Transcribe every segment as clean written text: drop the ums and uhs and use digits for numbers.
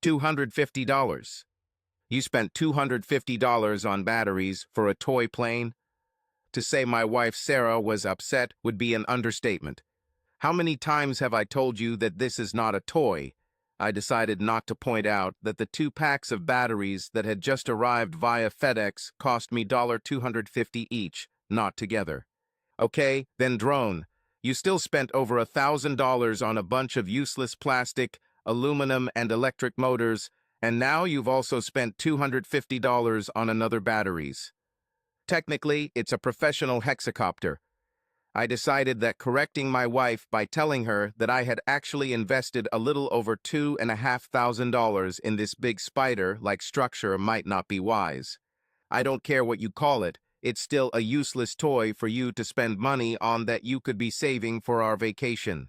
$250. You spent $250 on batteries for a toy plane? To say my wife Sarah was upset would be an understatement. How many times have I told you that this is not a toy? I decided not to point out that the 2 packs of batteries that had just arrived via FedEx cost me $250 each, not together. Okay, then drone. You still spent over $1,000 on a bunch of useless plastic, aluminum, and electric motors, and now you've also spent $250 on another batteries. Technically, it's a professional hexacopter. I decided that correcting my wife by telling her that I had actually invested a little over $2,500 in this big spider-like structure might not be wise. I don't care what you call it, it's still a useless toy for you to spend money on that you could be saving for our vacation.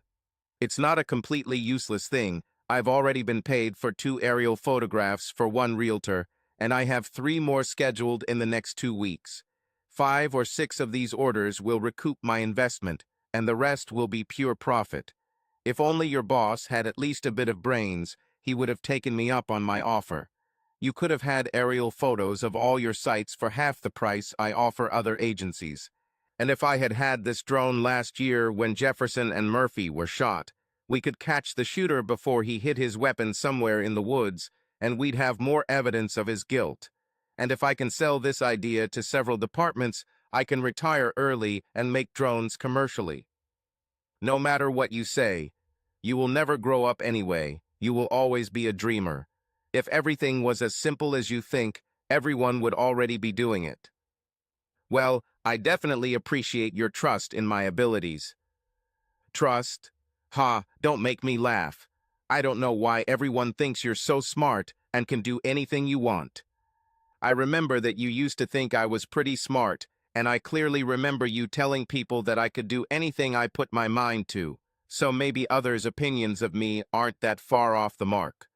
It's not a completely useless thing. I've already been paid for 2 aerial photographs for 1 realtor, and I have 3 more scheduled in the next 2 weeks. 5 or 6 of these orders will recoup my investment, and the rest will be pure profit. If only your boss had at least a bit of brains, he would have taken me up on my offer. You could have had aerial photos of all your sites for half the price I offer other agencies. And if I had had this drone last year when Jefferson and Murphy were shot, we could catch the shooter before he hid his weapon somewhere in the woods, and we'd have more evidence of his guilt. And if I can sell this idea to several departments, I can retire early and make drones commercially. No matter what you say, you will never grow up anyway. You will always be a dreamer. If everything was as simple as you think, everyone would already be doing it. Well, I definitely appreciate your trust in my abilities. Trust? Ha, don't make me laugh. I don't know why everyone thinks you're so smart and can do anything you want. I remember that you used to think I was pretty smart, and I clearly remember you telling people that I could do anything I put my mind to, so maybe others' opinions of me aren't that far off the mark.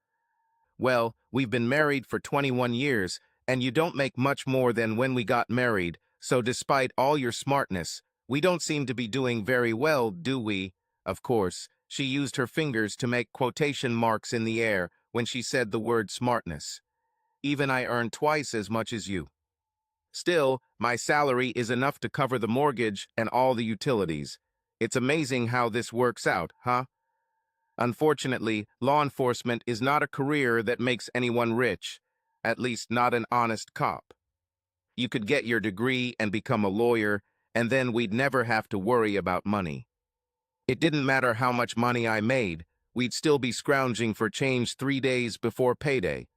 Well, we've been married for 21 years, and you don't make much more than when we got married, so despite all your smartness, we don't seem to be doing very well, do we? Of course, she used her fingers to make quotation marks in the air when she said the word smartness. Even I earn twice as much as you. Still, my salary is enough to cover the mortgage and all the utilities. It's amazing how this works out, huh? Unfortunately, law enforcement is not a career that makes anyone rich, at least not an honest cop. You could get your degree and become a lawyer, and then we'd never have to worry about money. It didn't matter how much money I made, we'd still be scrounging for change 3 days before payday.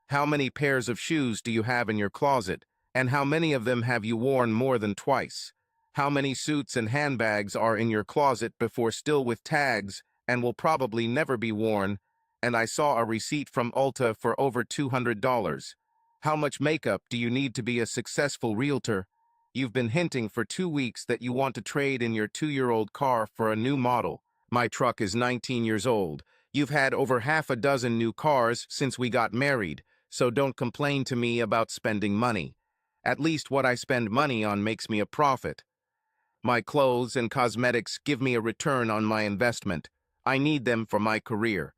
How many pairs of shoes do you have in your closet, and how many of them have you worn more than twice? How many suits and handbags are in your closet before still with tags and will probably never be worn? And I saw a receipt from Ulta for over $200. How much makeup do you need to be a successful realtor? You've been hinting for 2 weeks that you want to trade in your 2-year-old car for a new model. My truck is 19 years old. You've had over half a dozen new cars since we got married, so don't complain to me about spending money. At least what I spend money on makes me a profit. My clothes and cosmetics give me a return on my investment. I need them for my career.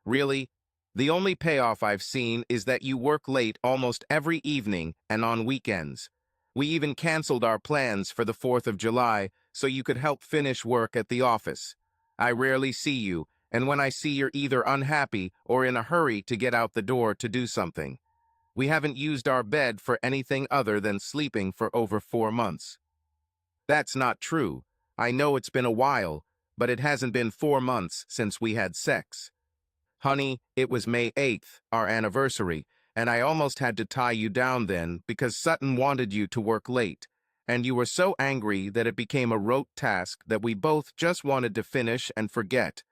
Really? The only payoff I've seen is that you work late almost every evening and on weekends. We even canceled our plans for the 4th of July so you could help finish work at the office. I rarely see you, and when I see you're either unhappy or in a hurry to get out the door to do something. We haven't used our bed for anything other than sleeping for over 4 months. That's not true. I know it's been a while, but it hasn't been 4 months since we had sex. Honey, it was May 8th, our anniversary, and I almost had to tie you down then because Sutton wanted you to work late, and you were so angry that it became a rote task that we both just wanted to finish and forget,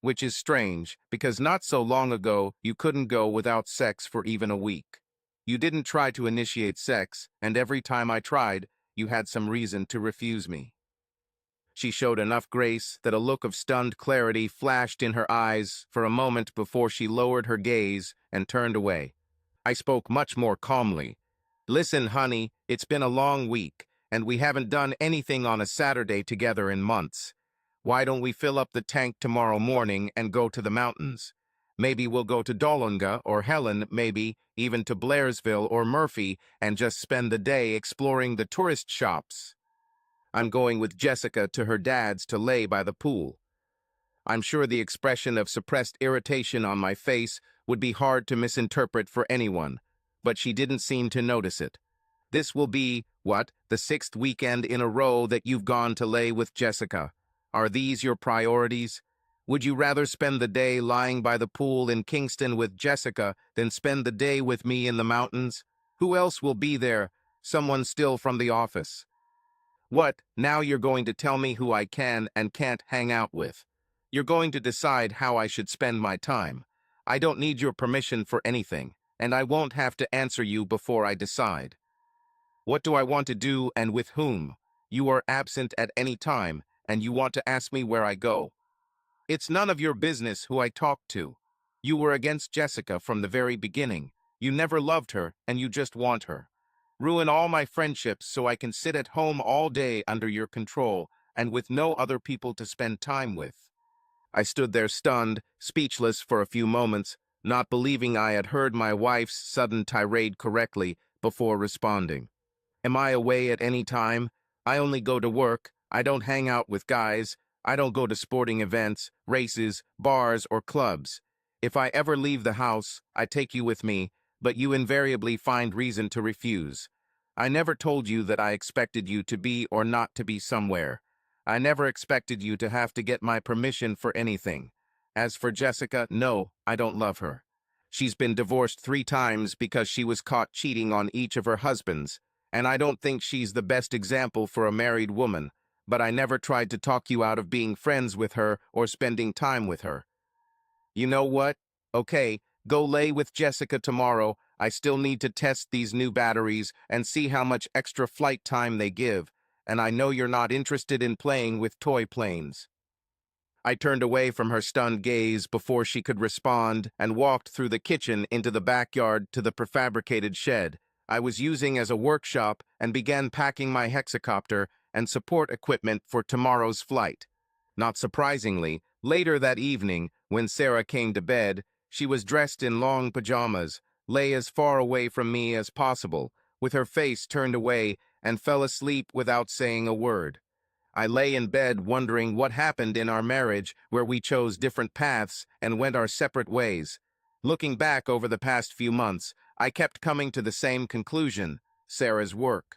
which is strange because not so long ago you couldn't go without sex for even a week. You didn't try to initiate sex, and every time I tried, you had some reason to refuse me. She showed enough grace that a look of stunned clarity flashed in her eyes for a moment before she lowered her gaze and turned away. I spoke much more calmly. Listen, honey, it's been a long week, and we haven't done anything on a Saturday together in months. Why don't we fill up the tank tomorrow morning and go to the mountains? Maybe we'll go to Dolunga or Helen, maybe even to Blairsville or Murphy, and just spend the day exploring the tourist shops. I'm going with Jessica to her dad's to lay by the pool. I'm sure the expression of suppressed irritation on my face would be hard to misinterpret for anyone, but she didn't seem to notice it. This will be, what, the sixth weekend in a row that you've gone to lay with Jessica. Are these your priorities? Would you rather spend the day lying by the pool in Kingston with Jessica than spend the day with me in the mountains? Who else will be there? Someone still from the office. What, now you're going to tell me who I can and can't hang out with? You're going to decide how I should spend my time. I don't need your permission for anything, and I won't have to answer you before I decide. What do I want to do and with whom? You are absent at any time, and you want to ask me where I go. It's none of your business who I talk to. You were against Jessica from the very beginning. You never loved her, and you just want her. Ruin all my friendships so I can sit at home all day under your control and with no other people to spend time with. I stood there stunned, speechless for a few moments, not believing I had heard my wife's sudden tirade correctly before responding. Am I away at any time? I only go to work. I don't hang out with guys. I don't go to sporting events, races, bars, or clubs. If I ever leave the house, I take you with me, but you invariably find reason to refuse. I never told you that I expected you to be or not to be somewhere. I never expected you to have to get my permission for anything. As for Jessica, no, I don't love her. She's been divorced 3 times because she was caught cheating on each of her husbands, and I don't think she's the best example for a married woman, but I never tried to talk you out of being friends with her or spending time with her. You know what? Okay, go lay with Jessica tomorrow. I still need to test these new batteries and see how much extra flight time they give, and I know you're not interested in playing with toy planes. I turned away from her stunned gaze before she could respond and walked through the kitchen into the backyard to the prefabricated shed I was using as a workshop and began packing my hexacopter and support equipment for tomorrow's flight. Not surprisingly, later that evening, when Sarah came to bed, she was dressed in long pajamas, lay as far away from me as possible, with her face turned away, and fell asleep without saying a word. I lay in bed wondering what happened in our marriage where we chose different paths and went our separate ways. Looking back over the past few months, I kept coming to the same conclusion: Sarah's work.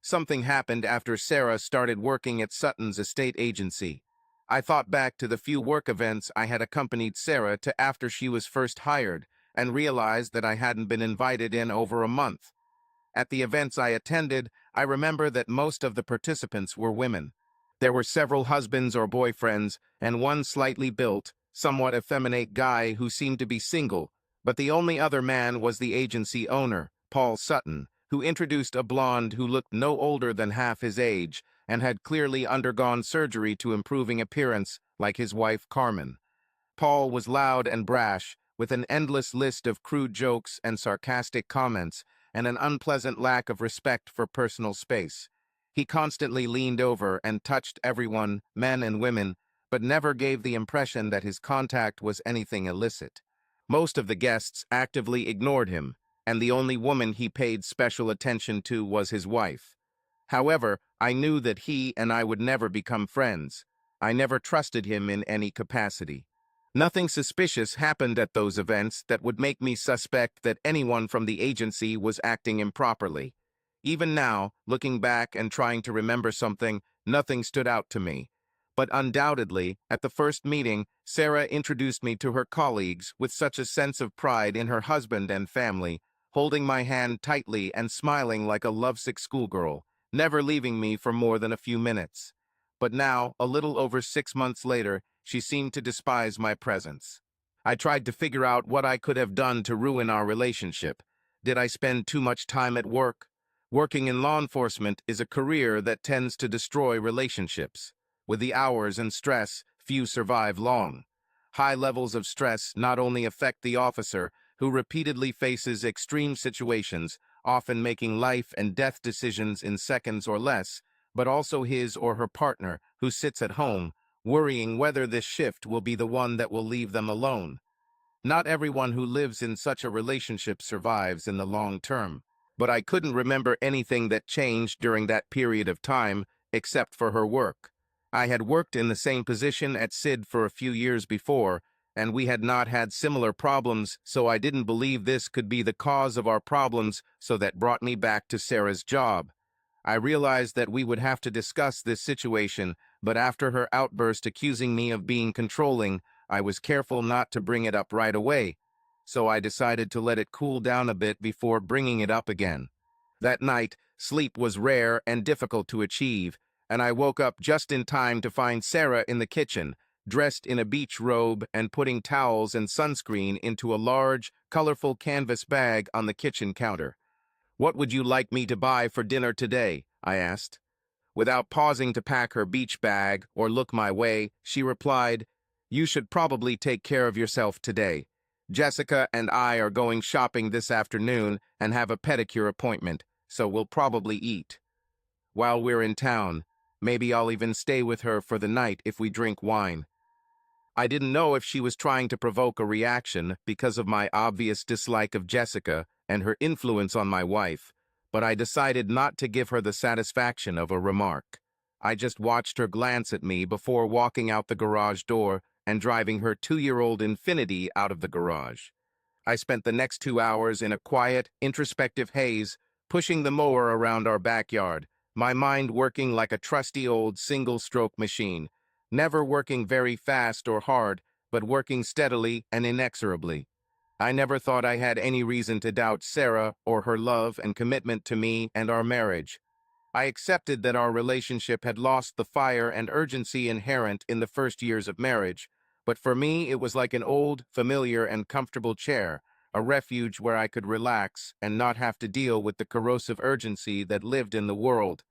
Something happened after Sarah started working at Sutton's estate agency. I thought back to the few work events I had accompanied Sarah to after she was first hired and realized that I hadn't been invited in over a month. At the events I attended, I remember that most of the participants were women. There were several husbands or boyfriends, and one slightly built, somewhat effeminate guy who seemed to be single, but the only other man was the agency owner, Paul Sutton, who introduced a blonde who looked no older than half his age and had clearly undergone surgery to improving appearance, like his wife Carmen. Paul was loud and brash, with an endless list of crude jokes and sarcastic comments, and an unpleasant lack of respect for personal space. He constantly leaned over and touched everyone, men and women, but never gave the impression that his contact was anything illicit. Most of the guests actively ignored him, and the only woman he paid special attention to was his wife. However, I knew that he and I would never become friends. I never trusted him in any capacity. Nothing suspicious happened at those events that would make me suspect that anyone from the agency was acting improperly. Even now, looking back and trying to remember something, nothing stood out to me. But undoubtedly, at the first meeting, Sarah introduced me to her colleagues with such a sense of pride in her husband and family, holding my hand tightly and smiling like a lovesick schoolgirl, never leaving me for more than a few minutes. But now, a little over 6 months later, she seemed to despise my presence. I tried to figure out what I could have done to ruin our relationship. Did I spend too much time at work? Working in law enforcement is a career that tends to destroy relationships. With the hours and stress, few survive long. High levels of stress not only affect the officer, who repeatedly faces extreme situations, often making life and death decisions in seconds or less, but also his or her partner, who sits at home, worrying whether this shift will be the one that will leave them alone. Not everyone who lives in such a relationship survives in the long term. But I couldn't remember anything that changed during that period of time, except for her work. I had worked in the same position at Sid for a few years before, and we had not had similar problems, so I didn't believe this could be the cause of our problems, so that brought me back to Sarah's job. I realized that we would have to discuss this situation, but after her outburst accusing me of being controlling, I was careful not to bring it up right away, so I decided to let it cool down a bit before bringing it up again. That night, sleep was rare and difficult to achieve, and I woke up just in time to find Sarah in the kitchen, dressed in a beach robe and putting towels and sunscreen into a large, colorful canvas bag on the kitchen counter. "What would you like me to buy for dinner today?" I asked. Without pausing to pack her beach bag or look my way, she replied, "You should probably take care of yourself today. Jessica and I are going shopping this afternoon and have a pedicure appointment, so we'll probably eat. While we're in town, maybe I'll even stay with her for the night if we drink wine." I didn't know if she was trying to provoke a reaction because of my obvious dislike of Jessica and her influence on my wife, but I decided not to give her the satisfaction of a remark. I just watched her glance at me before walking out the garage door and driving her 2-year-old Infinity out of the garage. I spent the next 2 hours in a quiet, introspective haze, pushing the mower around our backyard, my mind working like a trusty old single-stroke machine, never working very fast or hard, but working steadily and inexorably. I never thought I had any reason to doubt Sarah or her love and commitment to me and our marriage. I accepted that our relationship had lost the fire and urgency inherent in the first years of marriage, but for me it was like an old, familiar, and comfortable chair, a refuge where I could relax and not have to deal with the corrosive urgency that lived in the world,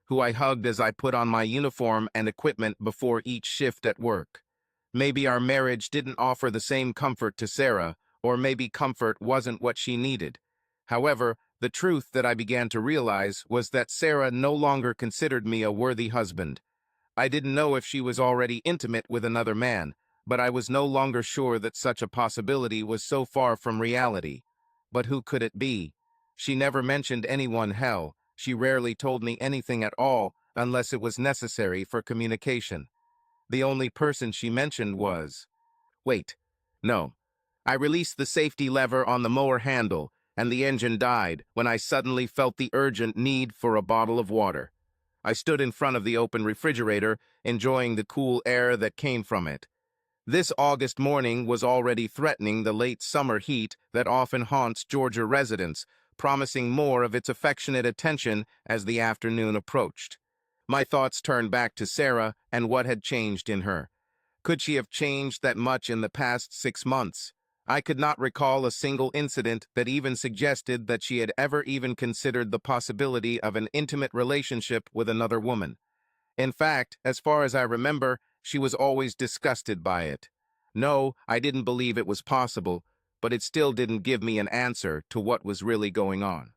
who I hugged as I put on my uniform and equipment before each shift at work. Maybe our marriage didn't offer the same comfort to Sarah, or maybe comfort wasn't what she needed. However, the truth that I began to realize was that Sarah no longer considered me a worthy husband. I didn't know if she was already intimate with another man, but I was no longer sure that such a possibility was so far from reality. But who could it be? She never mentioned anyone hell. She rarely told me anything at all unless it was necessary for communication. The only person she mentioned was... Wait. No. I released the safety lever on the mower handle, and the engine died when I suddenly felt the urgent need for a bottle of water. I stood in front of the open refrigerator, enjoying the cool air that came from it. This August morning was already threatening the late summer heat that often haunts Georgia residents, promising more of its affectionate attention as the afternoon approached. My thoughts turned back to Sarah and what had changed in her. Could she have changed that much in the past 6 months? I could not recall a single incident that even suggested that she had ever even considered the possibility of an intimate relationship with another woman. In fact, as far as I remember, she was always disgusted by it. No, I didn't believe it was possible, but it still didn't give me an answer to what was really going on.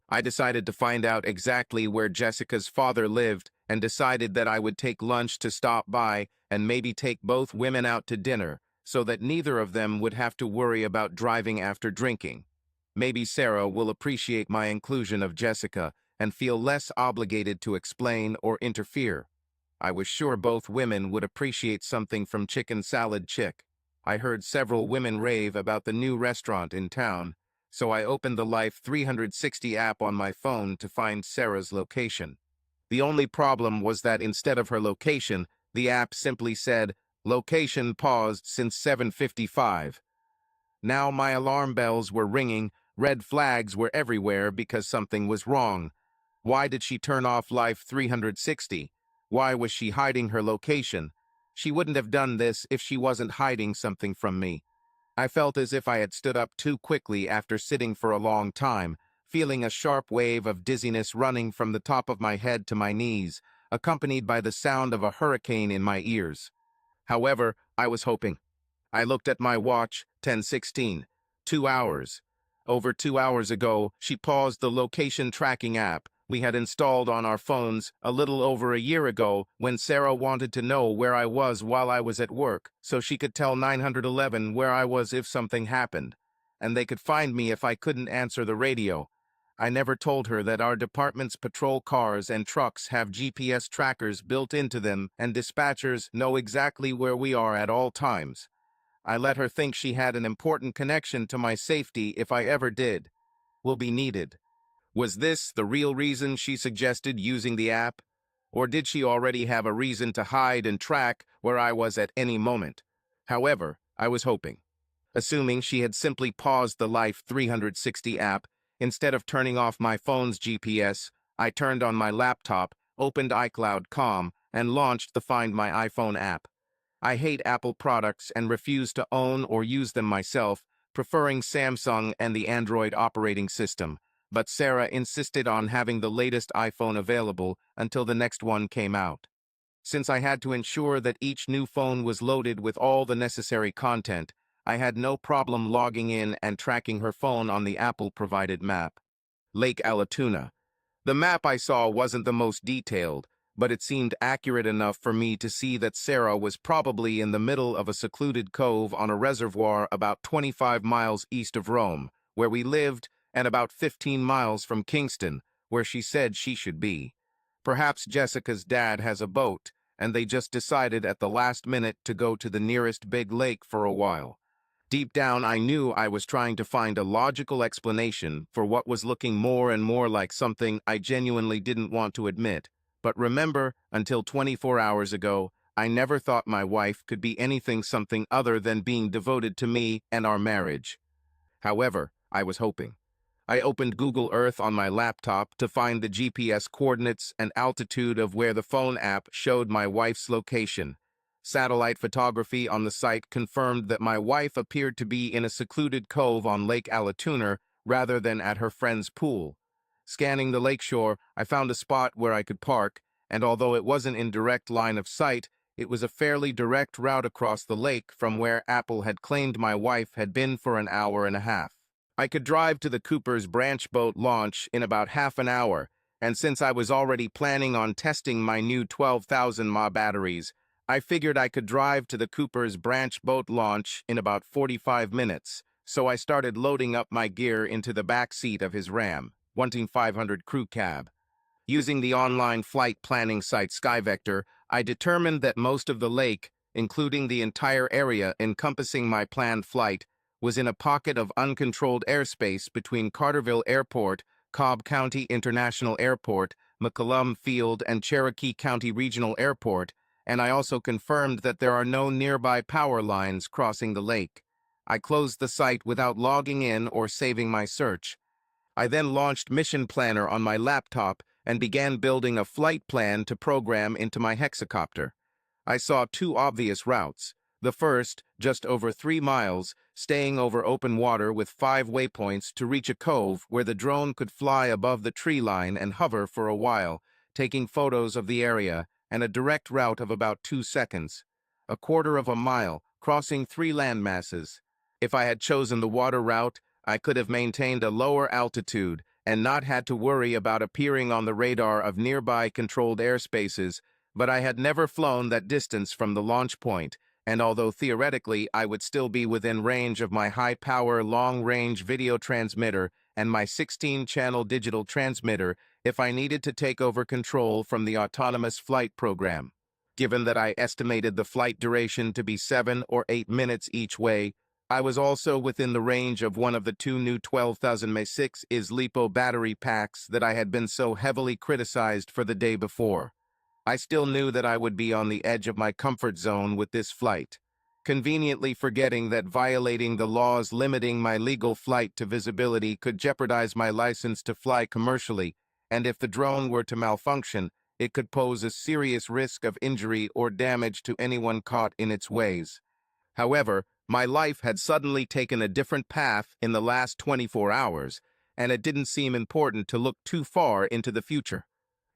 I decided to find out exactly where Jessica's father lived and decided that I would take lunch to stop by and maybe take both women out to dinner so that neither of them would have to worry about driving after drinking. Maybe Sarah will appreciate my inclusion of Jessica and feel less obligated to explain or interfere. I was sure both women would appreciate something from Chicken Salad Chick. I heard several women rave about the new restaurant in town, so I opened the Life 360 app on my phone to find Sarah's location. The only problem was that instead of her location, the app simply said, "Location paused since 7:55. Now my alarm bells were ringing, red flags were everywhere because something was wrong. Why did she turn off Life 360? Why was she hiding her location? She wouldn't have done this if she wasn't hiding something from me. I felt as if I had stood up too quickly after sitting for a long time, feeling a sharp wave of dizziness running from the top of my head to my knees, accompanied by the sound of a hurricane in my ears. However, I was hoping. I looked at my watch, 10:16. 2 hours. Over 2 hours ago, she paused the location tracking app, we had installed on our phones a little over a year ago when Sarah wanted to know where I was while I was at work so she could tell 911 where I was if something happened, and they could find me if I couldn't answer the radio. I never told her that our department's patrol cars and trucks have GPS trackers built into them and dispatchers know exactly where we are at all times. I let her think she had an important connection to my safety if I ever did. Will be needed. Was this the real reason she suggested using the app? Or did she already have a reason to hide and track where I was at any moment? However, I was hoping. Assuming she had simply paused the Life 360 app, instead of turning off my phone's GPS, I turned on my laptop, opened iCloud.com, and launched the Find My iPhone app. I hate Apple products and refuse to own or use them myself, preferring Samsung and the Android operating system, but Sarah insisted on having the latest iPhone available until the next one came out. Since I had to ensure that each new phone was loaded with all the necessary content, I had no problem logging in and tracking her phone on the Apple-provided map. Lake Allatoona. The map I saw wasn't the most detailed, but it seemed accurate enough for me to see that Sarah was probably in the middle of a secluded cove on a reservoir about 25 miles east of Rome, where we lived, and about 15 miles from Kingston, where she said she should be. Perhaps Jessica's dad has a boat, and they just decided at the last minute to go to the nearest big lake for a while. Deep down, I knew I was trying to find a logical explanation for what was looking more and more like something I genuinely didn't want to admit. But remember, until 24 hours ago, I never thought my wife could be anything something other than being devoted to me and our marriage. However, I was hoping. I opened Google Earth on my laptop to find the GPS coordinates and altitude of where the phone app showed my wife's location. Satellite photography on the site confirmed that my wife appeared to be in a secluded cove on Lake Allatoona rather than at her friend's pool. Scanning the lakeshore, I found a spot where I could park, and although it wasn't in direct line of sight, it was a fairly direct route across the lake from where Apple had claimed my wife had been for an hour and a half. I could drive to the Cooper's branch boat launch in about half an hour, and since I was already planning on testing my new 12,000 mAh batteries, I figured I could drive to the Cooper's branch boat launch in about 45 minutes, so I started loading up my gear into the back seat of his Ram 1500 crew cab. Using the online flight planning site SkyVector, I determined that most of the lake, including the entire area encompassing my planned flight, was in a pocket of uncontrolled airspace between Carterville Airport, Cobb County International Airport, McCollum Field, and Cherokee County Regional Airport, and I also confirmed that there are no nearby power lines crossing the lake. I closed the site without logging in or saving my search. I then launched Mission Planner on my laptop and began building a flight plan to program into my hexacopter. I saw two obvious routes. The first, just over 3 miles, staying over open water with 5 waypoints to reach a cove where the drone could fly above the tree line and hover for a while, taking photos of the area, and a direct route of about 2 seconds. A quarter of a mile, crossing 3 land masses. If I had chosen the water route, I could have maintained a lower altitude and not had to worry about appearing on the radar of nearby controlled airspaces, but I had never flown that distance from the launch point, and although theoretically I would still be within range of my high-power, long-range video transmitter and my 16-channel digital transmitter if I needed to take over control from the autonomous flight program. Given that I estimated the flight duration to be 7 or 8 minutes each way, I was also within the range of one of the 2 new 12,000 mAh 6 is LiPo battery packs that I had been so heavily criticized for the day before. I still knew that I would be on the edge of my comfort zone with this flight, conveniently forgetting that violating the laws limiting my legal flight to visibility could jeopardize my license to fly commercially, and if the drone were to malfunction, it could pose a serious risk of injury or damage to anyone caught in its ways. However, my life had suddenly taken a different path in the last 24 hours, and it didn't seem important to look too far into the future.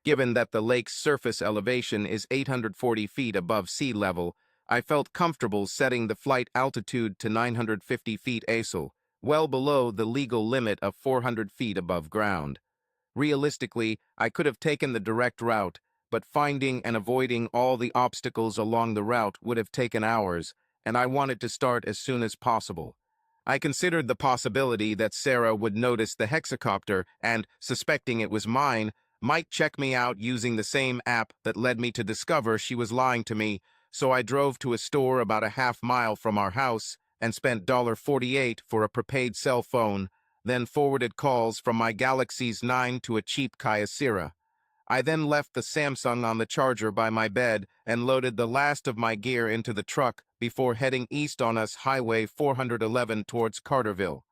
Given that the lake's surface elevation is 840 feet above sea level, I felt comfortable setting the flight altitude to 950 feet ASL, well below the legal limit of 400 feet above ground. Realistically, I could have taken the direct route, but finding and avoiding all the obstacles along the route would have taken hours, and I wanted to start as soon as possible. I considered the possibility that Sarah would notice the hexacopter and, suspecting it was mine, might check me out using the same app that led me to discover she was lying to me, so I drove to a store about a half-mile from our house and spent $48 for a prepaid cell phone, then forwarded calls from my Galaxy's 9 to a cheap Kyocera. I then left the Samsung on the charger by my bed and loaded the last of my gear into the truck before heading east on us Highway 411 towards Carterville.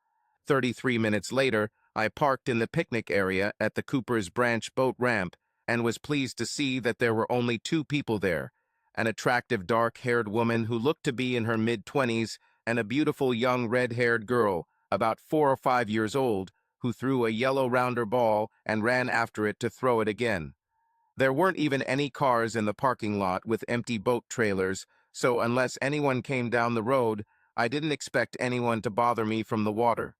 33 minutes later, I parked in the picnic area at the Cooper's Branch boat ramp and was pleased to see that there were only two people there, an attractive dark-haired woman who looked to be in her mid-20s and a beautiful young red-haired girl, about 4 or 5 years old, who threw a yellow rounder ball and ran after it to throw it again. There weren't even any cars in the parking lot with empty boat trailers, so unless anyone came down the road, I didn't expect anyone to bother me from the water.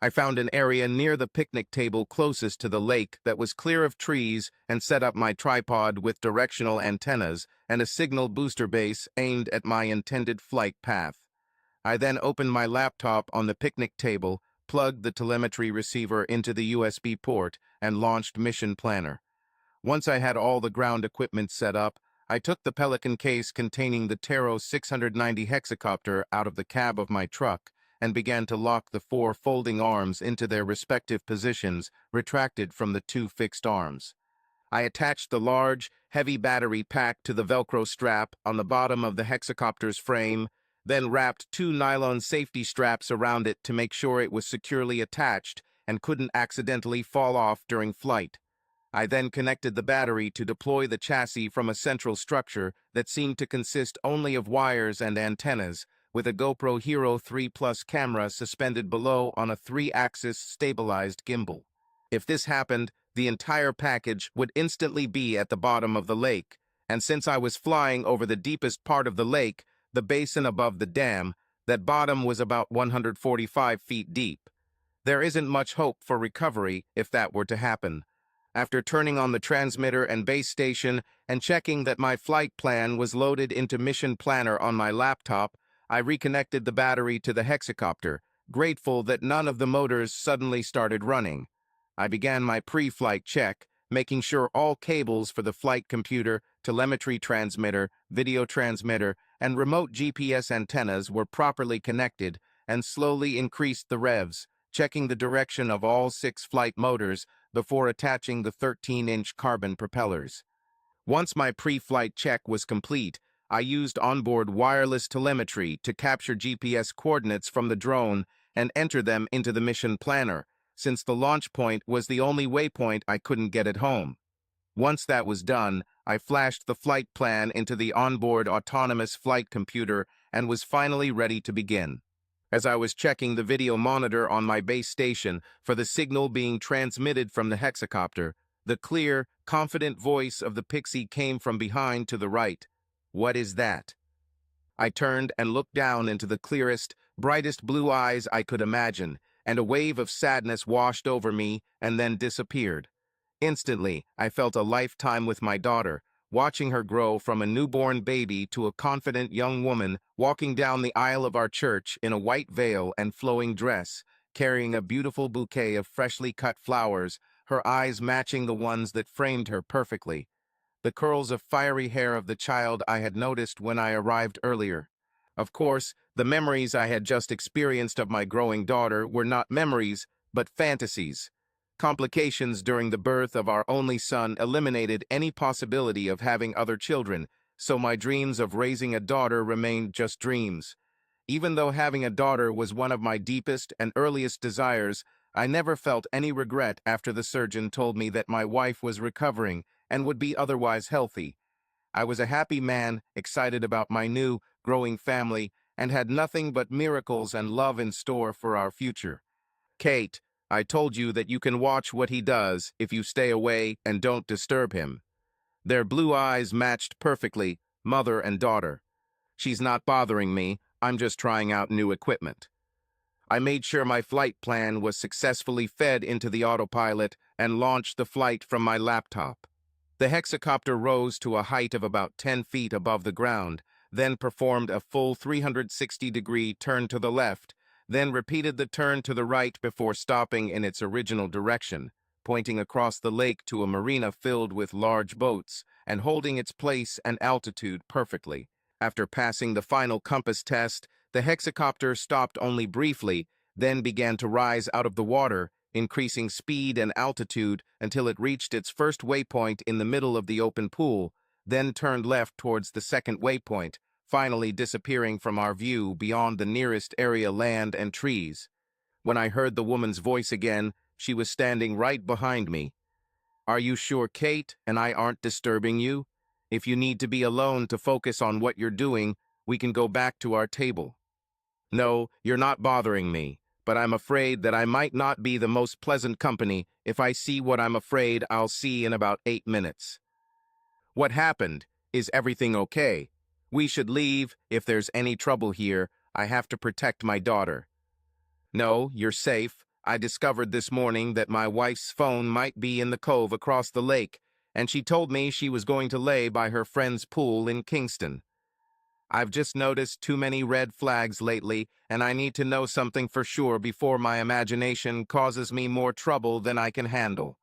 I found an area near the picnic table closest to the lake that was clear of trees and set up my tripod with directional antennas and a signal booster base aimed at my intended flight path. I then opened my laptop on the picnic table, plugged the telemetry receiver into the USB port, and launched Mission Planner. Once I had all the ground equipment set up, I took the Pelican case containing the Taro 690 hexacopter out of the cab of my truck and began to lock the 4 folding arms into their respective positions, retracted from the 2 fixed arms. I attached the large, heavy battery pack to the Velcro strap on the bottom of the hexacopter's frame, then wrapped 2 nylon safety straps around it to make sure it was securely attached and couldn't accidentally fall off during flight. I then connected the battery to deploy the chassis from a central structure that seemed to consist only of wires and antennas, with a GoPro Hero 3 Plus camera suspended below on a 3-axis stabilized gimbal. If this happened, the entire package would instantly be at the bottom of the lake, and since I was flying over the deepest part of the lake, the basin above the dam, that bottom was about 145 feet deep. There isn't much hope for recovery if that were to happen. After turning on the transmitter and base station and checking that my flight plan was loaded into Mission Planner on my laptop, I reconnected the battery to the hexacopter, grateful that none of the motors suddenly started running. I began my pre-flight check, making sure all cables for the flight computer, telemetry transmitter, video transmitter, and remote GPS antennas were properly connected, and slowly increased the revs, checking the direction of all 6 flight motors before attaching the 13-inch carbon propellers. Once my pre-flight check was complete, I used onboard wireless telemetry to capture GPS coordinates from the drone and enter them into the Mission Planner, since the launch point was the only waypoint I couldn't get at home. Once that was done, I flashed the flight plan into the onboard autonomous flight computer and was finally ready to begin. As I was checking the video monitor on my base station for the signal being transmitted from the hexacopter, the clear, confident voice of the Pixie came from behind to the right. "What is that?" I turned and looked down into the clearest, brightest blue eyes I could imagine, and a wave of sadness washed over me and then disappeared. Instantly, I felt a lifetime with my daughter, watching her grow from a newborn baby to a confident young woman walking down the aisle of our church in a white veil and flowing dress, carrying a beautiful bouquet of freshly cut flowers, her eyes matching the ones that framed her perfectly. The curls of fiery hair of the child I had noticed when I arrived earlier. Of course, the memories I had just experienced of my growing daughter were not memories, but fantasies. Complications during the birth of our only son eliminated any possibility of having other children, so my dreams of raising a daughter remained just dreams. Even though having a daughter was one of my deepest and earliest desires, I never felt any regret after the surgeon told me that my wife was recovering and would be otherwise healthy. I was a happy man, excited about my new, growing family, and had nothing but miracles and love in store for our future. "Kate, I told you that you can watch what he does if you stay away and don't disturb him." Their blue eyes matched perfectly, mother and daughter. "She's not bothering me, I'm just trying out new equipment." I made sure my flight plan was successfully fed into the autopilot and launched the flight from my laptop. The hexacopter rose to a height of about 10 feet above the ground, then performed a full 360-degree turn to the left, then repeated the turn to the right before stopping in its original direction, pointing across the lake to a marina filled with large boats and holding its place and altitude perfectly. After passing the final compass test, the hexacopter stopped only briefly, then began to rise out of the water, increasing speed and altitude until it reached its first waypoint in the middle of the open pool, then turned left towards the second waypoint, finally disappearing from our view beyond the nearest area land and trees. When I heard the woman's voice again, she was standing right behind me. "Are you sure Kate and I aren't disturbing you? If you need to be alone to focus on what you're doing, we can go back to our table." "No, you're not bothering me, but I'm afraid that I might not be the most pleasant company if I see what I'm afraid I'll see in about 8 minutes. What happened? Is everything okay? We should leave. If there's any trouble here, I have to protect my daughter." "No, you're safe. I discovered this morning that my wife's phone might be in the cove across the lake, and she told me she was going to lay by her friend's pool in Kingston. I've just noticed too many red flags lately, and I need to know something for sure before my imagination causes me more trouble than I can handle."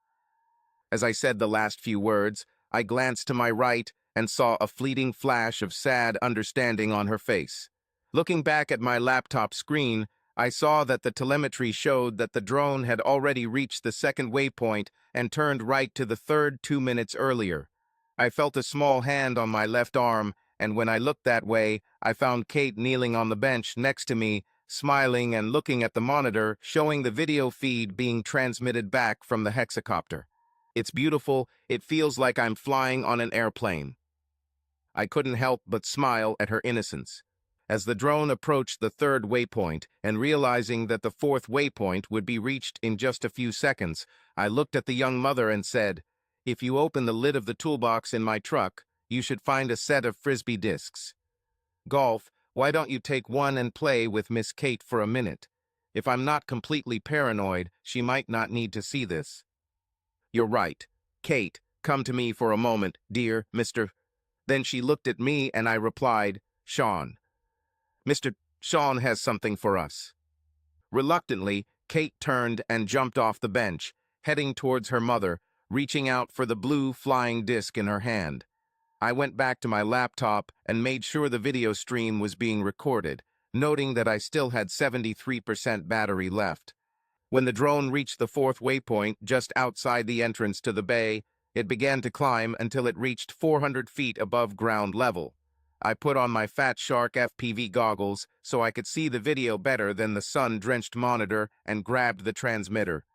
As I said the last few words, I glanced to my right and saw a fleeting flash of sad understanding on her face. Looking back at my laptop screen, I saw that the telemetry showed that the drone had already reached the second waypoint and turned right to the third 2 minutes earlier. I felt a small hand on my left arm, and when I looked that way, I found Kate kneeling on the bench next to me, smiling and looking at the monitor, showing the video feed being transmitted back from the hexacopter. It's beautiful. It feels like I'm flying on an airplane. I couldn't help but smile at her innocence. As the drone approached the third waypoint, and realizing that the fourth waypoint would be reached in just a few seconds, I looked at the young mother and said, "If you open the lid of the toolbox in my truck, you should find a set of frisbee discs. Golf, why don't you take one and play with Miss Kate for a minute? If I'm not completely paranoid, she might not need to see this." "You're right. Kate, come to me for a moment, dear Mr." Then she looked at me and I replied, "Sean. Mr. Sean has something for us." Reluctantly, Kate turned and jumped off the bench, heading towards her mother, reaching out for the blue flying disc in her hand. I went back to my laptop and made sure the video stream was being recorded, noting that I still had 73% battery left. When the drone reached the fourth waypoint just outside the entrance to the bay, it began to climb until it reached 400 feet above ground level. I put on my Fat Shark FPV goggles so I could see the video better than the sun-drenched monitor and grabbed the transmitter.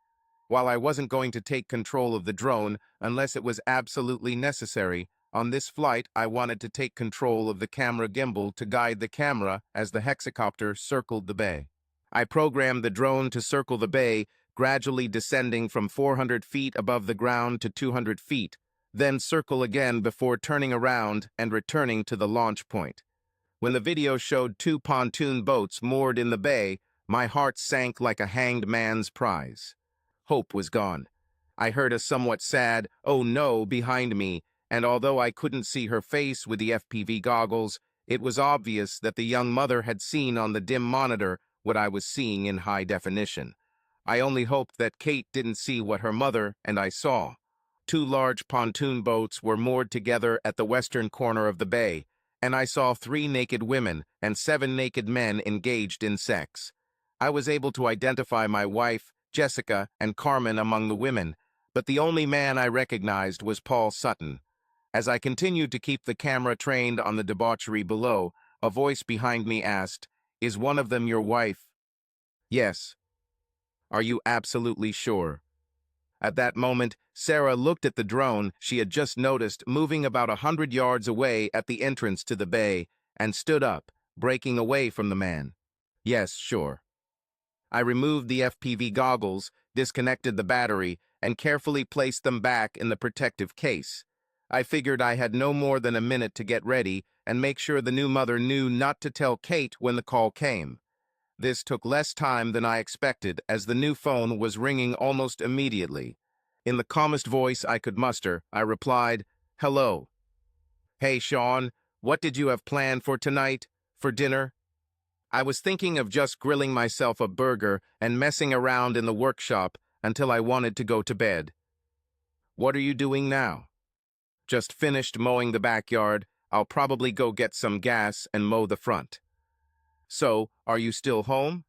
While I wasn't going to take control of the drone unless it was absolutely necessary, on this flight I wanted to take control of the camera gimbal to guide the camera as the hexacopter circled the bay. I programmed the drone to circle the bay, gradually descending from 400 feet above the ground to 200 feet, then circle again before turning around and returning to the launch point. When the video showed 2 pontoon boats moored in the bay, my heart sank like a hanged man's prize. Hope was gone. I heard a somewhat sad, "Oh no," behind me, and although I couldn't see her face with the FPV goggles, it was obvious that the young mother had seen on the dim monitor what I was seeing in high definition. I only hoped that Kate didn't see what her mother and I saw. 2 large pontoon boats were moored together at the western corner of the bay, and I saw 3 naked women and 7 naked men engaged in sex. I was able to identify my wife, Jessica, and Carmen among the women, but the only man I recognized was Paul Sutton. As I continued to keep the camera trained on the debauchery below, a voice behind me asked, "Is one of them your wife?" "Yes." "Are you absolutely sure?" At that moment, Sarah looked at the drone she had just noticed moving about 100 yards away at the entrance to the bay and stood up, breaking away from the man. "Yes, sure." I removed the FPV goggles, disconnected the battery, and carefully placed them back in the protective case. I figured I had no more than a minute to get ready and make sure the new mother knew not to tell Kate when the call came. This took less time than I expected, as the new phone was ringing almost immediately. In the calmest voice I could muster, I replied, "Hello." "Hey, Sean, what did you have planned for tonight, for dinner?" I was thinking of just grilling myself a burger and messing around in the workshop until I wanted to go to bed. "What are you doing now?" "Just finished mowing the backyard. I'll probably go get some gas and mow the front." "So, are you still home?"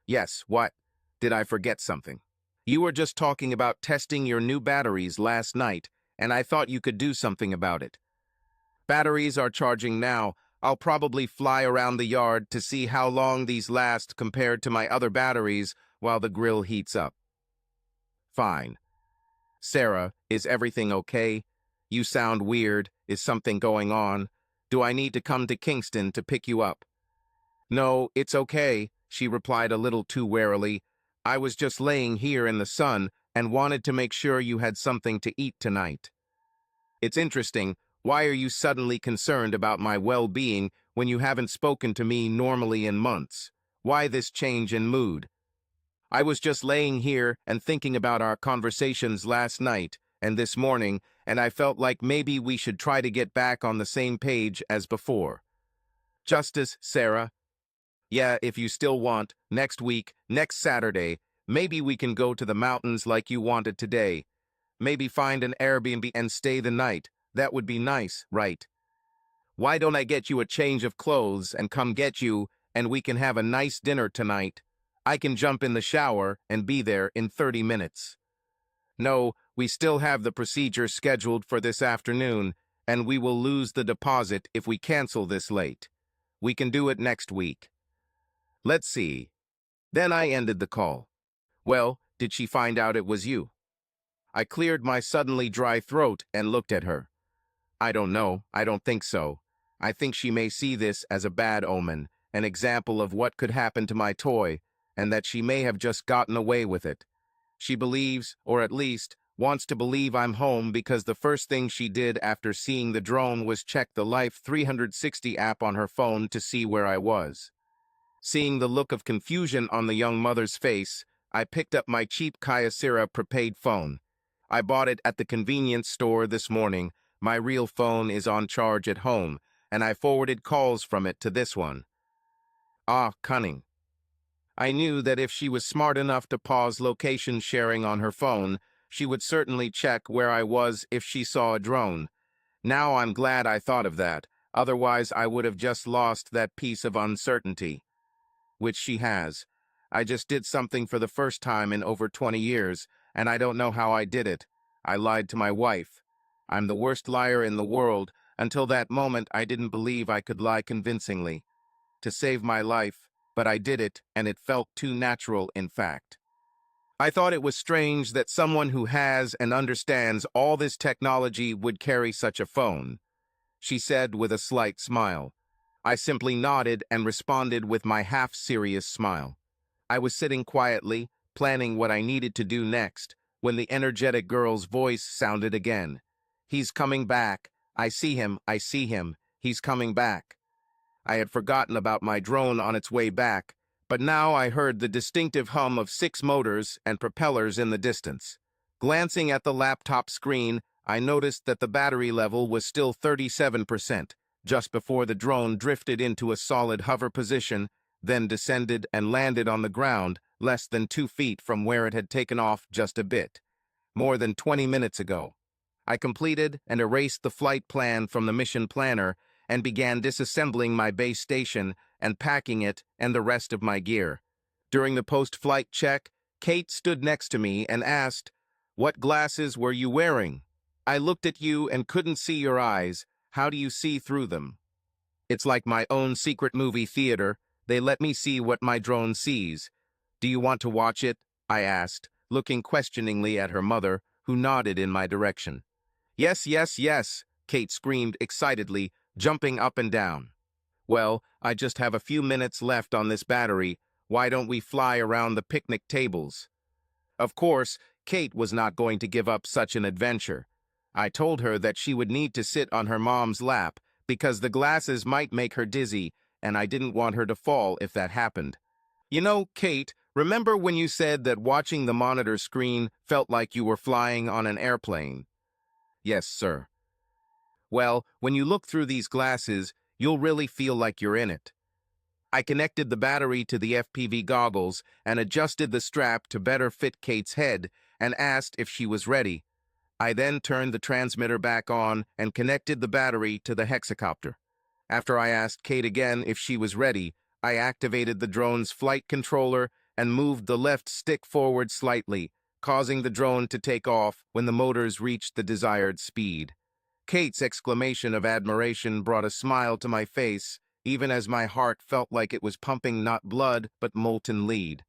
"Yes, what? Did I forget something?" "You were just talking about testing your new batteries last night, and I thought you could do something about it." "Batteries are charging now. I'll probably fly around the yard to see how long these last compared to my other batteries while the grill heats up." "Fine." "Sarah, is everything okay? You sound weird. Is something going on? Do I need to come to Kingston to pick you up?" "No, it's okay," she replied a little too warily. "I was just laying here in the sun and wanted to make sure you had something to eat tonight." "It's interesting. Why are you suddenly concerned about my well-being when you haven't spoken to me normally in months? Why this change in mood?" "I was just laying here and thinking about our conversations last night and this morning, and I felt like maybe we should try to get back on the same page as before." "Justice, Sarah." "Yeah, if you still want, next week, next Saturday, maybe we can go to the mountains like you wanted today. Maybe find an Airbnb and stay the night. That would be nice, right? Why don't I get you a change of clothes and come get you, and we can have a nice dinner tonight? I can jump in the shower and be there in 30 minutes. "No, we still have the procedure scheduled for this afternoon, and we will lose the deposit if we cancel this late. We can do it next week." "Let's see." Then I ended the call. "Well, did she find out it was you?" I cleared my suddenly dry throat and looked at her. "I don't know. I don't think so. I think she may see this as a bad omen, an example of what could happen to my toy, and that she may have just gotten away with it. She believes, or at least wants to believe, I'm home because the first thing she did after seeing the drone was check the Life 360 app on her phone to see where I was." Seeing the look of confusion on the young mother's face, I picked up my cheap Kyocera prepaid phone. "I bought it at the convenience store this morning. My real phone is on charge at home, and I forwarded calls from it to this one." Ah, cunning. I knew that if she was smart enough to pause location sharing on her phone, she would certainly check where I was if she saw a drone. Now I'm glad I thought of that, otherwise I would have just lost that piece of uncertainty. Which she has. I just did something for the first time in over 20 years, and I don't know how I did it. I lied to my wife. I'm the worst liar in the world. Until that moment, I didn't believe I could lie convincingly. To save my life, but I did it, and it felt too natural, in fact. I thought it was strange that someone who has and understands all this technology would carry such a phone, she said with a slight smile. I simply nodded and responded with my half-serious smile. I was sitting quietly, planning what I needed to do next, when the energetic girl's voice sounded again. "He's coming back. I see him, I see him. He's coming back." I had forgotten about my drone on its way back, but now I heard the distinctive hum of 6 motors and propellers in the distance. Glancing at the laptop screen, I noticed that the battery level was still 37%, just before the drone drifted into a solid hover position, then descended and landed on the ground less than 2 feet from where it had taken off just a bit, more than 20 minutes ago. I completed and erased the flight plan from the mission planner and began disassembling my base station and packing it and the rest of my gear. During the post-flight check, Kate stood next to me and asked, "What glasses were you wearing?" "I looked at you and couldn't see your eyes. How do you see through them?" "It's like my own secret movie theater. They let me see what my drone sees." "Do you want to watch it?" I asked, looking questioningly at her mother, who nodded in my direction. "Yes, yes, yes," Kate screamed excitedly, jumping up and down. "Well, I just have a few minutes left on this battery. Why don't we fly around the picnic tables?" Of course, Kate was not going to give up such an adventure. I told her that she would need to sit on her mom's lap because the glasses might make her dizzy, and I didn't want her to fall if that happened. You know, Kate, remember when you said that watching the monitor screen felt like you were flying on an airplane? Yes, sir. Well, when you look through these glasses, you'll really feel like you're in it. I connected the battery to the FPV goggles and adjusted the strap to better fit Kate's head and asked if she was ready. I then turned the transmitter back on and connected the battery to the hexacopter. After I asked Kate again if she was ready, I activated the drone's flight controller and moved the left stick forward slightly, causing the drone to take off when the motors reached the desired speed. Kate's exclamation of admiration brought a smile to my face, even as my heart felt like it was pumping not blood but molten lead.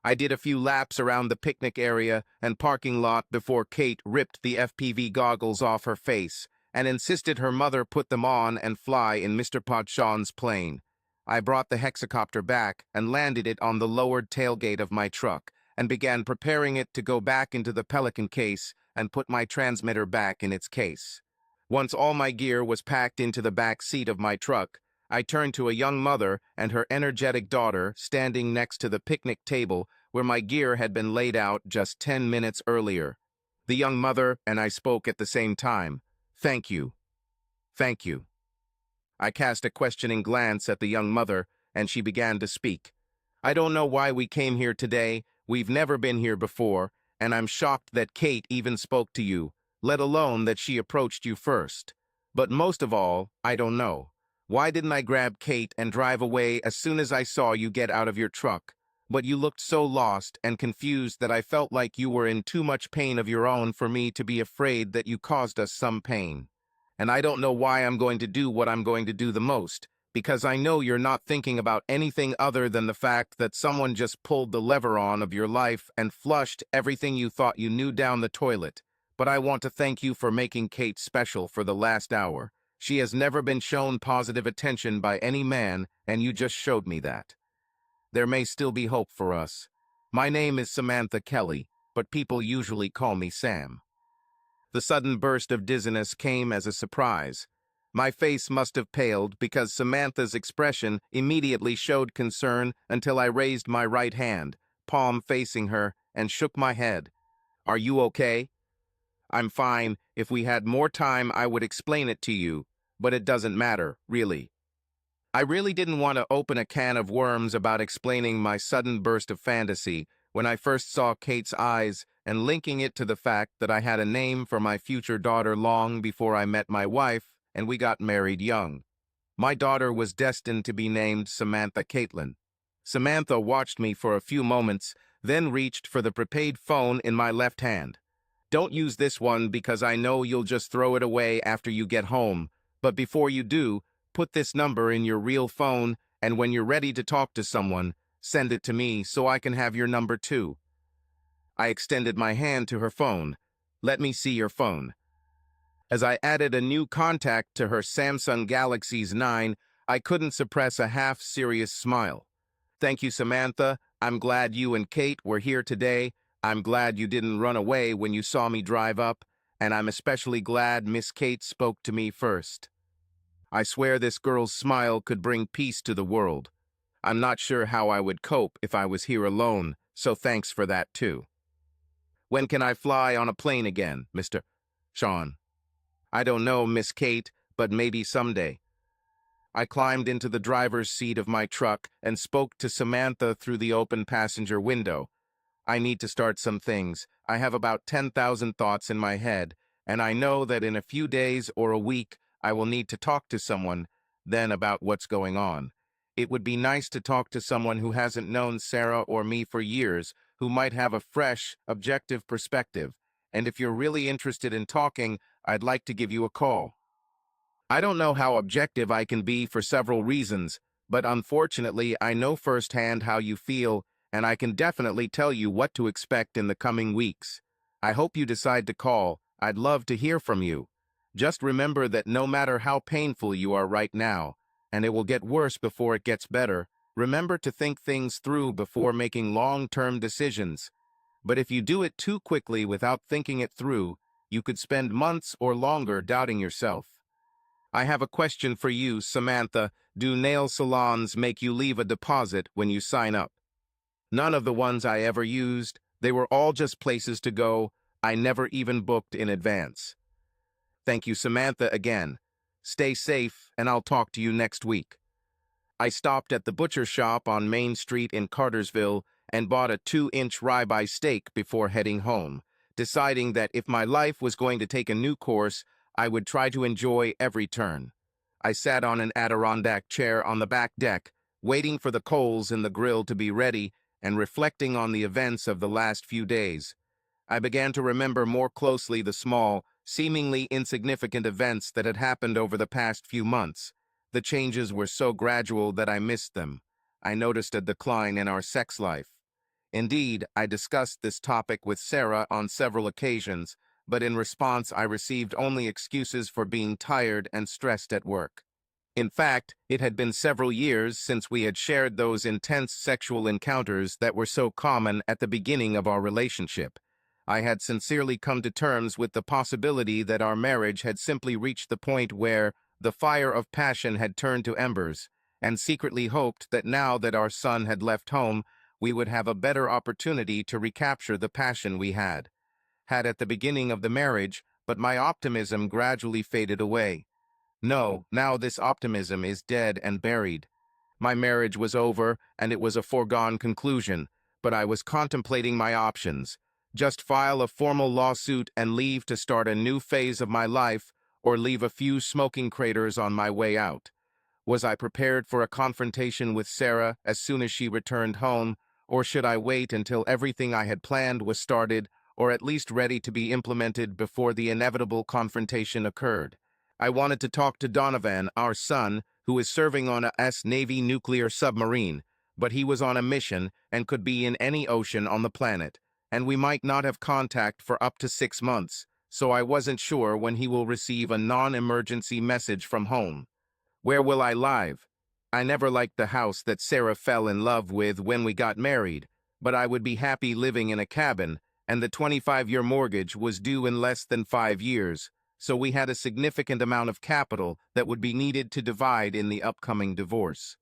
I did a few laps around the picnic area and parking lot before Kate ripped the FPV goggles off her face and insisted her mother put them on and fly in Mr. Podshaw's plane. I brought the hexacopter back and landed it on the lowered tailgate of my truck and began preparing it to go back into the Pelican case and put my transmitter back in its case. Once all my gear was packed into the back seat of my truck, I turned to a young mother and her energetic daughter standing next to the picnic table where my gear had been laid out just 10 minutes earlier. The young mother and I spoke at the same time. Thank you. Thank you. I cast a questioning glance at the young mother, and she began to speak. I don't know why we came here today. We've never been here before, and I'm shocked that Kate even spoke to you, let alone that she approached you first. But most of all, I don't know. Why didn't I grab Kate and drive away as soon as I saw you get out of your truck? But you looked so lost and confused that I felt like you were in too much pain of your own for me to be afraid that you caused us some pain. And I don't know why I'm going to do what I'm going to do the most, because I know you're not thinking about anything other than the fact that someone just pulled the lever on of your life and flushed everything you thought you knew down the toilet. But I want to thank you for making Kate special for the last hour. She has never been shown positive attention by any man, and you just showed me that. There may still be hope for us. My name is Samantha Kelly, but people usually call me Sam. The sudden burst of dizziness came as a surprise. My face must have paled because Samantha's expression immediately showed concern until I raised my right hand, palm facing her, and shook my head. Are you okay? I'm fine. If we had more time, I would explain it to you, but it doesn't matter, really. I really didn't want to open a can of worms about explaining my sudden burst of fantasy when I first saw Kate's eyes and linking it to the fact that I had a name for my future daughter long before I met my wife and we got married young. My daughter was destined to be named Samantha Caitlin. Samantha watched me for a few moments, then reached for the prepaid phone in my left hand. Don't use this one because I know you'll just throw it away after you get home, but before you do, put this number in your real phone, and when you're ready to talk to someone, send it to me so I can have your number too. I extended my hand to her phone. Let me see your phone. As I added a new contact to her Samsung Galaxy's 9, I couldn't suppress a half-serious smile. Thank you, Samantha. I'm glad you and Kate were here today. I'm glad you didn't run away when you saw me drive up, and I'm especially glad Miss Kate spoke to me first. I swear this girl's smile could bring peace to the world. I'm not sure how I would cope if I was here alone, so thanks for that too. When can I fly on a plane again, Mr. Sean? I don't know, Miss Kate, but maybe someday. I climbed into the driver's seat of my truck and spoke to Samantha through the open passenger window. I need to start some things. I have about 10,000 thoughts in my head, and I know that in a few days or a week, I will need to talk to someone then about what's going on. It would be nice to talk to someone who hasn't known Sarah or me for years, who might have a fresh, objective perspective. And if you're really interested in talking, I'd like to give you a call. I don't know how objective I can be for several reasons, but unfortunately I know firsthand how you feel, and I can definitely tell you what to expect in the coming weeks. I hope you decide to call. I'd love to hear from you. Just remember that no matter how painful you are right now, and it will get worse before it gets better, remember to think things through before making long-term decisions. But if you do it too quickly without thinking it through, you could spend months or longer doubting yourself. I have a question for you, Samantha. Do nail salons make you leave a deposit when you sign up? None of the ones I ever used. They were all just places to go. I never even booked in advance. Thank you, Samantha, again. Stay safe, and I'll talk to you next week. I stopped at the butcher shop on Main Street in Cartersville and bought a 2-inch ribeye steak before heading home, deciding that if my life was going to take a new course, I would try to enjoy every turn. I sat on an Adirondack chair on the back deck, waiting for the coals in the grill to be ready and reflecting on the events of the last few days. I began to remember more closely the small, seemingly insignificant events that had happened over the past few months. The changes were so gradual that I missed them. I noticed a decline in our sex life. Indeed, I discussed this topic with Sarah on several occasions, but in response I received only excuses for being tired and stressed at work. In fact, it had been several years since we had shared those intense sexual encounters that were so common at the beginning of our relationship. I had sincerely come to terms with the possibility that our marriage had simply reached the point where the fire of passion had turned to embers, and secretly hoped that now that our son had left home, we would have a better opportunity to recapture the passion we had at the beginning of the marriage, but my optimism gradually faded away. No, now this optimism is dead and buried. My marriage was over, and it was a foregone conclusion, but I was contemplating my options. Just file a formal lawsuit and leave to start a new phase of my life, or leave a few smoking craters on my way out. Was I prepared for a confrontation with Sarah as soon as she returned home, or should I wait until everything I had planned was started, or at least ready to be implemented before the inevitable confrontation occurred? I wanted to talk to Donovan, our son, who is serving on a U.S. Navy nuclear submarine, but he was on a mission and could be in any ocean on the planet, and we might not have contact for up to 6 months, so I wasn't sure when he will receive a non-emergency message from home. Where will I live? I never liked the house that Sarah fell in love with when we got married, but I would be happy living in a cabin, and the 25-year mortgage was due in less than 5 years, so we had a significant amount of capital that would be needed to divide in the upcoming divorce.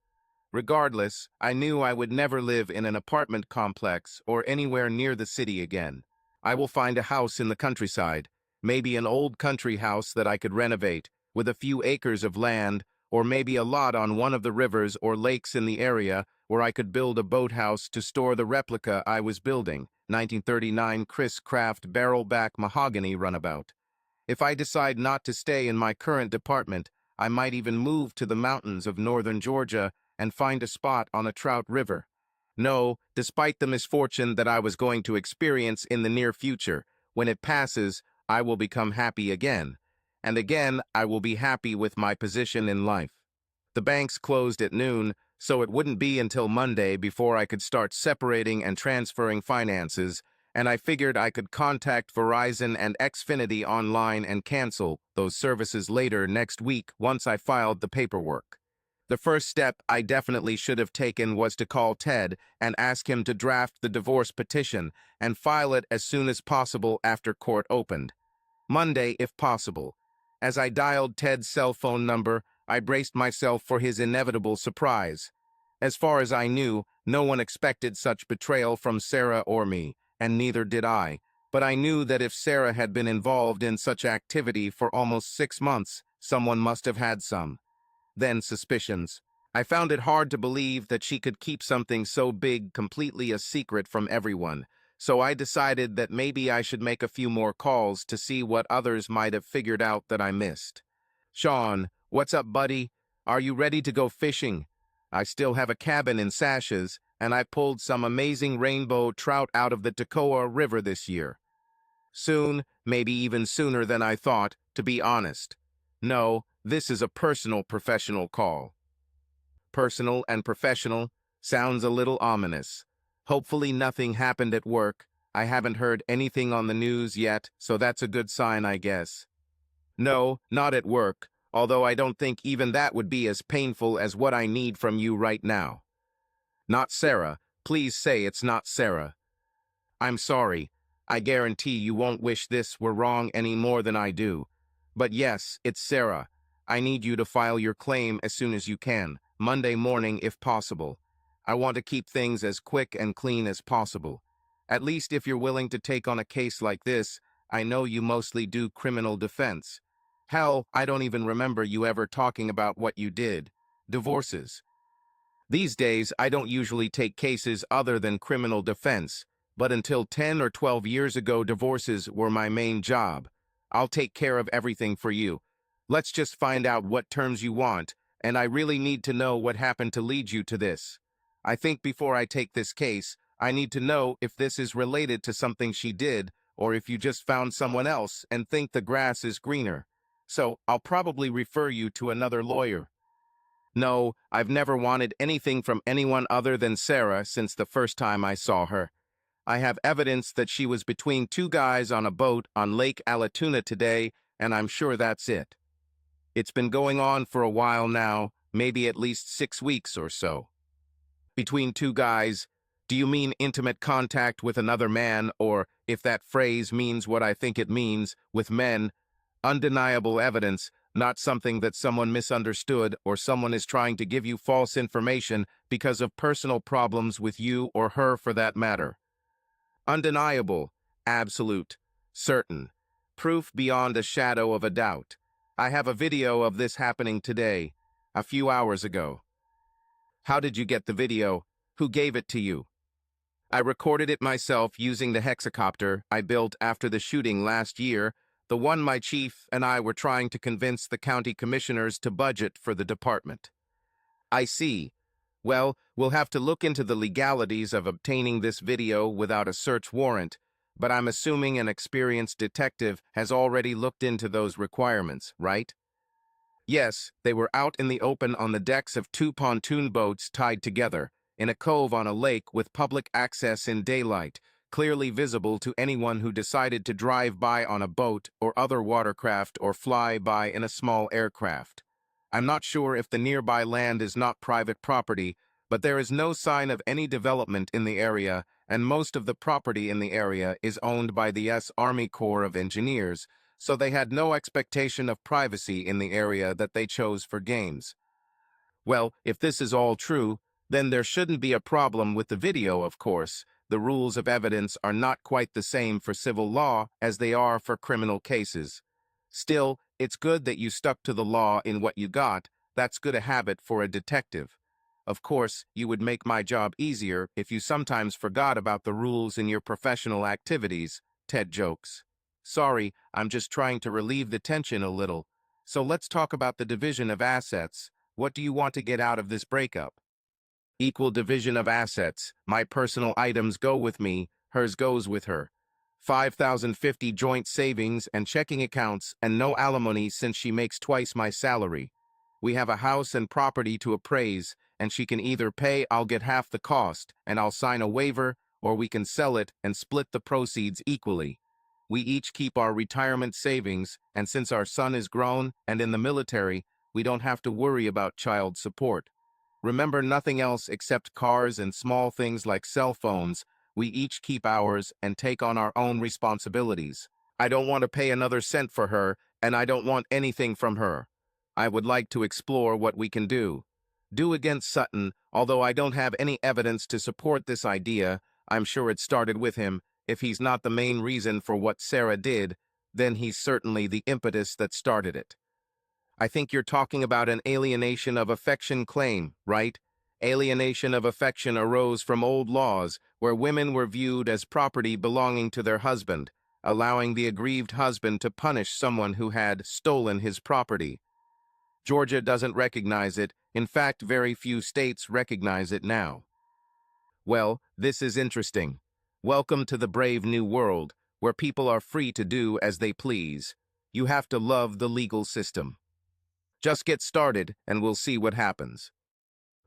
Regardless, I knew I would never live in an apartment complex or anywhere near the city again. I will find a house in the countryside, maybe an old country house that I could renovate, with a few acres of land, or maybe a lot on one of the rivers or lakes in the area where I could build a boathouse to store the replica I was building, 1939 Chris Craft barrel-back mahogany runabout. If I decide not to stay in my current department, I might even move to the mountains of northern Georgia and find a spot on a trout river. No, despite the misfortune that I was going to experience in the near future, when it passes, I will become happy again. And again, I will be happy with my position in life. The banks closed at noon, so it wouldn't be until Monday before I could start separating and transferring finances, and I figured I could contact Verizon and Xfinity online and cancel those services later next week once I filed the paperwork. The first step I definitely should have taken was to call Ted and ask him to draft the divorce petition and file it as soon as possible after court opened. Monday, if possible. As I dialed Ted's cell phone number, I braced myself for his inevitable surprise. As far as I knew, no one expected such betrayal from Sarah or me, and neither did I. But I knew that if Sarah had been involved in such activity for almost 6 months, someone must have had some. Then suspicions. I found it hard to believe that she could keep something so big completely a secret from everyone, so I decided that maybe I should make a few more calls to see what others might have figured out that I missed. Sean, what's up, buddy? Are you ready to go fishing? I still have a cabin in Sashes, and I pulled some amazing rainbow trout out of the Toccoa River this year. Soon, maybe even sooner than I thought, to be honest. No, this is a personal professional call. Personal and professional sounds a little ominous. Hopefully nothing happened at work. I haven't heard anything on the news yet, so that's a good sign, I guess. No, not at work, although I don't think even that would be as painful as what I need from you right now. Not Sarah. Please say it's not Sarah. I'm sorry. I guarantee you won't wish this were wrong any more than I do. But yes, it's Sarah. I need you to file your claim as soon as you can, Monday morning if possible. I want to keep things as quick and clean as possible. At least if you're willing to take on a case like this, I know you mostly do criminal defense. Hell, I don't even remember you ever talking about what you did. Divorces. These days, I don't usually take cases other than criminal defense, but until 10 or 12 years ago, divorces were my main job. I'll take care of everything for you. Let's just find out what terms you want, and I really need to know what happened to lead you to this. I think before I take this case, I need to know if this is related to something she did, or if you just found someone else and think the grass is greener. So, I'll probably refer you to another lawyer. No, I've never wanted anything from anyone other than Sarah since the first time I saw her. I have evidence that she was between two guys on a boat on Lake Allatoona today, and I'm sure that's it. It's been going on for a while now, maybe at least 6 weeks or so. Between two guys, do you mean intimate contact with another man, or, if that phrase means what I think it means, with men? Undeniable evidence, not something that someone misunderstood or someone is trying to give you false information because of personal problems with you or her for that matter. Undeniable, absolute, certain, proof beyond a shadow of a doubt. I have a video of this happening today, a few hours ago. How did you get the video? Who gave it to you? I recorded it myself using the hexacopter I built after the shooting last year, the one my chief and I were trying to convince the county commissioners to budget for the department. I see. Well, we'll have to look into the legalities of obtaining this video without a search warrant, but I'm assuming an experienced detective has already looked into those requirements, right? Yes, they were out in the open on the decks of two pontoon boats tied together, in a cove on a lake with public access in daylight, clearly visible to anyone who decided to drive by on a boat or other watercraft or fly by in a small aircraft. I'm not sure if the nearby land is not private property, but there is no sign of any development in the area, and most of the property in the area is owned by the U.S. Army Corps of Engineers, so they had no expectation of privacy in the area that they chose for games. Well, if this is all true, then there shouldn't be a problem with the video, of course. The rules of evidence are not quite the same for civil law as they are for criminal cases. Still, it's good that you stuck to the law in what you got. That's good a habit for a detective. Of course, you would make my job easier if you sometimes forgot about the rules in your professional activities, Ted jokes. Sorry, I'm just trying to relieve the tension a little. So let's talk about the division of assets. What do you want to get out of this breakup? Equal division of assets. My personal items go with me, hers goes with her. 5,050 joint savings and checking accounts and no alimony since she makes twice my salary. We have a house and property to appraise, and she can either pay, I'll get half the cost, and I'll sign a waiver, or we can sell it and split the proceeds equally. We each keep our retirement savings, and since our son is grown and in the military, we don't have to worry about child support. Remember nothing else except cars and small things like cell phones. We each keep ours and take on our own responsibilities. I don't want to pay another cent for her, and I don't want anything from her. I would like to explore what we can do. Do against Sutton, although I don't have any evidence to support this idea. I'm sure it started with him. If he's not the main reason for what Sarah did, then he's certainly the impetus that started it. I think you're talking about an alienation of affection claim, right? Alienation of affection arose from old laws where women were viewed as property belonging to their husband, allowing the aggrieved husband to punish someone who had stolen his property. Georgia doesn't recognize it. In fact, very few states recognize it now. Well, this is interesting. Welcome to the brave new world, where people are free to do as they please. You have to love the legal system. Just get started, and we'll see what happens.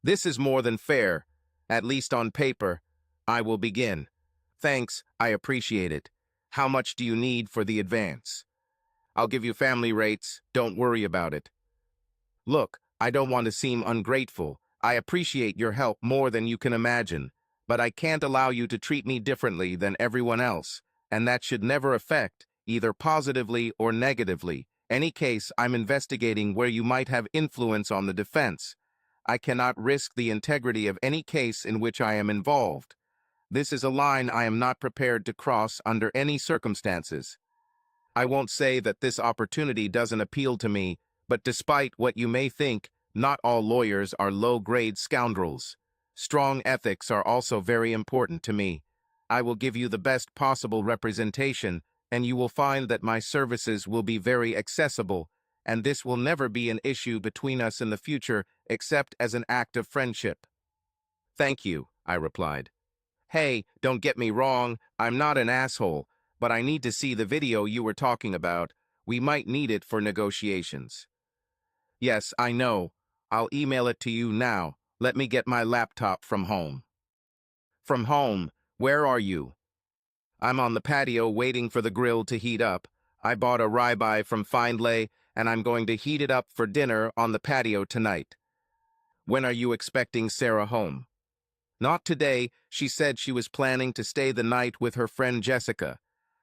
This is more than fair, at least on paper. I will begin. Thanks, I appreciate it. How much do you need for the advance? I'll give you family rates, don't worry about it. Look, I don't want to seem ungrateful. I appreciate your help more than you can imagine, but I can't allow you to treat me differently than everyone else, and that should never affect, either positively or negatively, any case I'm investigating where you might have influence on the defense. I cannot risk the integrity of any case in which I am involved. This is a line I am not prepared to cross under any circumstances. I won't say that this opportunity doesn't appeal to me, but despite what you may think, not all lawyers are low-grade scoundrels. Strong ethics are also very important to me. I will give you the best possible representation, and you will find that my services will be very accessible, and this will never be an issue between us in the future except as an act of friendship. Thank you, I replied. Hey, don't get me wrong, I'm not an asshole, but I need to see the video you were talking about. We might need it for negotiations. Yes, I know. I'll email it to you now. Let me get my laptop from home. From home? Where are you? I'm on the patio waiting for the grill to heat up. I bought a ribeye from Findlay, and I'm going to heat it up for dinner on the patio tonight. When are you expecting Sarah home? Not today. She said she was planning to stay the night with her friend Jessica.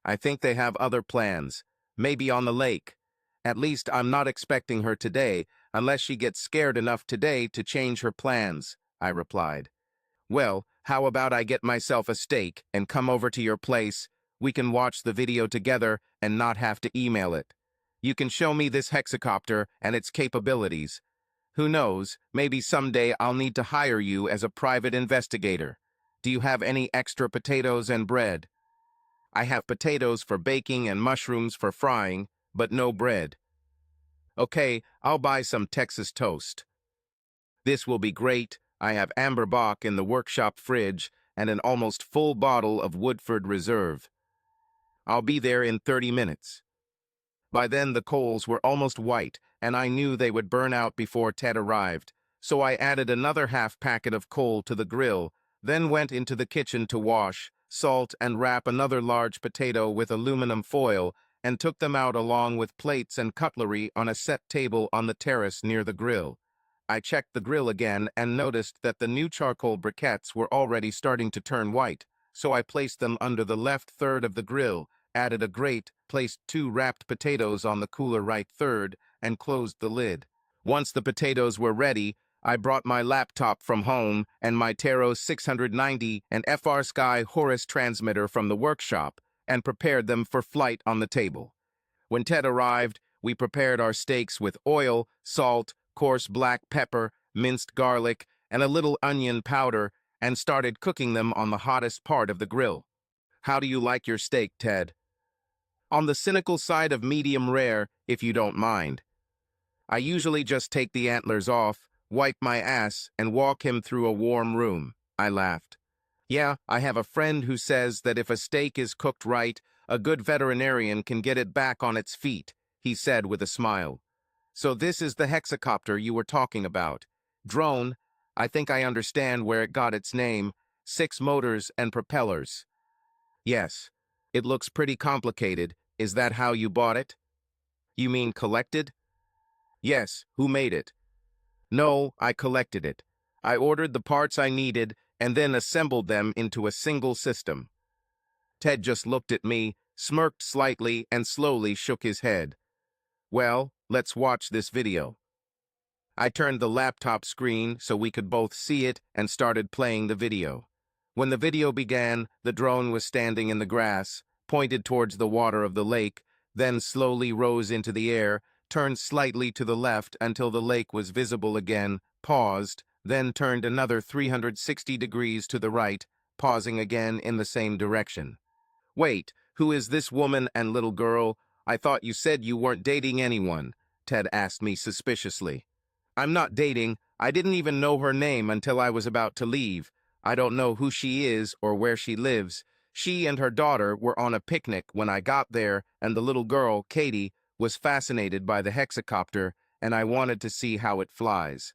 I think they have other plans, maybe on the lake. At least I'm not expecting her today, unless she gets scared enough today to change her plans, I replied. Well, how about I get myself a steak and come over to your place? We can watch the video together and not have to email it. You can show me this hexacopter and its capabilities. Who knows, maybe someday I'll need to hire you as a private investigator. Do you have any extra potatoes and bread? I have potatoes for baking and mushrooms for frying, but no bread. Okay, I'll buy some Texas toast. This will be great. I have Amber Bock in the workshop fridge and an almost full bottle of Woodford Reserve. I'll be there in 30 minutes. By then the coals were almost white, and I knew they would burn out before Ted arrived, so I added another half packet of coal to the grill, then went into the kitchen to wash, salt, and wrap another large potato with aluminum foil, and took them out along with plates and cutlery on a set table on the terrace near the grill. I checked the grill again and noticed that the new charcoal briquettes were already starting to turn white, so I placed them under the left third of the grill, added a grate, placed 2 wrapped potatoes on the cooler right third, and closed the lid. Once the potatoes were ready, I brought my laptop from home and my Taro 690 and FR Sky Horus transmitter from the workshop and prepared them for flight on the table. When Ted arrived, we prepared our steaks with oil, salt, coarse black pepper, minced garlic, and a little onion powder, and started cooking them on the hottest part of the grill. How do you like your steak, Ted? On the cynical side of medium rare, if you don't mind. I usually just take the antlers off, wipe my ass, and walk him through a warm room, I laughed. Yeah, I have a friend who says that if a steak is cooked right, a good veterinarian can get it back on its feet, he said with a smile. So this is the hexacopter you were talking about. Drone, I think I understand where it got its name, 6 motors and propellers. Yes, it looks pretty complicated. Is that how you bought it? You mean collected? Yes, who made it? No, I collected it. I ordered the parts I needed and then assembled them into a single system. Ted just looked at me, smirked slightly, and slowly shook his head. Well, let's watch this video. I turned the laptop screen so we could both see it and started playing the video. When the video began, the drone was standing in the grass, pointed towards the water of the lake, then slowly rose into the air, turned slightly to the left until the lake was visible again, paused, then turned another 360 degrees to the right, pausing again in the same direction. Wait, who is this woman and little girl? I thought you said you weren't dating anyone, Ted asked me suspiciously. I'm not dating. I didn't even know her name until I was about to leave. I don't know who she is or where she lives. She and her daughter were on a picnic when I got there, and the little girl, Katie, was fascinated by the hexacopter, and I wanted to see how it flies.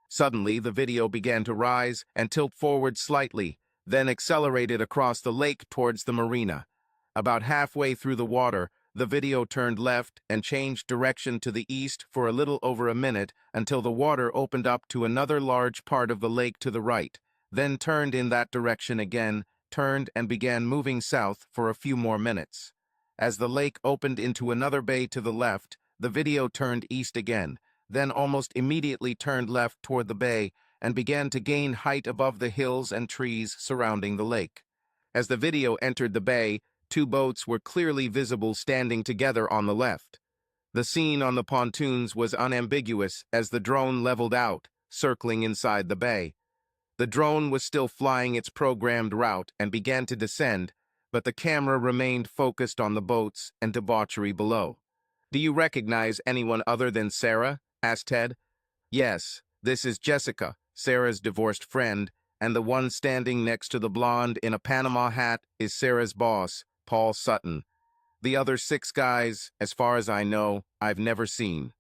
Suddenly, the video began to rise and tilt forward slightly, then accelerated across the lake towards the marina. About halfway through the water, the video turned left and changed direction to the east for a little over a minute until the water opened up to another large part of the lake to the right, then turned in that direction again, turned and began moving south for a few more minutes. As the lake opened into another bay to the left, the video turned east again, then almost immediately turned left toward the bay and began to gain height above the hills and trees surrounding the lake. As the video entered the bay, two boats were clearly visible standing together on the left. The scene on the pontoons was unambiguous as the drone leveled out, circling inside the bay. The drone was still flying its programmed route and began to descend, but the camera remained focused on the boats and debauchery below. "Do you recognize anyone other than Sarah?" asked Ted. "Yes, this is Jessica, Sarah's divorced friend, and the one standing next to the blonde in a Panama hat is Sarah's boss, Paul Sutton. The other 6 guys, as far as I know, I've never seen."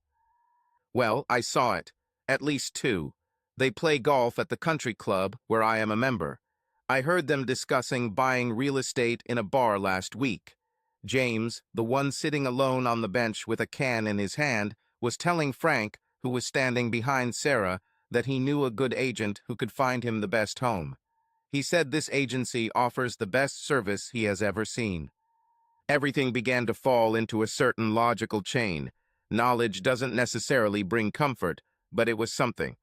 "Well, I saw it. At least 2. They play golf at the country club where I am a member. I heard them discussing buying real estate in a bar last week. James, the one sitting alone on the bench with a can in his hand, was telling Frank, who was standing behind Sarah, that he knew a good agent who could find him the best home. He said this agency offers the best service he has ever seen." Everything began to fall into a certain logical chain. Knowledge doesn't necessarily bring comfort, but it was something.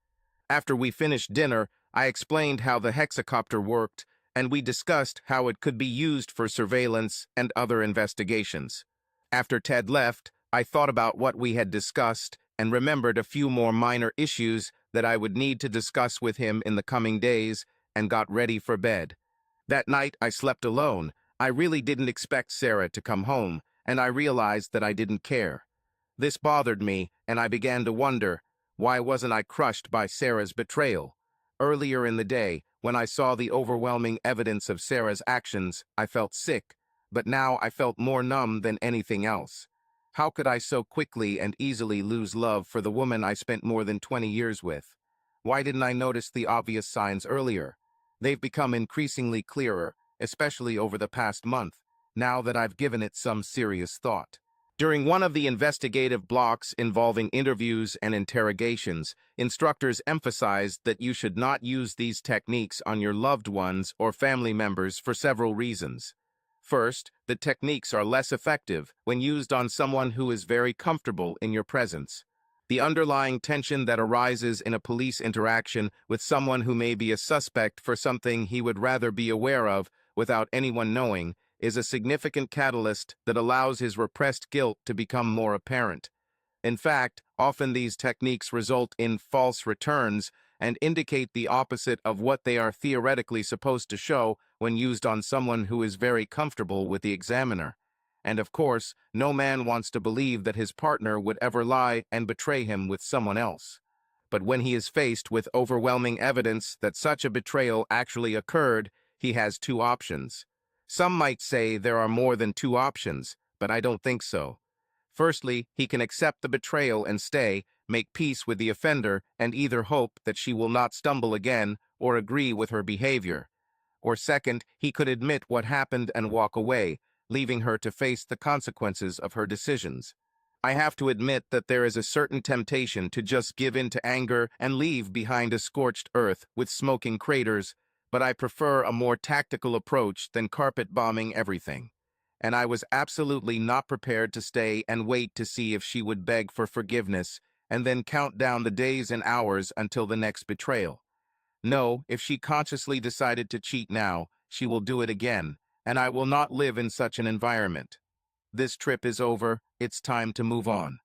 After we finished dinner, I explained how the hexacopter worked, and we discussed how it could be used for surveillance and other investigations. After Ted left, I thought about what we had discussed and remembered a few more minor issues that I would need to discuss with him in the coming days and got ready for bed. That night, I slept alone. I really didn't expect Sarah to come home, and I realized that I didn't care. This bothered me, and I began to wonder, why wasn't I crushed by Sarah's betrayal? Earlier in the day, when I saw the overwhelming evidence of Sarah's actions, I felt sick, but now I felt more numb than anything else. How could I so quickly and easily lose love for the woman I spent more than 20 years with? Why didn't I notice the obvious signs earlier? They've become increasingly clearer, especially over the past month, now that I've given it some serious thought. During one of the investigative blocks involving interviews and interrogations, instructors emphasized that you should not use these techniques on your loved ones or family members for several reasons. First, the techniques are less effective when used on someone who is very comfortable in your presence. The underlying tension that arises in a police interaction with someone who may be a suspect for something he would rather be aware of without anyone knowing is a significant catalyst that allows his repressed guilt to become more apparent. In fact, often these techniques result in false returns and indicate the opposite of what they are theoretically supposed to show when used on someone who is very comfortable with the examiner. And of course, no man wants to believe that his partner would ever lie and betray him with someone else. But when he is faced with overwhelming evidence that such a betrayal actually occurred, he has 2 options. Some might say there are more than 2 options, but I don't think so. Firstly, he can accept the betrayal and stay, make peace with the offender, and either hope that she will not stumble again or agree with her behavior. Or second, he could admit what happened and walk away, leaving her to face the consequences of her decisions. I have to admit that there is a certain temptation to just give in to anger and leave behind a scorched earth with smoking craters, but I prefer a more tactical approach than carpet bombing everything. And I was absolutely not prepared to stay and wait to see if she would beg for forgiveness and then count down the days and hours until the next betrayal. No, if she consciously decided to cheat now, she will do it again, and I will not live in such an environment. This trip is over, it's time to move on.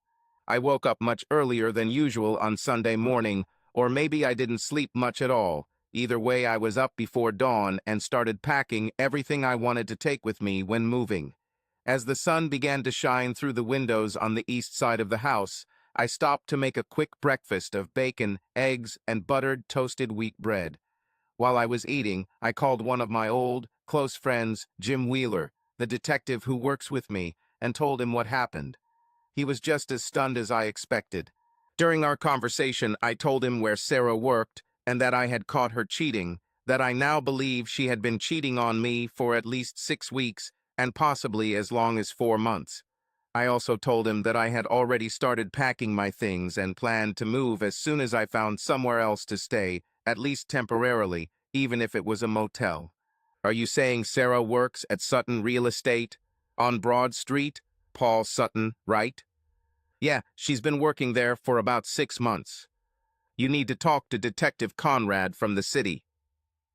I woke up much earlier than usual on Sunday morning, or maybe I didn't sleep much at all. Either way, I was up before dawn and started packing everything I wanted to take with me when moving. As the sun began to shine through the windows on the east side of the house, I stopped to make a quick breakfast of bacon, eggs, and buttered toasted wheat bread. While I was eating, I called one of my old, close friends, Jim Wheeler, the detective who works with me, and told him what happened. He was just as stunned as I expected. During our conversation, I told him where Sarah worked and that I had caught her cheating, that I now believe she had been cheating on me for at least 6 weeks and possibly as long as 4 months. I also told him that I had already started packing my things and planned to move as soon as I found somewhere else to stay, at least temporarily, even if it was a motel. "Are you saying Sarah works at Sutton Real Estate? On Broad Street? Paul Sutton, right?" Yeah, she's been working there for about 6 months. You need to talk to Detective Conrad from the city.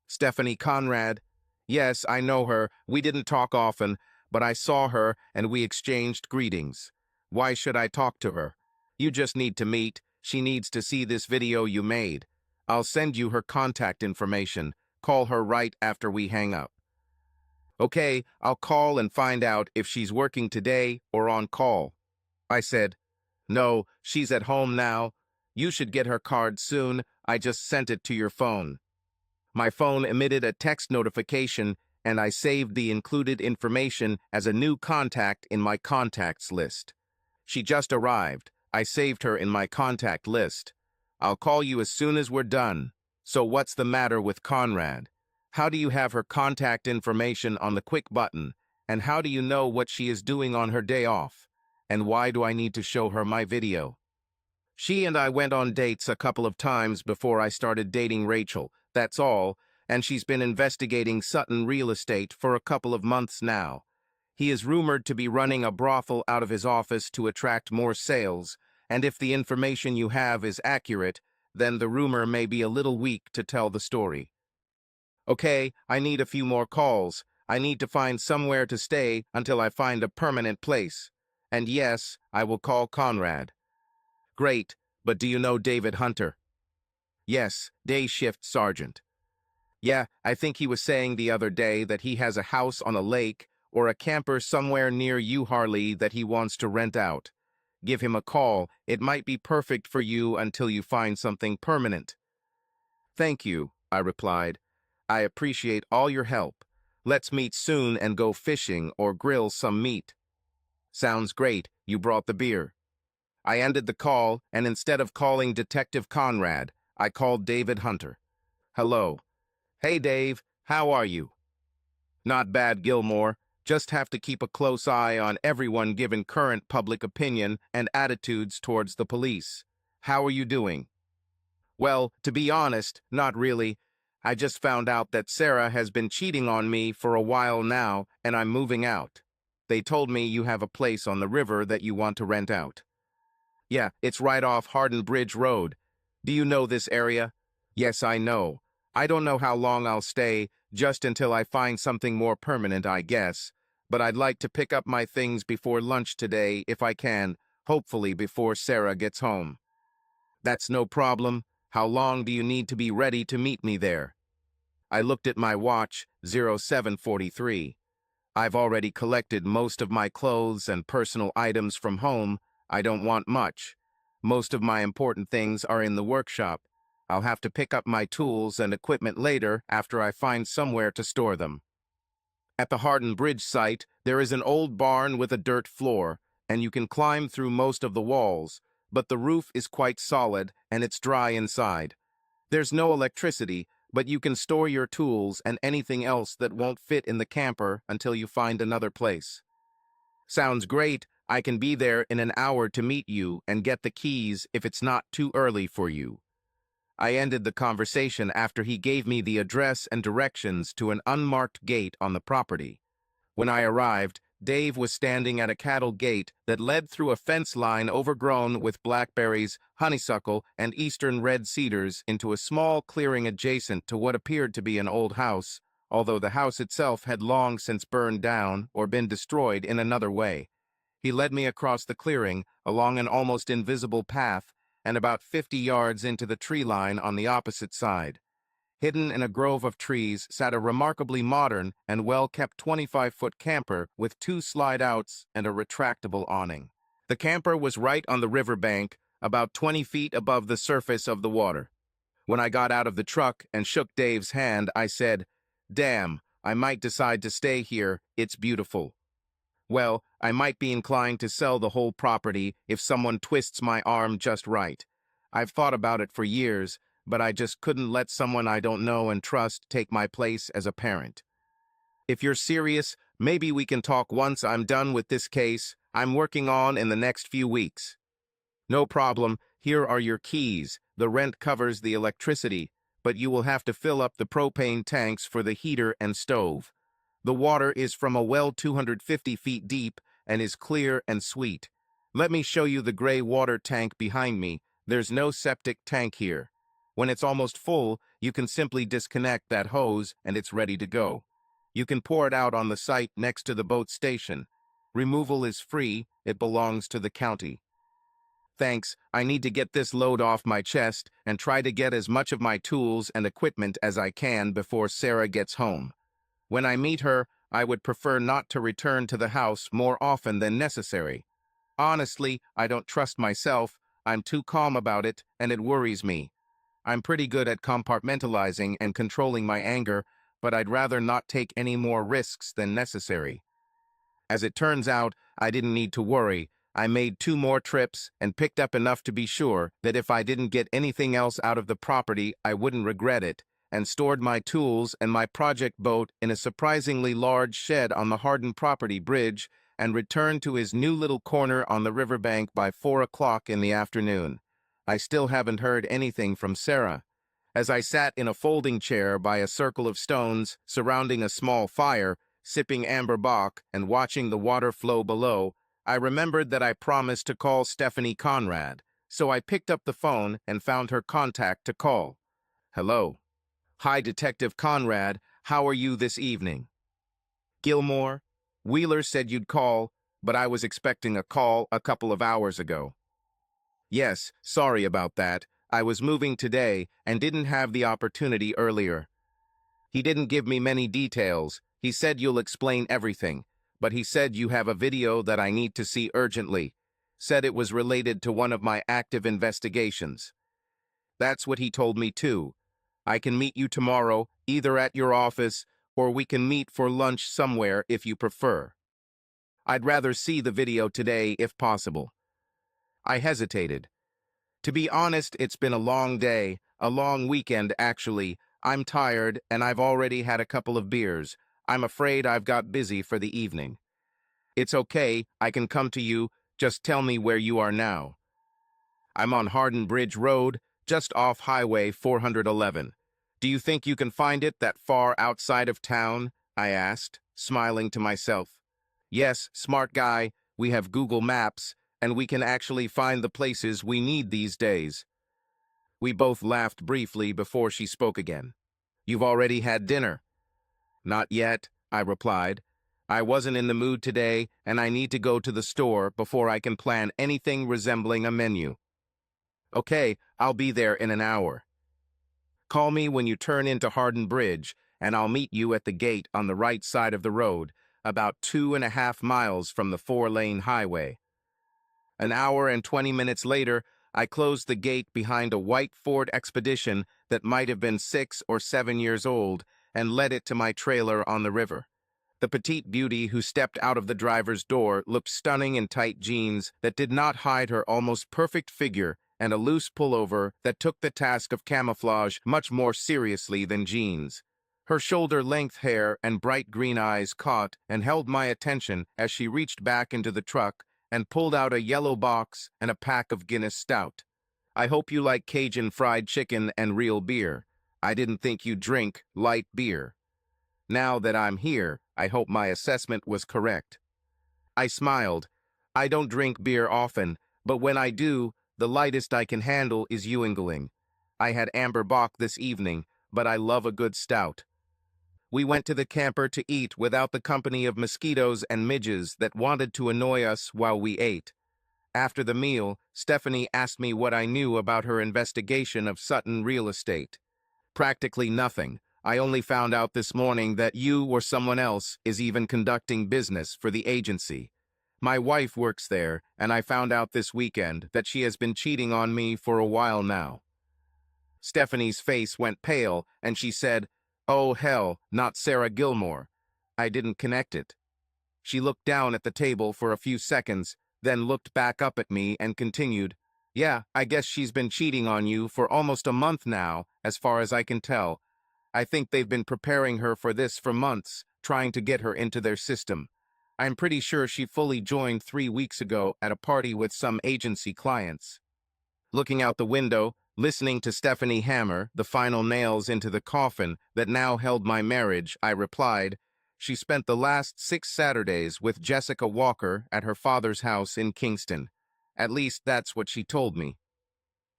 Stephanie Conrad? Yes, I know her. We didn't talk often, but I saw her and we exchanged greetings. Why should I talk to her? You just need to meet. She needs to see this video you made. I'll send you her contact information. Call her right after we hang up. Okay, I'll call and find out if she's working today or on call. I said, no, she's at home now. You should get her card soon. I just sent it to your phone. My phone emitted a text notification, and I saved the included information as a new contact in my contacts list. She just arrived. I saved her in my contact list. I'll call you as soon as we're done. So what's the matter with Conrad? How do you have her contact information on the quick button? And how do you know what she is doing on her day off? And why do I need to show her my video? She and I went on dates a couple of times before I started dating Rachel, that's all, and she's been investigating Sutton Real Estate for a couple of months now. He is rumored to be running a brothel out of his office to attract more sales, and if the information you have is accurate, then the rumor may be a little weak to tell the story. Okay, I need a few more calls. I need to find somewhere to stay until I find a permanent place. And yes, I will call Conrad. Great, but do you know David Hunter? Yes, day shift sergeant. Yeah, I think he was saying the other day that he has a house on a lake or a camper somewhere near you, Harley, that he wants to rent out. Give him a call. It might be perfect for you until you find something permanent. Thank you, I replied. I appreciate all your help. Let's meet soon and go fishing or grill some meat. Sounds great. You brought the beer. I ended the call, and instead of calling Detective Conrad, I called David Hunter. Hello. Hey, Dave. How are you? Not bad, Gilmore. Just have to keep a close eye on everyone given current public opinion and attitudes towards the police. How are you doing? Well, to be honest, not really. I just found out that Sarah has been cheating on me for a while now, and I'm moving out. They told me you have a place on the river that you want to rent out. Yeah, it's right off Hardin Bridge Road. Do you know this area? Yes, I know. I don't know how long I'll stay, just until I find something more permanent, I guess. But I'd like to pick up my things before lunch today, if I can, hopefully before Sarah gets home. That's no problem. How long do you need to be ready to meet me there? I looked at my watch, 0743. I've already collected most of my clothes and personal items from home. I don't want much. Most of my important things are in the workshop. I'll have to pick up my tools and equipment later after I find somewhere to store them. At the Hardin Bridge site, there is an old barn with a dirt floor, and you can climb through most of the walls, but the roof is quite solid and it's dry inside. There's no electricity, but you can store your tools and anything else that won't fit in the camper until you find another place. Sounds great. I can be there in an hour to meet you and get the keys if it's not too early for you. I ended the conversation after he gave me the address and directions to an unmarked gate on the property. When I arrived, Dave was standing at a cattle gate that led through a fence line overgrown with blackberries, honeysuckle, and eastern red cedars into a small clearing adjacent to what appeared to be an old house, although the house itself had long since burned down or been destroyed in another way. He led me across the clearing, along an almost invisible path, and about 50 yards into the tree line on the opposite side. Hidden in a grove of trees sat a remarkably modern and well-kept 25-foot camper with 2 slide-outs and a retractable awning. The camper was right on the riverbank, about 20 feet above the surface of the water. When I got out of the truck and shook Dave's hand, I said, "Damn, I might decide to stay here. It's beautiful." Well, I might be inclined to sell the whole property if someone twists my arm just right. I've thought about it for years, but I just couldn't let someone I don't know and trust take my place as a parent. If you're serious, maybe we can talk once I'm done with this case I'm working on in the next few weeks. No problem. Here are your keys. The rent covers the electricity, but you will have to fill up the propane tanks for the heater and stove. The water is from a well 250 feet deep and is clear and sweet. Let me show you the gray water tank behind me. There's no septic tank here. When it's almost full, you can simply disconnect that hose and it's ready to go. You can pour it out on the site next to the boat station. Removal is free. It belongs to the county. Thanks, I need to get this load off my chest and try to get as much of my tools and equipment as I can before Sarah gets home. When I meet her, I would prefer not to return to the house more often than necessary. Honestly, I don't trust myself. I'm too calm about it, and it worries me. I'm pretty good at compartmentalizing and controlling my anger, but I'd rather not take any more risks than necessary. As it turns out, I didn't need to worry. I made 2 more trips and picked up enough to be sure that if I didn't get anything else out of the property, I wouldn't regret it, and stored my tools and my project boat in a surprisingly large shed on the Hardin property bridge and returned to his new little corner on the riverbank by 4 o'clock in the afternoon. I still haven't heard anything from Sarah. As I sat in a folding chair by a circle of stones surrounding a small fire, sipping amber bock and watching the water flow below, I remembered that I promised to call Stephanie Conrad, so I picked up the phone and found her contact to call. Hello. Hi, Detective Conrad. How are you this evening? Gilmore? Wheeler said you'd call, but I was expecting a call a couple of hours ago. Yes, sorry about that. I was moving today and didn't have the opportunity earlier. He didn't give me many details. He said you'll explain everything, but he said you have a video that I need to see urgently. Said it was related to one of my active investigations. That's what he told me too. I can meet you tomorrow, either at your office, or we can meet for lunch somewhere if you prefer. I'd rather see the video today if possible. I hesitated. To be honest, it's been a long day, a long weekend actually. I'm tired and I've already had a couple of beers. I'm afraid I've got busy for the evening. It's okay, I can come to you, just tell me where you are now. I'm on Hardin Bridge Road, just off Highway 411. Do you think you can find it that far outside of town? I asked, smiling to myself. Yes, smart guy, we have Google Maps, and we can actually find the places we need these days. We both laughed briefly before she spoke again. You've already had dinner? Not yet, I replied. I wasn't in the mood today, and I need to go to the store before I can plan anything resembling a menu. Okay, I'll be there in an hour. Call me when you turn into Hardin Bridge, and I'll meet you at the gate on the right side of the road, about 2.5 miles from the 4-lane highway. An hour and 20 minutes later, I closed the gate behind a white Ford Expedition that might have been 6 or 7 years old and led it to my trailer on the river. The petite beauty who stepped out of the driver's door looked stunning in tight jeans that did not hide her almost perfect figure and a loose pullover that took the task of camouflage much more seriously than jeans. Her shoulder-length hair and bright green eyes caught and held my attention as she reached back into the truck and pulled out a yellow box and a pack of Guinness Stout. I hope you like Cajun fried chicken and real beer. I didn't think you'd drink light beer. Now that I'm here, I hope my assessment was correct. I smiled. I don't drink beer often, but when I do, the lightest I can handle is Ewingling. I had amber bock this evening, but I love a good stout. We went to the camper to eat without the company of mosquitoes and midges that wanted to annoy us while we ate. After the meal, Stephanie asked me what I knew about her investigation of Sutton real estate. Practically nothing. I only found out this morning that you or someone else is even conducting business for the agency. My wife works there, and I found out this weekend that she has been cheating on me for a while now. Stephanie's face went pale, and she said, "Oh hell, not Sarah Gilmore." I didn't connect it. She looked down at the table for a few seconds, then looked back up at me and continued, "Yeah, I guess she's been cheating on you for almost a month now, as far as I can tell. I think they've been preparing her for this for months, trying to get her into their system. I'm pretty sure she fully joined 3 weeks ago at a party with some agency clients." Looking out the window, listening to Stephanie hammer the final nails into the coffin that now held my marriage, I replied, "She spent the last 6 Saturdays with Jessica Walker at her father's house in Kingston. At least that's what she told me.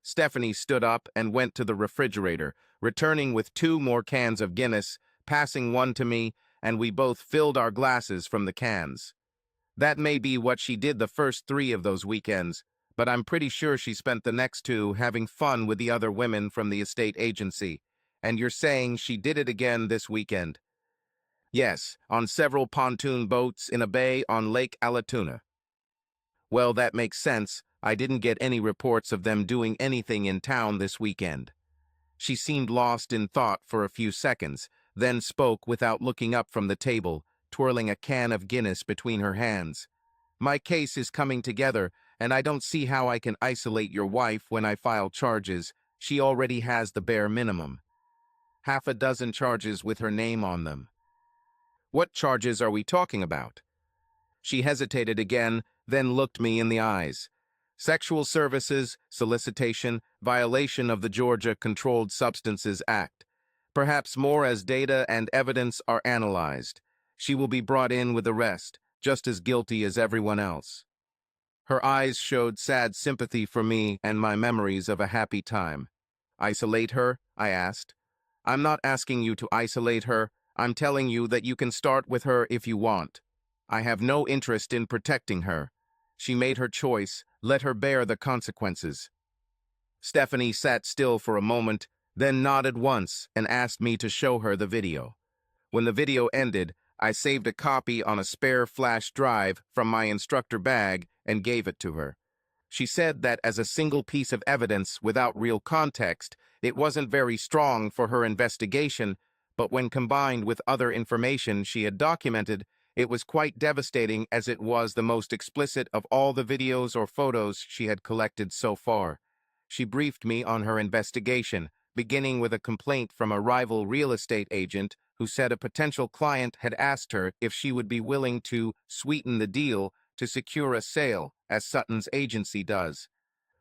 Stephanie stood up and went to the refrigerator, returning with 2 more cans of Guinness, passing one to me, and we both filled our glasses from the cans. That may be what she did the first 3 of those weekends, but I'm pretty sure she spent the next 2 having fun with the other women from the estate agency. And you're saying she did it again this weekend? Yes, on several pontoon boats in a bay on Lake Allatoona. Well, that makes sense. I didn't get any reports of them doing anything in town this weekend. She seemed lost in thought for a few seconds, then spoke without looking up from the table, twirling a can of Guinness between her hands. My case is coming together, and I don't see how I can isolate your wife when I file charges. She already has the bare minimum. 6 charges with her name on them. What charges are we talking about? She hesitated again, then looked me in the eyes. Sexual services, solicitation, violation of the Georgia Controlled Substances Act. Perhaps more as data and evidence are analyzed. She will be brought in with the rest, just as guilty as everyone else. Her eyes showed sad sympathy for me and my memories of a happy time. Isolate her? I asked. I'm not asking you to isolate her. I'm telling you that you can start with her if you want. I have no interest in protecting her. She made her choice. Let her bear the consequences. Stephanie sat still for a moment, then nodded once and asked me to show her the video. When the video ended, I saved a copy on a spare flash drive from my instructor bag and gave it to her. She said that as a single piece of evidence without real context, it wasn't very strong for her investigation, but when combined with other information she had documented, it was quite devastating as it was the most explicit of all the videos or photos she had collected so far. She briefed me on her investigation, beginning with a complaint from a rival real estate agent who said a potential client had asked her if she would be willing to sweeten the deal to secure a sale, as Sutton's agency does.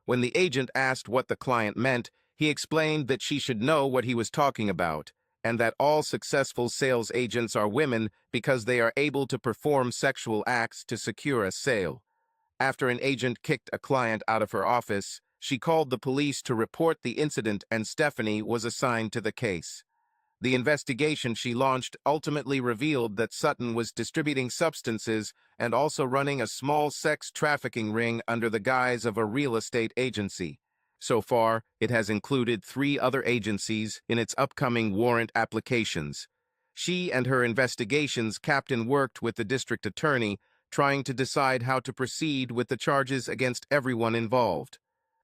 When the agent asked what the client meant, he explained that she should know what he was talking about, and that all successful sales agents are women because they are able to perform sexual acts to secure a sale. After an agent kicked a client out of her office, she called the police to report the incident and Stephanie was assigned to the case. The investigation she launched ultimately revealed that Sutton was distributing substances and also running a small sex trafficking ring under the guise of a real estate agency. So far, it has included 3 other agencies in its upcoming warrant applications. She and her investigations captain worked with the district attorney, trying to decide how to proceed with the charges against everyone involved.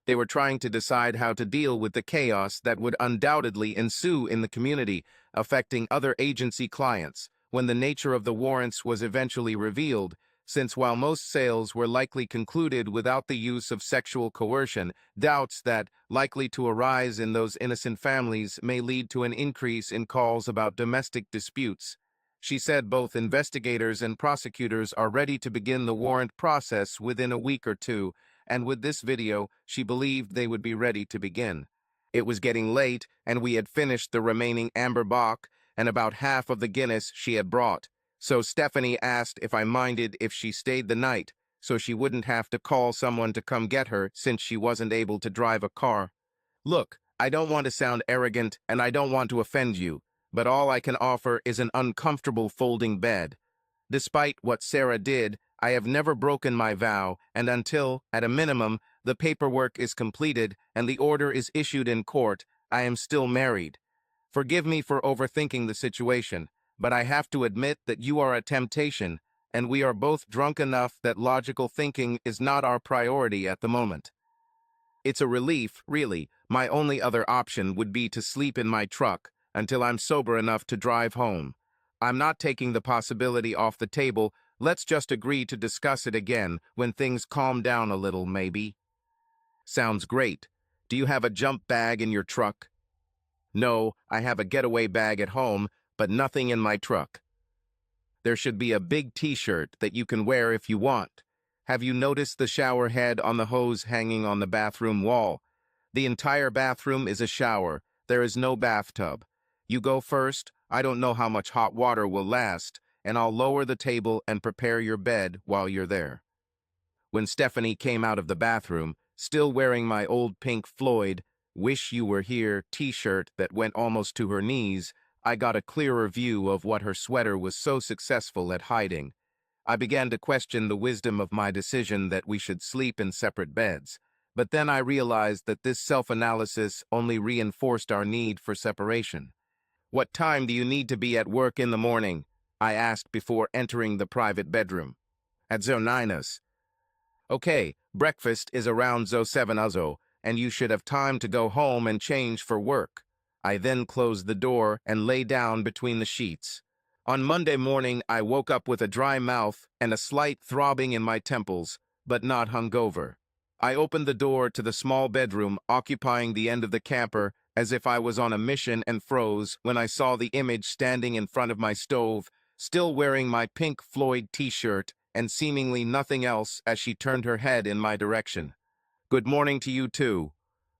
They were trying to decide how to deal with the chaos that would undoubtedly ensue in the community, affecting other agency clients, when the nature of the warrants was eventually revealed, since while most sales were likely concluded without the use of sexual coercion, doubts that, likely to arise in those innocent families, may lead to an increase in calls about domestic disputes. She said both investigators and prosecutors are ready to begin the warrant process within a week or 2, and with this video, she believed they would be ready to begin. It was getting late, and we had finished the remaining amber bock and about half of the Guinness she had brought. So Stephanie asked if I minded if she stayed the night, so she wouldn't have to call someone to come get her since she wasn't able to drive a car. Look, I don't want to sound arrogant, and I don't want to offend you, but all I can offer is an uncomfortable folding bed. Despite what Sarah did, I have never broken my vow, and until, at a minimum, the paperwork is completed and the order is issued in court, I am still married. Forgive me for overthinking the situation, but I have to admit that you are a temptation, and we are both drunk enough that logical thinking is not our priority at the moment. It's a relief, really. My only other option would be to sleep in my truck until I'm sober enough to drive home. I'm not taking the possibility off the table. Let's just agree to discuss it again when things calm down a little, maybe. Sounds great. Do you have a jump bag in your truck? No, I have a getaway bag at home, but nothing in my truck. There should be a big t-shirt that you can wear if you want. Have you noticed the shower head on the hose hanging on the bathroom wall? The entire bathroom is a shower. There is no bathtub. You go first. I don't know how much hot water will last, and I'll lower the table and prepare your bed while you're there. when Stephanie came out of the bathroom, still wearing my old Pink Floyd "Wish You Were Here" t-shirt that went almost to her knees, I got a clearer view of what her sweater was so successful at hiding. I began to question the wisdom of my decision that we should sleep in separate beds, but then I realized that this self-analysis only reinforced our need for separation. "What time do you need to be at work in the morning?" I asked before entering the private bedroom. "At zo 9 us." "Okay, breakfast is around zo 7 us, and you should have time to go home and change for work." I then closed the door and lay down between the sheets. On Monday morning, I woke up with a dry mouth and a slight throbbing in my temples, but not hungover. I opened the door to the small bedroom occupying the end of the camper as if I was on a mission and froze when I saw the image standing in front of my stove, still wearing my Pink Floyd t-shirt and seemingly nothing else as she turned her head in my direction. "Good morning to you too.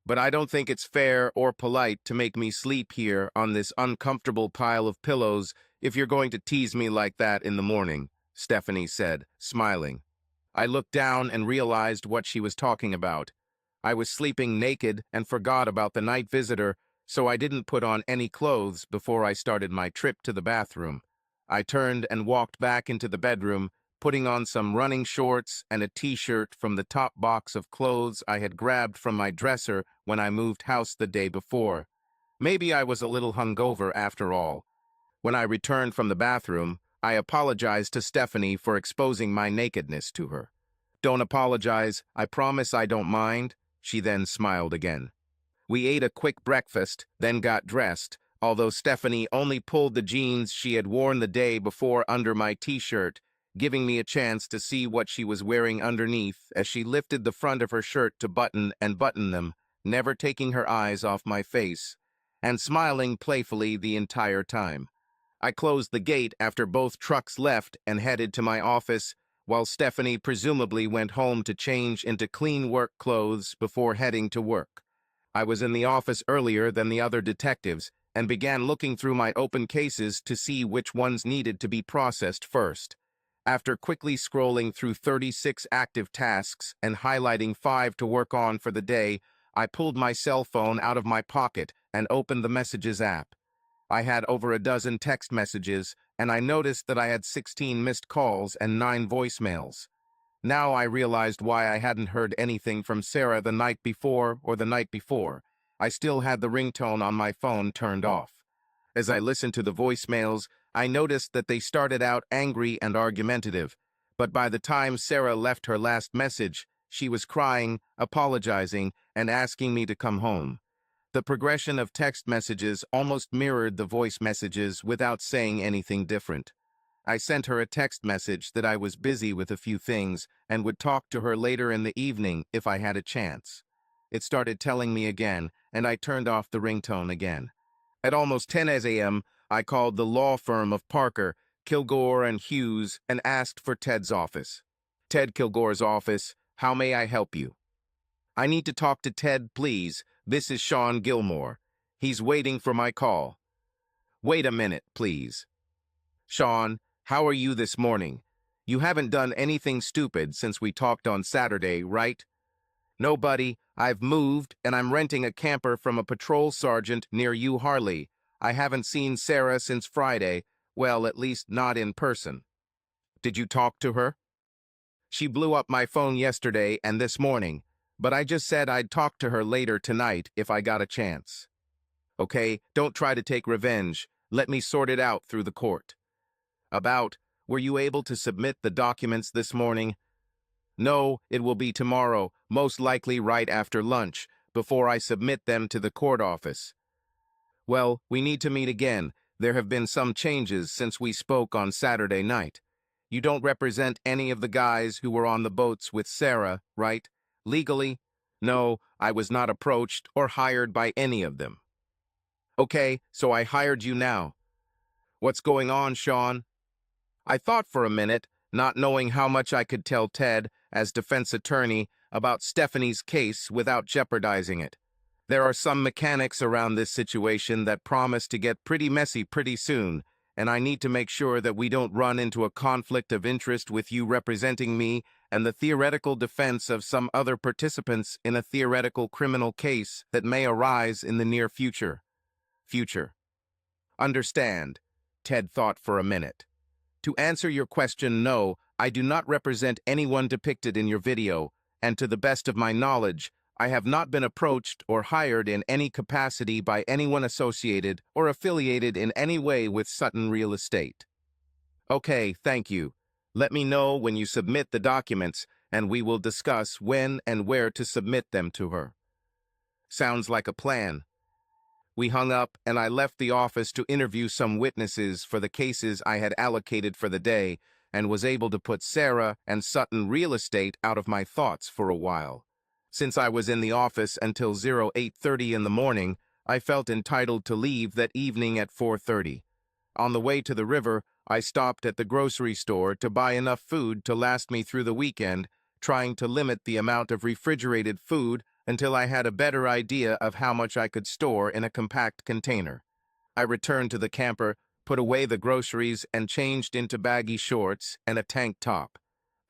But I don't think it's fair or polite to make me sleep here on this uncomfortable pile of pillows if you're going to tease me like that in the morning," Stephanie said, smiling. I looked down and realized what she was talking about. I was sleeping naked and forgot about the night visitor, so I didn't put on any clothes before I started my trip to the bathroom. I turned and walked back into the bedroom, putting on some running shorts and a t-shirt from the top box of clothes I had grabbed from my dresser when I moved house the day before. Maybe I was a little hungover after all. When I returned from the bathroom, I apologized to Stephanie for exposing my nakedness to her. "Don't apologize, I promise I don't mind," she then smiled again. We ate a quick breakfast, then got dressed, although Stephanie only pulled the jeans she had worn the day before under my t-shirt, giving me a chance to see what she was wearing underneath as she lifted the front of her shirt to button and button them, never taking her eyes off my face, and smiling playfully the entire time. I closed the gate after both trucks left and headed to my office, while Stephanie presumably went home to change into clean work clothes before heading to work. I was in the office earlier than the other detectives and began looking through my open cases to see which ones needed to be processed first. After quickly scrolling through 36 active tasks and highlighting 5 to work on for the day, I pulled my cell phone out of my pocket and opened the Messages app. I had over a dozen text messages, and I noticed that I had 16 missed calls and 9 voicemails. Now I realized why I hadn't heard anything from Sarah the night before or the night before. I still had the ringtone on my phone turned off. As I listened to the voicemails, I noticed that they started out angry and argumentative, but by the time Sarah left her last message, she was crying, apologizing, and asking me to come home. The progression of text messages almost mirrored the voice messages without saying anything different. I sent her a text message that I was busy with a few things and would talk to her later in the evening if I had a chance. It started telling me again, and I turned off the ringtone again. At almost 10 a.m., I called the law firm of Parker, Kilgore, and Hughes and asked for Ted's office. "Ted Kilgore's office, how may I help you?" "I need to talk to Ted, please. This is Sean Gilmore. He's waiting for my call." "Wait a minute, please." "Sean, how are you this morning? You haven't done anything stupid since we talked on Saturday, right?" "No, buddy. I've moved, and I'm renting a camper from a patrol sergeant near you, Harley. I haven't seen Sarah since Friday. Well, at least not in person." "Did you talk to her?" "She blew up my phone yesterday and this morning, but I just said I'd talk to her later tonight if I got a chance." "Okay, don't try to take revenge. Let me sort it out through the court." Were you able to submit the documents this morning?" "No, it will be tomorrow, most likely right after lunch, before I submit them to the court office." "Well, we need to meet again. There have been some changes since we spoke on Saturday night. You don't represent any of the guys who were on the boats with Sarah, right? Legally?" "No, I was not approached or hired by any of them." "Okay, so I hired you now. What's going on, Sean?" I thought for a minute, not knowing how much I could tell Ted, as defense attorney, about Stephanie's case without jeopardizing it. There are some mechanics around this situation that promise to get pretty messy pretty soon, and I need to make sure that we don't run into a conflict of interest with you representing me and the theoretical defense of some other participants in a theoretical criminal case that may arise in the near future. Understand, Ted thought for a minute. To answer your question, no, I do not represent anyone depicted in your video, and to the best of my knowledge, I have not been approached or hired in any capacity by anyone associated or affiliated in any way with Sutton Real Estate. Okay, thank you. Let me know when you submit the documents, and we will discuss when and where to submit them to her. Sounds like a plan. We hung up, and I left the office to interview some witnesses for the cases I had allocated for the day, and was able to put Sarah and Sutton Real Estate out of my thoughts for a while. Since I was in the office until 8:30 in the morning, I felt entitled to leave that evening at 4:30. On the way to the river, I stopped at the grocery store to buy enough food to last me through the weekend, trying to limit the amount of refrigerated food until I had a better idea of how much I could store in a compact container. I returned to the camper, put away the groceries, and changed into baggy shorts and a tank top.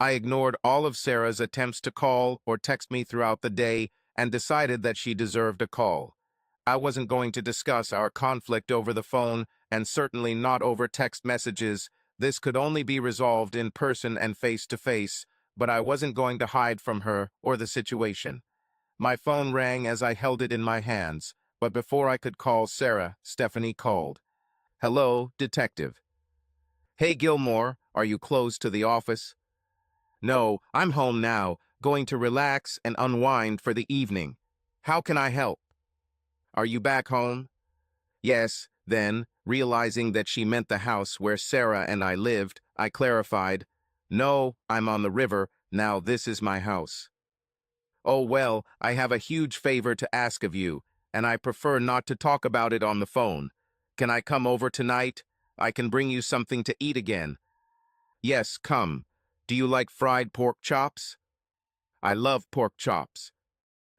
I ignored all of Sarah's attempts to call or text me throughout the day and decided that she deserved a call. I wasn't going to discuss our conflict over the phone, and certainly not over text messages. This could only be resolved in person and face-to-face, but I wasn't going to hide from her or the situation. My phone rang as I held it in my hands, but before I could call Sarah, Stephanie called. Hello, detective. Hey, Gilmore, are you close to the office? No, I'm home now, going to relax and unwind for the evening. How can I help? Are you back home? Yes, then, realizing that she meant the house where Sarah and I lived, I clarified, No, I'm on the river, now this is my house. Oh well, I have a huge favor to ask of you, and I prefer not to talk about it on the phone. Can I come over tonight? I can bring you something to eat again. Yes, come. Do you like fried pork chops? I love pork chops.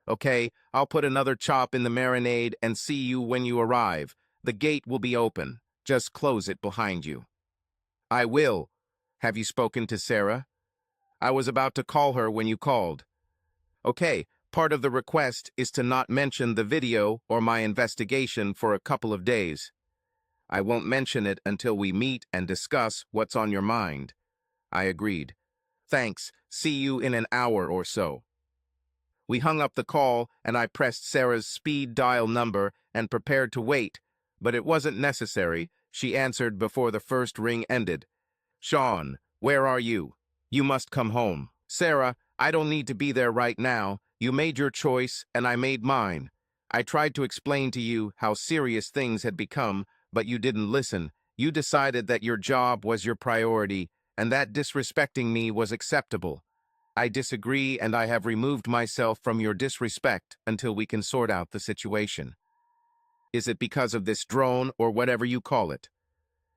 Okay, I'll put another chop in the marinade and see you when you arrive. The gate will be open. Just close it behind you. I will. Have you spoken to Sarah? I was about to call her when you called. Okay, part of the request is to not mention the video or my investigation for a couple of days. I won't mention it until we meet and discuss what's on your mind. I agreed. Thanks. See you in an hour or so. We hung up the call, and I pressed Sarah's speed dial number and prepared to wait, but it wasn't necessary. She answered before the first ring ended. Sean, where are you? You must come home. Sarah, I don't need to be there right now. You made your choice, and I made mine. I tried to explain to you how serious things had become, but you didn't listen. You decided that your job was your priority, and that disrespecting me was acceptable. I disagree, and I have removed myself from your disrespect until we can sort out the situation. Is it because of this drone or whatever you call it?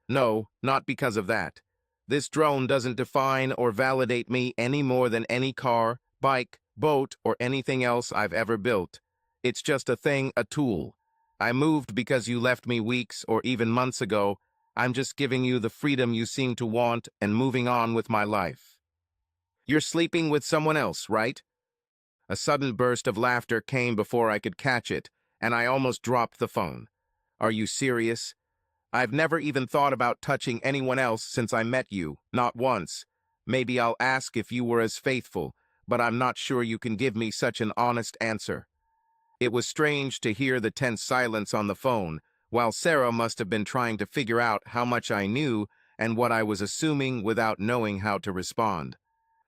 No, not because of that. This drone doesn't define or validate me any more than any car, bike, boat, or anything else I've ever built. It's just a thing, a tool. I moved because you left me weeks or even months ago. I'm just giving you the freedom you seem to want and moving on with my life. You're sleeping with someone else, right? A sudden burst of laughter came before I could catch it, and I almost dropped the phone. Are you serious? I've never even thought about touching anyone else since I met you, not once. Maybe I'll ask if you were as faithful, but I'm not sure you can give me such an honest answer. It was strange to hear the tense silence on the phone, while Sarah must have been trying to figure out how much I knew and what I was assuming without knowing how to respond.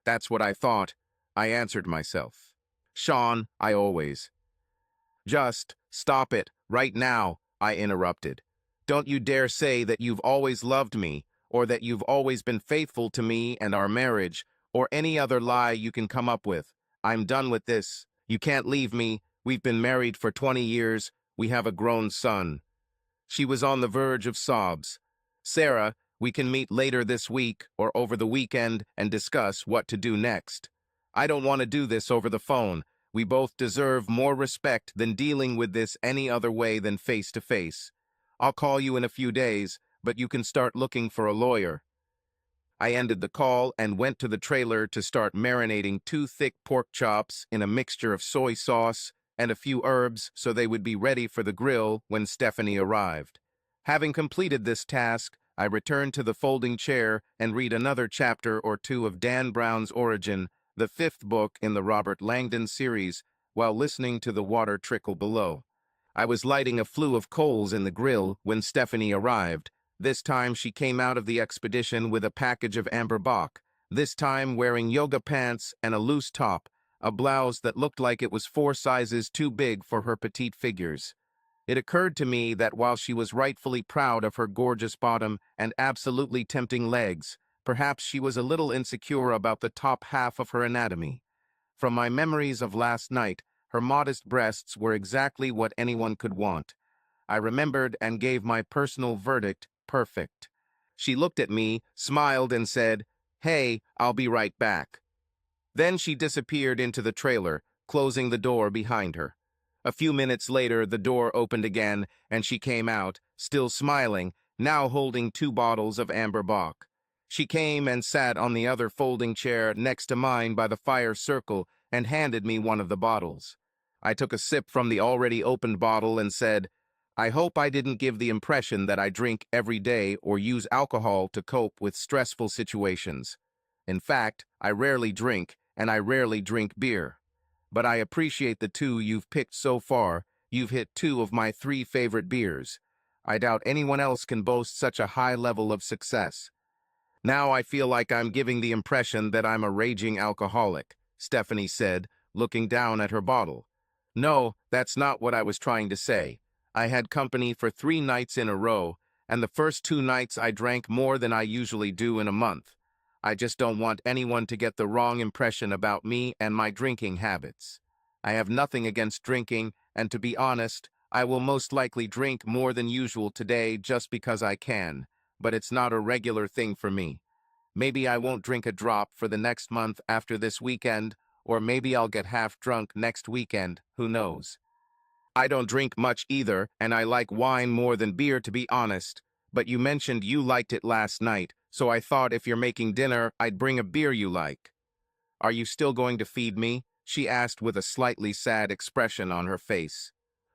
That's what I thought. I answered myself. Sean, I always. Just stop it, right now, I interrupted. Don't you dare say that you've always loved me, or that you've always been faithful to me and our marriage, or any other lie you can come up with. I'm done with this. You can't leave me. We've been married for 20 years. We have a grown son. She was on the verge of sobs. Sarah, we can meet later this week or over the weekend and discuss what to do next. I don't want to do this over the phone. We both deserve more respect than dealing with this any other way than face-to-face. I'll call you in a few days, but you can start looking for a lawyer. I ended the call and went to the trailer to start marinating 2 thick pork chops in a mixture of soy sauce and a few herbs so they would be ready for the grill when Stephanie arrived. Having completed this task, I returned to the folding chair and read another chapter or two of Dan Brown's Origin, the 5th book in the Robert Langdon series, while listening to the water trickle below. I was lighting a flue of coals in the grill when Stephanie arrived. This time she came out of the expedition with a package of amber bach, this time wearing yoga pants and a loose top, a blouse that looked like it was 4 sizes too big for her petite figures. It occurred to me that while she was rightfully proud of her gorgeous bottom and absolutely tempting legs, perhaps she was a little insecure about the top half of her anatomy. From my memories of last night, her modest breasts were exactly what anyone could want. I remembered and gave my personal verdict, perfect. She looked at me, smiled, and said, "Hey, I'll be right back." Then she disappeared into the trailer, closing the door behind her. A few minutes later, the door opened again, and she came out, still smiling, now holding 2 bottles of amber bach. She came and sat on the other folding chair next to mine by the fire circle and handed me one of the bottles. I took a sip from the already opened bottle and said, "I hope I didn't give the impression that I drink every day or use alcohol to cope with stressful situations. In fact, I rarely drink, and I rarely drink beer. But I appreciate the 2 you've picked so far. You've hit 2 of my 3 favorite beers. I doubt anyone else can boast such a high level of success." "Now I feel like I'm giving the impression that I'm a raging alcoholic," Stephanie said, looking down at her bottle. "No, that's not what I was trying to say. I had company for 3 nights in a row, and the first 2 nights I drank more than I usually do in a month. I just don't want anyone to get the wrong impression about me and my drinking habits. I have nothing against drinking, and to be honest, I will most likely drink more than usual today just because I can, but it's not a regular thing for me. Maybe I won't drink a drop for the next month after this weekend, or maybe I'll get half drunk next weekend, who knows. I don't drink much either, and I like wine more than beer, to be honest. But you mentioned you liked it last night, so I thought if you're making dinner, I'd bring a beer you like." "Are you still going to feed me?" she asked with a slightly sad expression on her face.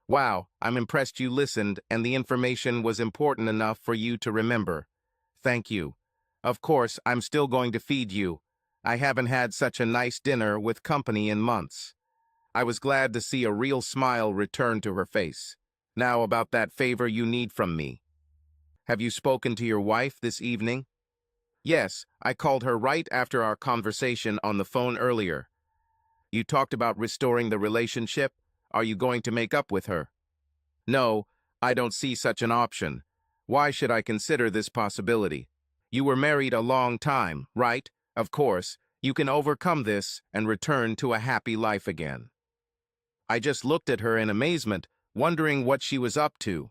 "Wow, I'm impressed you listened and the information was important enough for you to remember. Thank you. Of course, I'm still going to feed you. I haven't had such a nice dinner with company in months." I was glad to see a real smile return to her face. "Now about that favor you need from me. Have you spoken to your wife this evening?" "Yes, I called her right after our conversation on the phone earlier." "You talked about restoring the relationship? Are you going to make up with her?" "No, I don't see such an option. Why should I consider this possibility? You were married a long time, right? Of course, you can overcome this and return to a happy life again." I just looked at her in amazement, wondering what she was up to.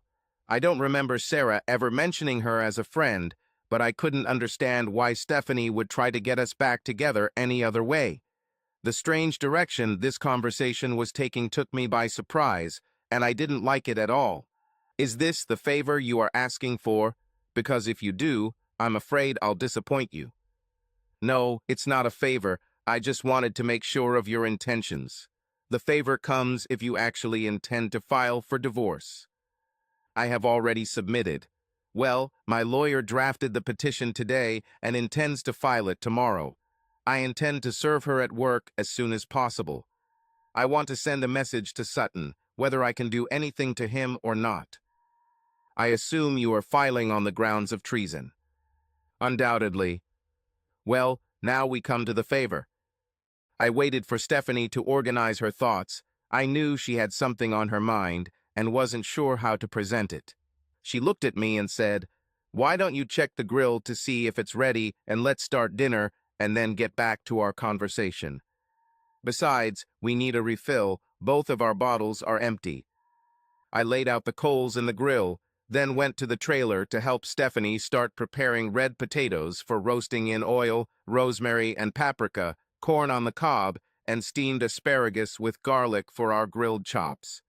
I don't remember Sarah ever mentioning her as a friend, but I couldn't understand why Stephanie would try to get us back together any other way. The strange direction this conversation was taking took me by surprise, and I didn't like it at all. "Is this the favor you are asking for? Because if you do, I'm afraid I'll disappoint you." "No, it's not a favor. I just wanted to make sure of your intentions. The favor comes if you actually intend to file for divorce." "I have already submitted." "Well, my lawyer drafted the petition today and intends to file it tomorrow. I intend to serve her at work as soon as possible. I want to send a message to Sutton, whether I can do anything to him or not." "I assume you are filing on the grounds of treason." "Undoubtedly." "Well, now we come to the favor." I waited for Stephanie to organize her thoughts. I knew she had something on her mind and wasn't sure how to present it. She looked at me and said, "Why don't you check the grill to see if it's ready and let's start dinner and then get back to our conversation. Besides, we need a refill. Both of our bottles are empty." I laid out the coals in the grill, then went to the trailer to help Stephanie start preparing red potatoes for roasting in oil, rosemary and paprika, corn on the cob, and steamed asparagus with garlic for our grilled chops.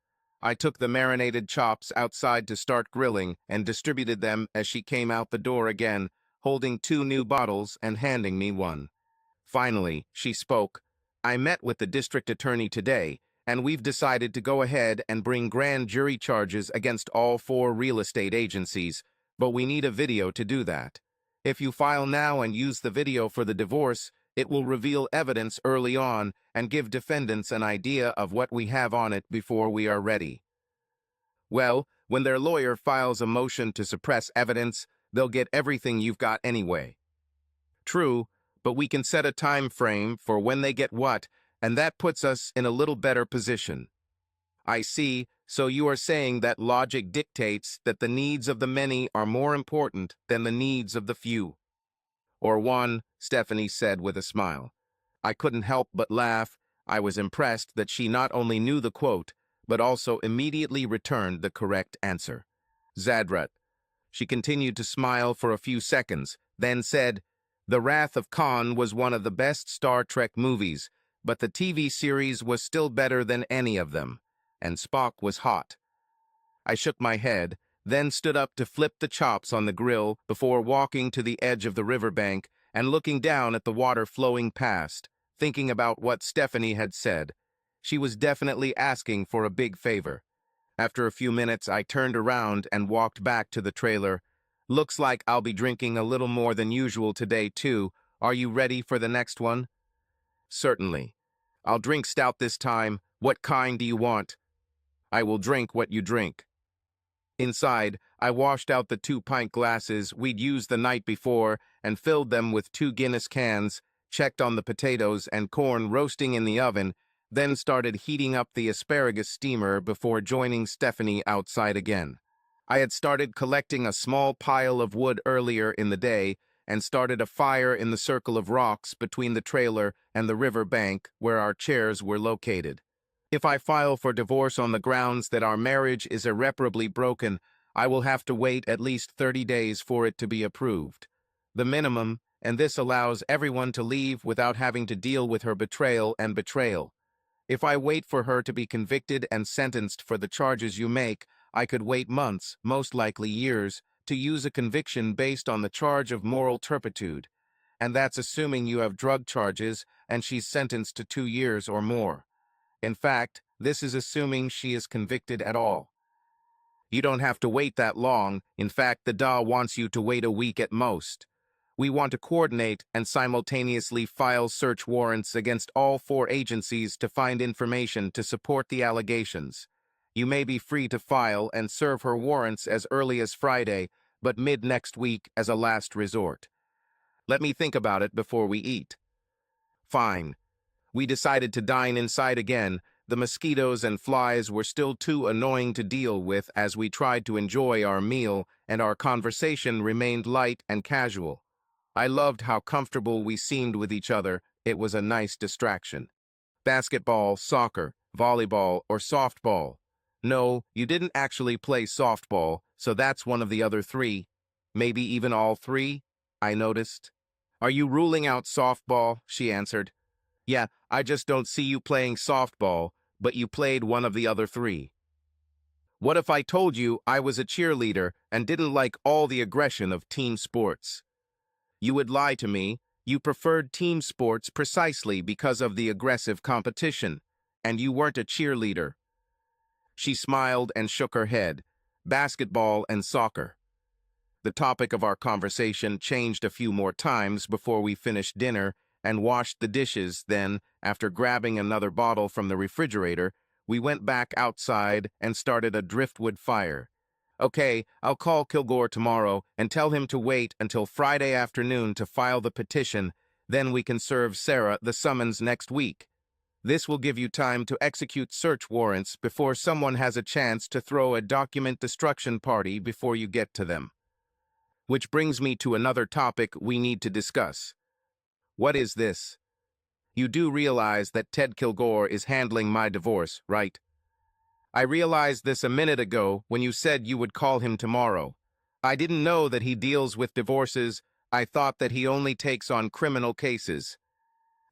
I took the marinated chops outside to start grilling and distributed them as she came out the door again, holding 2 new bottles and handing me one. Finally, she spoke. I met with the district attorney today, and we've decided to go ahead and bring grand jury charges against all 4 real estate agencies, but we need a video to do that. If you file now and use the video for the divorce, it will reveal evidence early on and give defendants an idea of what we have on it before we are ready. Well, when their lawyer files a motion to suppress evidence, they'll get everything you've got anyway. True, but we can set a time frame for when they get what, and that puts us in a little better position. I see, so you are saying that logic dictates that the needs of the many are more important than the needs of the few. Or one, Stephanie said with a smile. I couldn't help but laugh. I was impressed that she not only knew the quote, but also immediately returned the correct answer. Zadrat. She continued to smile for a few seconds, then said, The Wrath of Khan was one of the best Star Trek movies, but the TV series was still better than any of them, and Spock was hot. I shook my head, then stood up to flip the chops on the grill before walking to the edge of the riverbank and looking down at the water flowing past, thinking about what Stephanie had said. She was definitely asking for a big favor. After a few minutes, I turned around and walked back to the trailer. Looks like I'll be drinking a little more than usual today, too. Are you ready for the next one? Certainly. I'll drink stout this time. What kind do you want? I will drink what you drink. Inside, I washed out the 2-pint glasses we'd used the night before and filled them with 2 Guinness cans, checked on the potatoes and corn roasting in the oven, then started heating up the asparagus steamer before joining Stephanie outside again. I had started collecting a small pile of wood earlier in the day and started a fire in the circle of rocks between the trailer and the river bank where our chairs were located. If I file for divorce on the grounds that our marriage is irreparably broken, I will have to wait at least 30 days for it to be approved. The minimum, and this allows everyone to leave without having to deal with her betrayal and betrayal. If I wait for her to be convicted and sentenced for the charges you make, I could wait months, most likely years, to use a conviction based on the charge of moral turpitude. And that's assuming you have drug charges and she's sentenced to 2 years or more. In fact, this is assuming she is convicted at all. You don't have to wait that long. In fact, the DA wants you to wait a week at most. We want to coordinate and simultaneously file search warrants against all 4 agencies to find information to support the allegations. You may be free to file and serve her warrants as early as Friday, but mid-next week as a last resort. Let me think about it before we eat. Fine. We decided to dine inside again. The mosquitoes and flies were still too annoying to deal with as we tried to enjoy our meal, and our conversation remained light and casual. I loved how comfortable we seemed with each other. It was a nice distraction. Basketball, soccer, volleyball, or softball? No, you didn't actually play softball, so that's one of the other 3. Maybe even all 3, I noticed. Are you ruling out softball? She answered. Yeah, I just don't see you playing softball, but you played one of the other 3. What if I told you I was a cheerleader and didn't like all the aggression of team sports? You would lie to me. You preferred team sports precisely because of the aggressive competition, and you weren't a cheerleader. She smiled and shook her head. Basketball and soccer. The topic of our conversation changed a few more times before we finished dinner and washed the dishes. Then, after grabbing another bottle from the refrigerator, we went back outside and started a driftwood fire. Okay, I'll call Kilgore tomorrow and tell him to wait until Friday afternoon to file the petition. Then we can serve Sarah the summons next week. This will give you time to execute search warrants before someone has a chance to throw a document destruction party before you get to them. Which brings me to another topic we need to discuss. What is this? You do realize that Ted Kilgore is handling my divorce, right? I realized this a minute ago when you said you would call him tomorrow. I didn't know that he deals with divorces. I thought that he only takes on criminal cases.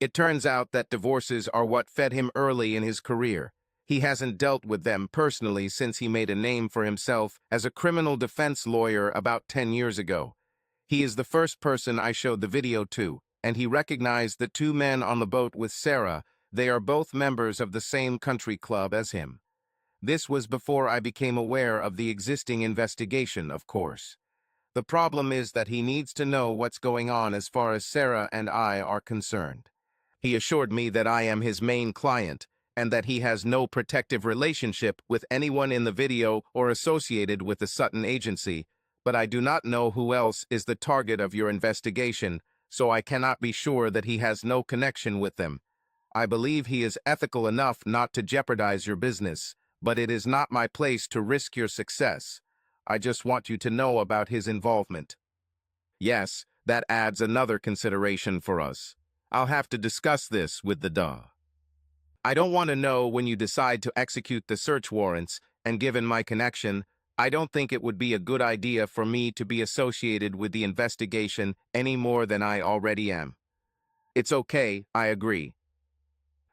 It turns out that divorces are what fed him early in his career. He hasn't dealt with them personally since he made a name for himself as a criminal defense lawyer about 10 years ago. He is the first person I showed the video to, and he recognized the two men on the boat with Sarah. They are both members of the same country club as him. This was before I became aware of the existing investigation, of course. The problem is that he needs to know what's going on as far as Sarah and I are concerned. He assured me that I am his main client, and that he has no protective relationship with anyone in the video or associated with the Sutton agency, but I do not know who else is the target of your investigation, so I cannot be sure that he has no connection with them. I believe he is ethical enough not to jeopardize your business, but it is not my place to risk your success. I just want you to know about his involvement. Yes, that adds another consideration for us. I'll have to discuss this with the DA. I don't want to know when you decide to execute the search warrants, and given my connection, I don't think it would be a good idea for me to be associated with the investigation any more than I already am. It's okay, I agree.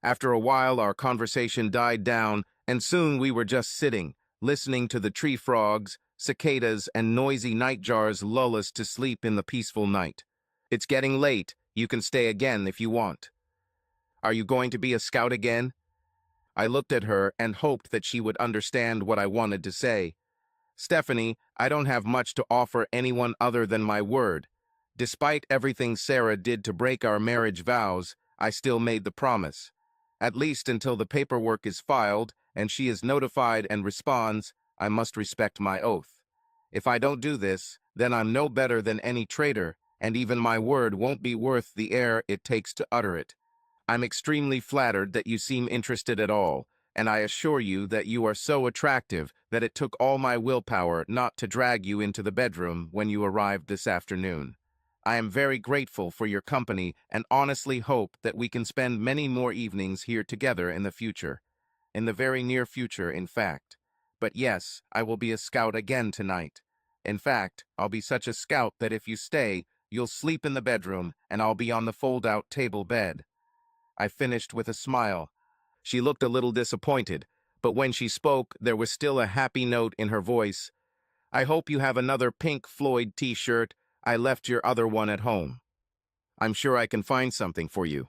After a while, our conversation died down, and soon we were just sitting, listening to the tree frogs, cicadas, and noisy nightjars lull us to sleep in the peaceful night. It's getting late. You can stay again if you want. Are you going to be a scout again? I looked at her and hoped that she would understand what I wanted to say. Stephanie, I don't have much to offer anyone other than my word. Despite everything Sarah did to break our marriage vows, I still made the promise. At least until the paperwork is filed and she is notified and responds, I must respect my oath. If I don't do this, then I'm no better than any traitor, and even my word won't be worth the air it takes to utter it. I'm extremely flattered that you seem interested at all, and I assure you that you are so attractive that it took all my willpower not to drag you into the bedroom when you arrived this afternoon. I am very grateful for your company and honestly hope that we can spend many more evenings here together in the future. In the very near future, in fact. But yes, I will be a scout again tonight. In fact, I'll be such a scout that if you stay, you'll sleep in the bedroom and I'll be on the fold-out table bed. I finished with a smile. She looked a little disappointed, but when she spoke, there was still a happy note in her voice. I hope you have another Pink Floyd t-shirt. I left your other one at home. I'm sure I can find something for you.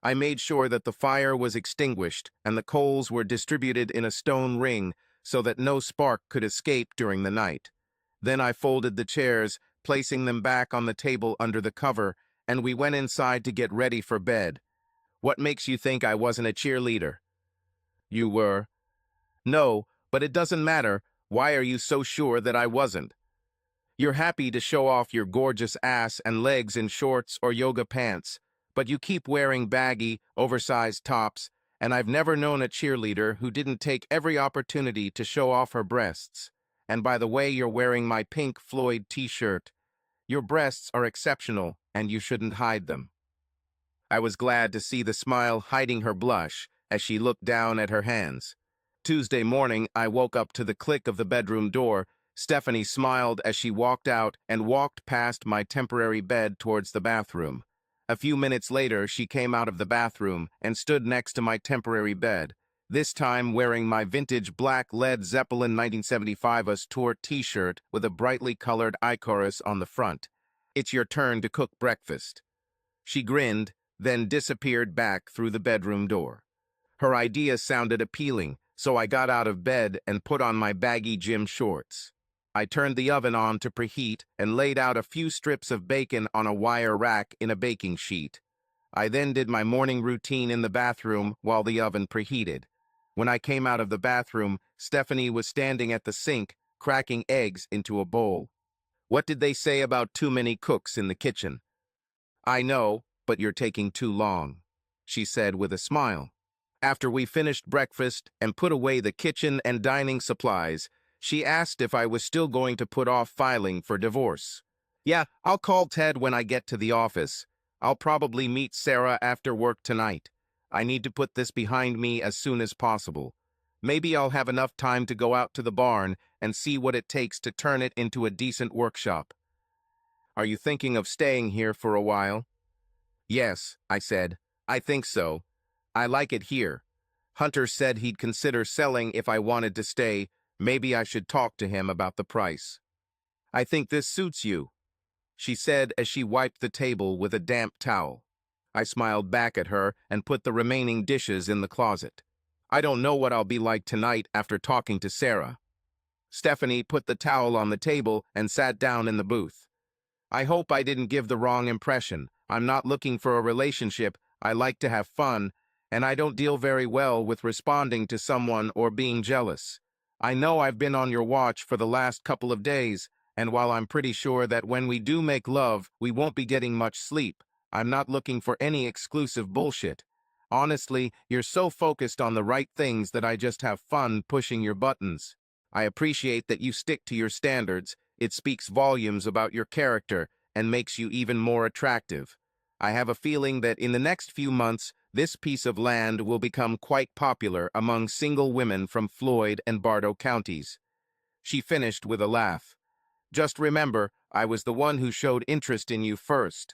I made sure that the fire was extinguished and the coals were distributed in a stone ring so that no spark could escape during the night. Then I folded the chairs, placing them back on the table under the cover, and we went inside to get ready for bed. What makes you think I wasn't a cheerleader? You were. No, but it doesn't matter. Why are you so sure that I wasn't? You're happy to show off your gorgeous ass and legs in shorts or yoga pants, but you keep wearing baggy, oversized tops, and I've never known a cheerleader who didn't take every opportunity to show off her breasts. And by the way you're wearing my Pink Floyd t-shirt, your breasts are exceptional and you shouldn't hide them. I was glad to see the smile hiding her blush as she looked down at her hands. Tuesday morning, I woke up to the click of the bedroom door. Stephanie smiled as she walked out and walked past my temporary bed towards the bathroom. A few minutes later, she came out of the bathroom and stood next to my temporary bed, this time wearing my vintage black Led Zeppelin 1975 Us Tour t-shirt with a brightly colored ichorus on the front. It's your turn to cook breakfast. She grinned, then disappeared back through the bedroom door. Her idea sounded appealing, so I got out of bed and put on my baggy gym shorts. I turned the oven on to preheat and laid out a few strips of bacon on a wire rack in a baking sheet. I then did my morning routine in the bathroom while the oven preheated. When I came out of the bathroom, Stephanie was standing at the sink, cracking eggs into a bowl. What did they say about too many cooks in the kitchen? I know, but you're taking too long, she said with a smile. After we finished breakfast and put away the kitchen and dining supplies, she asked if I was still going to put off filing for divorce. Yeah, I'll call Ted when I get to the office. I'll probably meet Sarah after work tonight. I need to put this behind me as soon as possible. Maybe I'll have enough time to go out to the barn and see what it takes to turn it into a decent workshop. Are you thinking of staying here for a while? Yes, I said. I think so. I like it here. Hunter said he'd consider selling if I wanted to stay. Maybe I should talk to him about the price. I think this suits you. she said as she wiped the table with a damp towel. I smiled back at her and put the remaining dishes in the closet. I don't know what I'll be like tonight after talking to Sarah. Stephanie put the towel on the table and sat down in the booth. I hope I didn't give the wrong impression. I'm not looking for a relationship. I like to have fun, and I don't deal very well with responding to someone or being jealous. I know I've been on your watch for the last couple of days, and while I'm pretty sure that when we do make love, we won't be getting much sleep, I'm not looking for any exclusive bullshit. Honestly, you're so focused on the right things that I just have fun pushing your buttons. I appreciate that you stick to your standards. It speaks volumes about your character and makes you even more attractive. I have a feeling that in the next few months, this piece of land will become quite popular among single women from Floyd and Bartow counties. She finished with a laugh. Just remember, I was the one who showed interest in you first.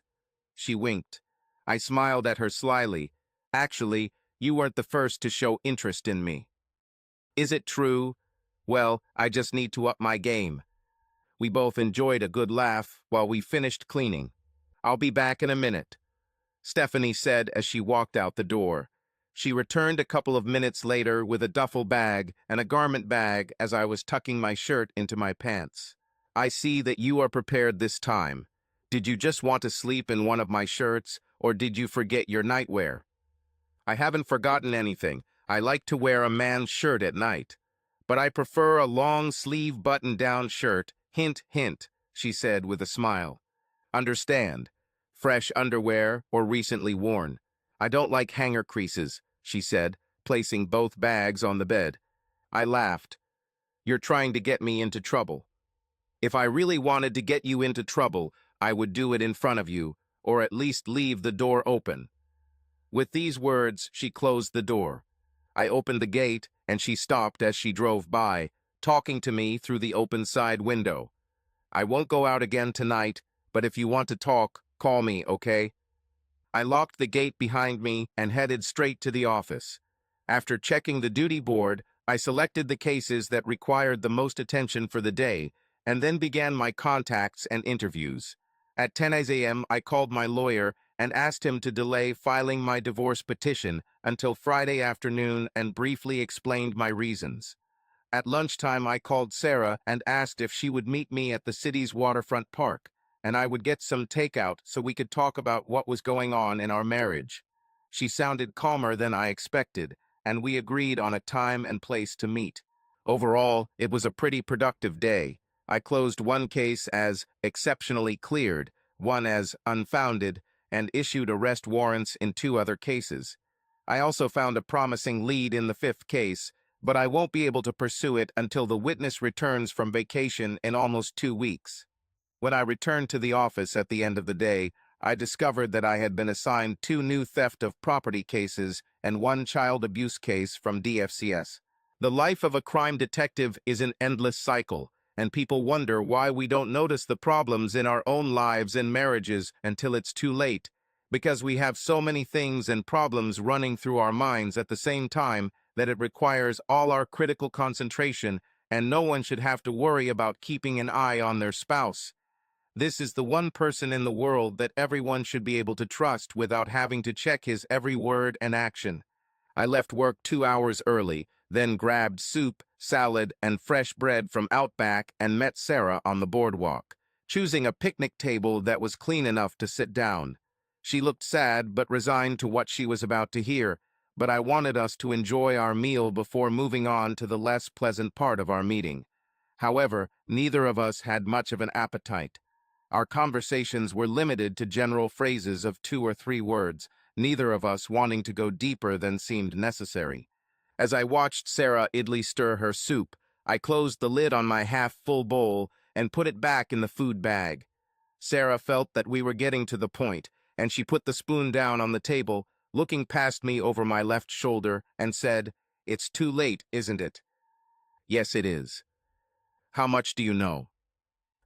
She winked. I smiled at her slyly. Actually, you weren't the first to show interest in me. Is it true? Well, I just need to up my game. We both enjoyed a good laugh while we finished cleaning. I'll be back in a minute, Stephanie said as she walked out the door. She returned a couple of minutes later with a duffel bag and a garment bag as I was tucking my shirt into my pants. I see that you are prepared this time. Did you just want to sleep in one of my shirts, or did you forget your nightwear? I haven't forgotten anything. I like to wear a man's shirt at night. But I prefer a long-sleeve button-down shirt, hint, hint, she said with a smile. Understand. Fresh underwear or recently worn. I don't like hanger creases, she said, placing both bags on the bed. I laughed. You're trying to get me into trouble. If I really wanted to get you into trouble, I would do it in front of you, or at least leave the door open. With these words, she closed the door. I opened the gate, and she stopped as she drove by, talking to me through the open side window. I won't go out again tonight, but if you want to talk, call me, okay? I locked the gate behind me and headed straight to the office. After checking the duty board, I selected the cases that required the most attention for the day, and then began my contacts and interviews. At 10 a.m., I called my lawyer and asked him to delay filing my divorce petition until Friday afternoon and briefly explained my reasons. At lunchtime, I called Sarah and asked if she would meet me at the city's waterfront park, and I would get some takeout so we could talk about what was going on in our marriage. She sounded calmer than I expected, and we agreed on a time and place to meet. Overall, it was a pretty productive day. I closed one case as exceptionally cleared, one as unfounded, and issued arrest warrants in 2 other cases. I also found a promising lead in the 5th case, but I won't be able to pursue it until the witness returns from vacation in almost 2 weeks. When I returned to the office at the end of the day, I discovered that I had been assigned 2 new theft of property cases and 1 child abuse case from DFCS. The life of a crime detective is an endless cycle, and people wonder why we don't notice the problems in our own lives and marriages until it's too late, because we have so many things and problems running through our minds at the same time that it requires all our critical concentration, and no one should have to worry about keeping an eye on their spouse. This is the one person in the world that everyone should be able to trust without having to check his every word and action. I left work 2 hours early, then grabbed soup, salad, and fresh bread from Outback and met Sarah on the boardwalk, choosing a picnic table that was clean enough to sit down. She looked sad but resigned to what she was about to hear, but I wanted us to enjoy our meal before moving on to the less pleasant part of our meeting. However, neither of us had much of an appetite. Our conversations were limited to general phrases of 2 or 3 words, neither of us wanting to go deeper than seemed necessary. As I watched Sarah idly stir her soup, I closed the lid on my half-full bowl and put it back in the food bag. Sarah felt that we were getting to the point, and she put the spoon down on the table, looking past me over my left shoulder, and said, "It's too late, isn't it?" "Yes, it is." "How much do you know?"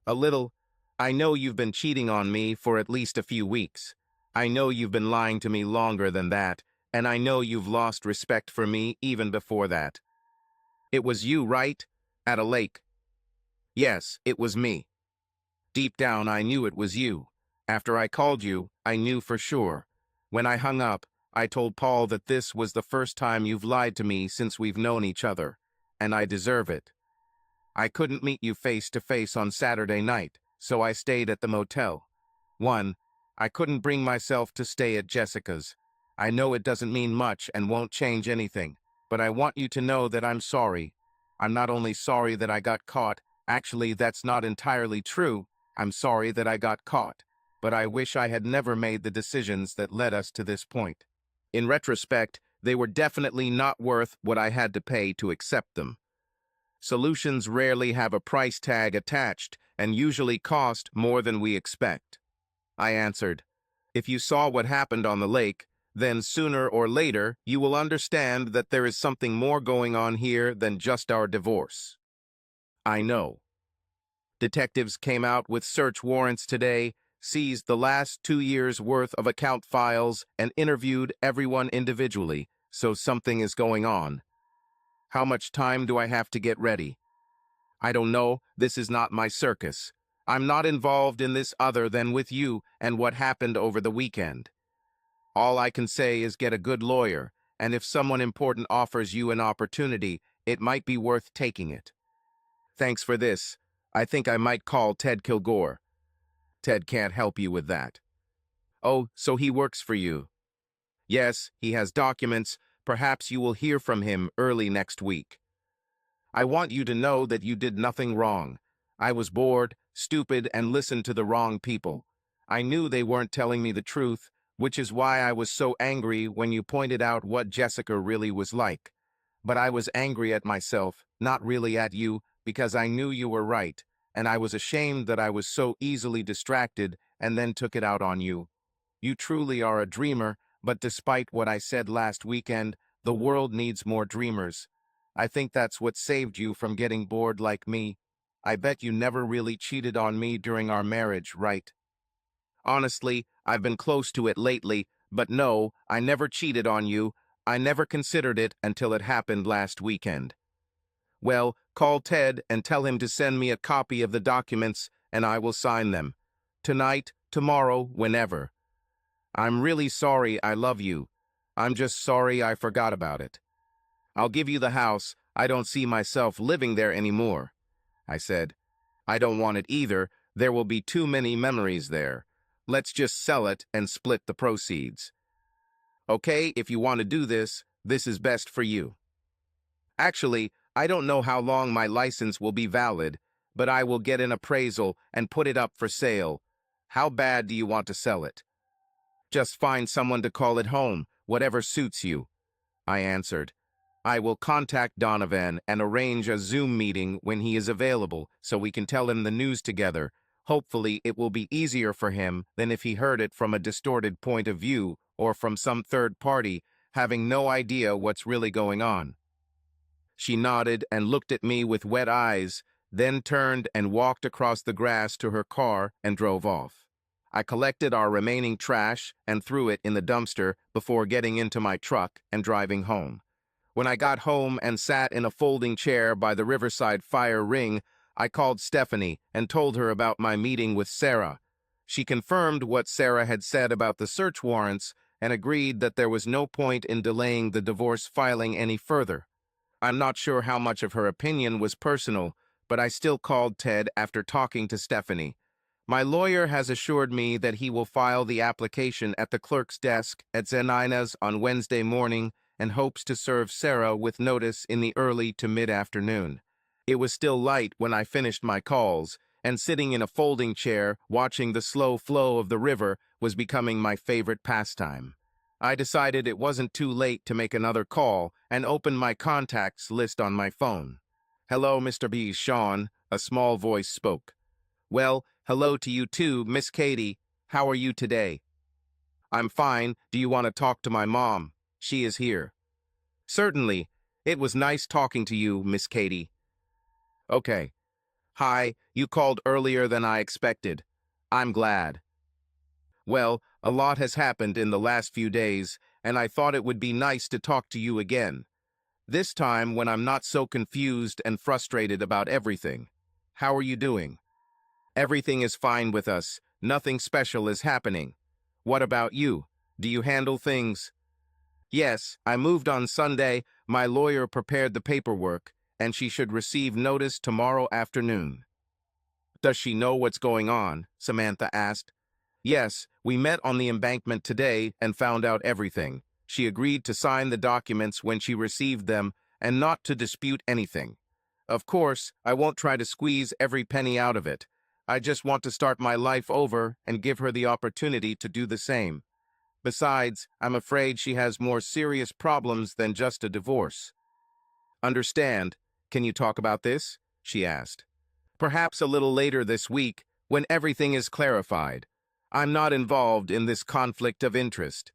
"A little. I know you've been cheating on me for at least a few weeks. I know you've been lying to me longer than that, and I know you've lost respect for me even before that." "It was you, right? At a lake?" "Yes, it was me." Deep down, I knew it was you. After I called you, I knew for sure. When I hung up, I told Paul that this was the first time you've lied to me since we've known each other, and I deserve it. I couldn't meet you face to face on Saturday night, so I stayed at the motel. 1. I couldn't bring myself to stay at Jessica's. I know it doesn't mean much and won't change anything, but I want you to know that I'm sorry. I'm not only sorry that I got caught, actually that's not entirely true. I'm sorry that I got caught, but I wish I had never made the decisions that led us to this point. In retrospect, they were definitely not worth what I had to pay to accept them. Solutions rarely have a price tag attached and usually cost more than we expect. I answered, if you saw what happened on the lake, then sooner or later you will understand that there is something more going on here than just our divorce. I know. Detectives came out with search warrants today, seized the last 2 years' worth of account files, and interviewed everyone individually, so something is going on. How much time do I have to get ready? I don't know, this is not my circus. I'm not involved in this other than with you and what happened over the weekend. All I can say is get a good lawyer, and if someone important offers you an opportunity, it might be worth taking it. Thanks for this. I think I might call Ted Kilgore. Ted can't help you with that. Oh, so he works for you. Yes, he has documents. Perhaps you will hear from him early next week. I want you to know that you did nothing wrong. I was bored, stupid, and listened to the wrong people. I knew they weren't telling me the truth, which is why I was so angry when you pointed out what Jessica really was like. But I was angry at myself, not really at you, because I knew you were right, and I was ashamed that I was so easily distracted and then took it out on you. You truly are a dreamer, but despite what I said last weekend, the world needs more dreamers. I think that's what saved you from getting bored like me. I bet you never really cheated on me during our marriage, right? Honestly, I've been close to it lately, but no, I never cheated on you. I never considered it until it happened last weekend. Well, call Ted and tell him to send me a copy of the documents, and I will sign them. Tonight, tomorrow, whenever. I'm really sorry I love you. I'm just sorry I forgot about it. I'll give you the house. I don't see myself living there anymore. I said, I don't want it either. There will be too many memories there. Let's just sell it and split the proceeds. Okay, if you want to do this, this is best for you. Actually, I don't know how long my license will be valid, but I will get an appraisal and put it up for sale. How bad do you want to sell it? Just find someone to call it home, whatever suits you. I answered. I will contact Donovan and arrange a Zoom meeting when he is available so we can tell him the news together. Hopefully, it will be easier for him than if he heard it from a distorted point of view or from some third party, having no idea what's really going on. She nodded and looked at me with wet eyes, then turned and walked across the grass to her car and drove off. I collected our remaining trash and threw it in the dumpster before getting into my truck and driving home. When I got home and sat in a folding chair by the Riverside fire ring, I called Stephanie and told her about my meeting with Sarah. She confirmed what Sarah had said about the search warrants and agreed that there was no point in delaying the divorce filing any further. I'm not sure how much of her opinion was personal, but I still called Ted after talking to Stephanie. My lawyer has assured me that he will file the application at the clerk's desk at Zenina's on Wednesday morning and hopes to serve Sarah with notice in the early to mid-afternoon. It was still light when I finished my calls, and sitting in a folding chair watching the slow flow of the river was becoming my favorite pastime. I decided it wasn't too late to make another call and opened my contacts list on my phone. Hello, Mr. B. Sean, a small voice spoke. Well, hello to you too, Miss Katie. How are you today? I'm fine. Do you want to talk to my mom? She is here. Certainly. It was nice talking to you, Miss Katie. Okay. Hi, you called earlier than I expected. I'm glad. Well, a lot has happened in the last few days, and I thought it would be nice to talk to you again. This time when I'm not so confused and frustrated about everything. How are you doing? Everything is fine with us. Nothing special is happening. What about you? Do you handle things? Yes, I moved on Sunday. My lawyer prepared the paperwork, and she should receive notice tomorrow afternoon. Does she know what's going on? Samantha asked. Yes, we met on the embankment today and found out everything. She agreed to sign the documents when she received them and not to dispute anything. Of course, I won't try to squeeze every penny out of it. I just want to start my life over and give her the opportunity to do the same. Besides, I'm afraid she has more serious problems than just a divorce. Understand? Can you talk about this? She asked. Perhaps a little later this week, when everything is clarified. I'm not involved in this conflict of interest.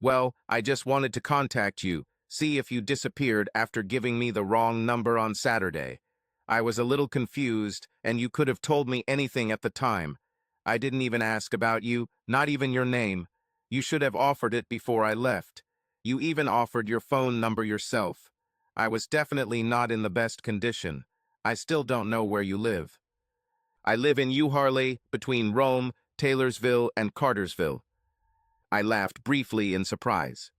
Well, I just wanted to contact you, see if you disappeared after giving me the wrong number on Saturday. I was a little confused, and you could have told me anything at the time. I didn't even ask about you, not even your name. You should have offered it before I left. You even offered your phone number yourself. I was definitely not in the best condition. I still don't know where you live. I live in Uharley, between Rome, Taylorsville, and Cartersville. I laughed briefly in surprise.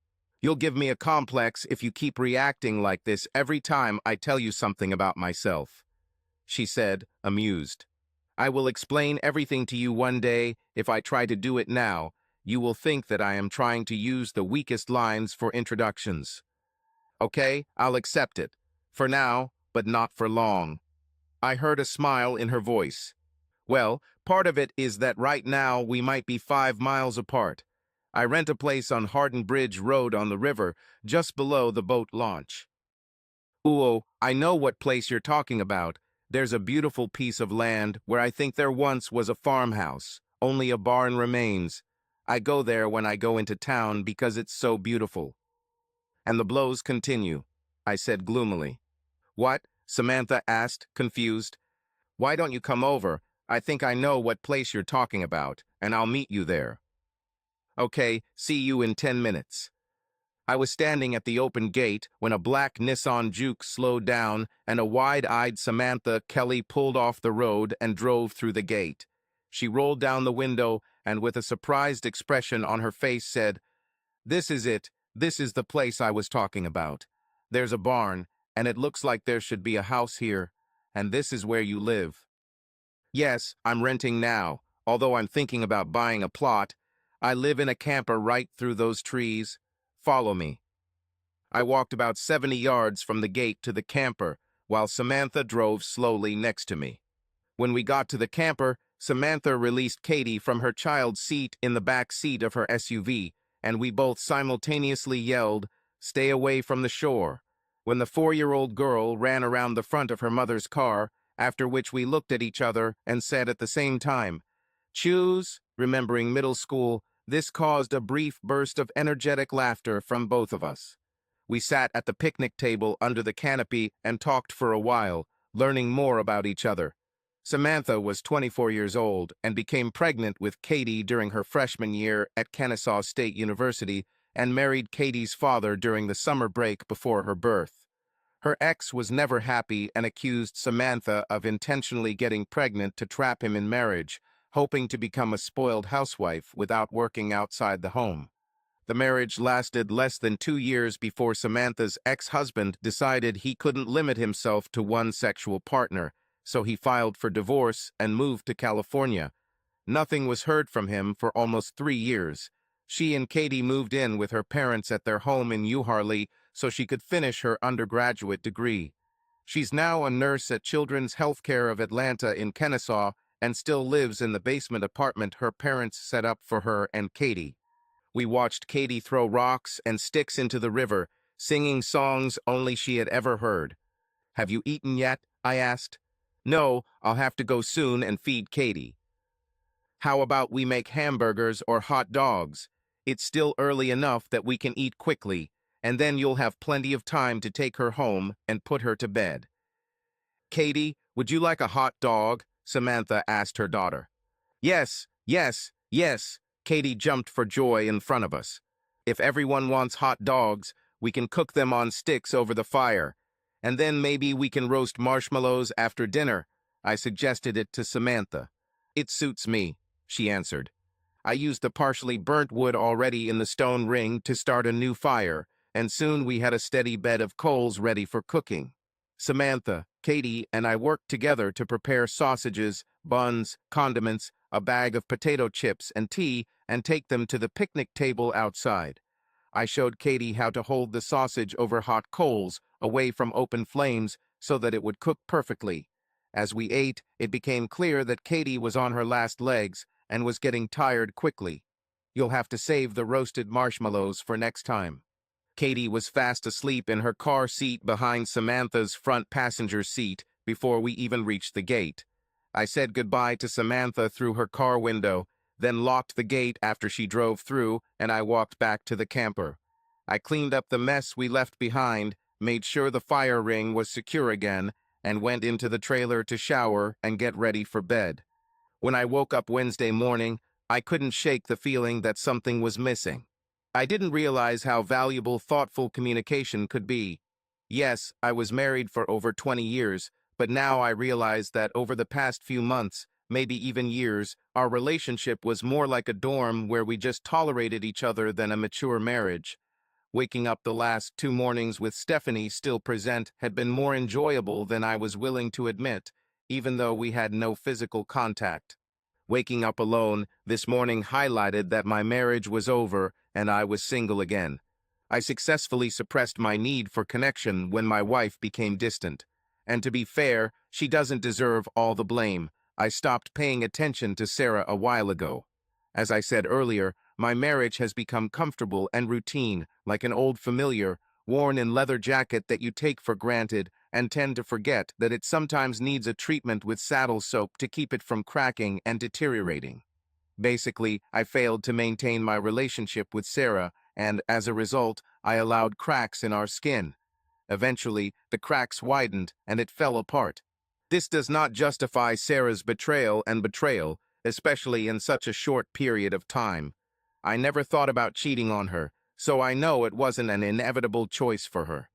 You'll give me a complex if you keep reacting like this every time I tell you something about myself, she said, amused. I will explain everything to you one day. If I try to do it now, you will think that I am trying to use the weakest lines for introductions. Okay, I'll accept it. For now, but not for long. I heard a smile in her voice. Well, part of it is that right now we might be 5 miles apart. I rent a place on Hardin Bridge Road on the river, just below the boat launch. Ooh, I know what place you're talking about. There's a beautiful piece of land where I think there once was a farmhouse. Only a barn remains. I go there when I go into town because it's so beautiful. And the blows continue, I said gloomily. What? Samantha asked, confused. Why don't you come over? I think I know what place you're talking about, and I'll meet you there. Okay, see you in 10 minutes. I was standing at the open gate when a black Nissan Juke slowed down and a wide-eyed Samantha Kelly pulled off the road and drove through the gate. She rolled down the window and with a surprised expression on her face said, This is it. This is the place I was talking about. There's a barn, and it looks like there should be a house here, and this is where you live. Yes, I'm renting now, although I'm thinking about buying a plot. I live in a camper right through those trees. Follow me. I walked about 70 yards from the gate to the camper, while Samantha drove slowly next to me. When we got to the camper, Samantha released Katie from her child's seat in the back seat of her SUV, and we both simultaneously yelled, "Stay away from the shore," when the 4-year-old girl ran around the front of her mother's car, after which we looked at each other and said at the same time, "Choose," remembering middle school. This caused a brief burst of energetic laughter from both of us. We sat at the picnic table under the canopy and talked for a while, learning more about each other. Samantha was 24 years old and became pregnant with Katie during her freshman year at Kennesaw State University and married Katie's father during the summer break before her birth. Her ex was never happy and accused Samantha of intentionally getting pregnant to trap him in marriage, hoping to become a spoiled housewife without working outside the home. The marriage lasted less than 2 years before Samantha's ex-husband decided he couldn't limit himself to one sexual partner, so he filed for divorce and moved to California. Nothing was heard from him for almost 3 years. She and Katie moved in with her parents at their home in Uharley so she could finish her undergraduate degree. She's now a nurse at Children's Healthcare of Atlanta in Kennesaw and still lives in the basement apartment her parents set up for her and Katie. We watched Katie throw rocks and sticks into the river, singing songs only she had ever heard. "Have you eaten yet?" I asked. "No, I'll have to go soon and feed Katie." "How about we make hamburgers or hot dogs? It's still early enough that we can eat quickly, and then you'll have plenty of time to take her home and put her to bed." "Katie, would you like a hot dog?" Samantha asked her daughter. "Yes, yes, yes." Katie jumped for joy in front of us. "If everyone wants hot dogs, we can cook them on sticks over the fire. And then maybe we can roast marshmallows after dinner. I suggested it to Samantha. "It suits me," she answered. I used the partially burnt wood already in the stone ring to start a new fire, and soon we had a steady bed of coals ready for cooking. Samantha, Katie, and I worked together to prepare sausages, buns, condiments, a bag of potato chips, and tea, and take them to the picnic table outside. I showed Katie how to hold the sausage over hot coals, away from open flames, so that it would cook perfectly. As we ate, it became clear that Katie was on her last legs and was getting tired quickly. "You'll have to save the roasted marshmallows for next time." Katie was fast asleep in her car seat behind Samantha's front passenger seat before we even reached the gate. I said goodbye to Samantha through her car window, then locked the gate after she drove through, and I walked back to the camper. I cleaned up the mess we left behind, made sure the fire ring was secure again, and went into the trailer to shower and get ready for bed. When I woke up Wednesday morning, I couldn't shake the feeling that something was missing. I didn't realize how valuable thoughtful communication could be. Yes, I was married for over 20 years, but now I realize that over the past few months, maybe even years, our relationship was more like a dorm where we just tolerated each other than a mature marriage. Waking up the last 2 mornings with Stephanie still present had been more enjoyable than I was willing to admit, even though we had no physical contact. Waking up alone this morning highlighted that my marriage was over and I was single again. I successfully suppressed my need for connection when my wife became distant. And to be fair, she doesn't deserve all the blame. I stopped paying attention to Sarah a while ago. As I said earlier, my marriage has become comfortable and routine, like an old familiar, worn in leather jacket that you take for granted and tend to forget that it sometimes needs a treatment with saddle soap to keep it from cracking and deteriorating. Basically, I failed to maintain my relationship with Sarah, and as a result, I allowed cracks in our skin. Eventually, the cracks widened and it fell apart. This does not justify Sarah's betrayal, especially in such a short period of time. I never thought about cheating on her, so I know it wasn't an inevitable choice for her.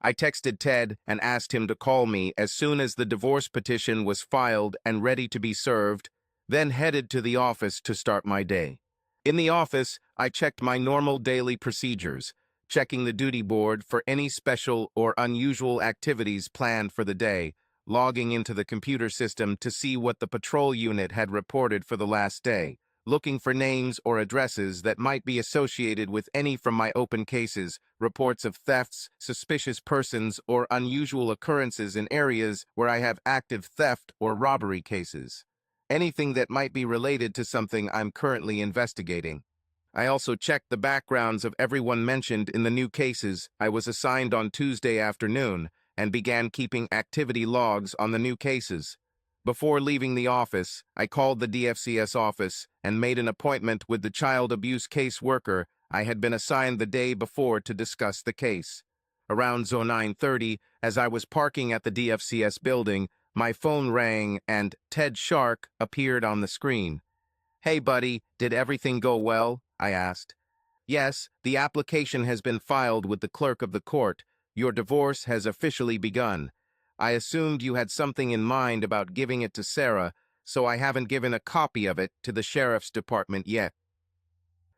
I texted Ted and asked him to call me as soon as the divorce petition was filed and ready to be served, then headed to the office to start my day. In the office, I checked my normal daily procedures, checking the duty board for any special or unusual activities planned for the day, logging into the computer system to see what the patrol unit had reported for the last day, looking for names or addresses that might be associated with any from my open cases, reports of thefts, suspicious persons, or unusual occurrences in areas where I have active theft or robbery cases. Anything that might be related to something I'm currently investigating. I also checked the backgrounds of everyone mentioned in the new cases I was assigned on Tuesday afternoon and began keeping activity logs on the new cases. Before leaving the office, I called the DFCS office and made an appointment with the child abuse caseworker I had been assigned the day before to discuss the case. Around 09:30, as I was parking at the DFCS building, my phone rang and Ted Shark appeared on the screen. "Hey, buddy, did everything go well?" I asked. "Yes, the application has been filed with the clerk of the court. Your divorce has officially begun. I assumed you had something in mind about giving it to Sarah, so I haven't given a copy of it to the sheriff's department yet.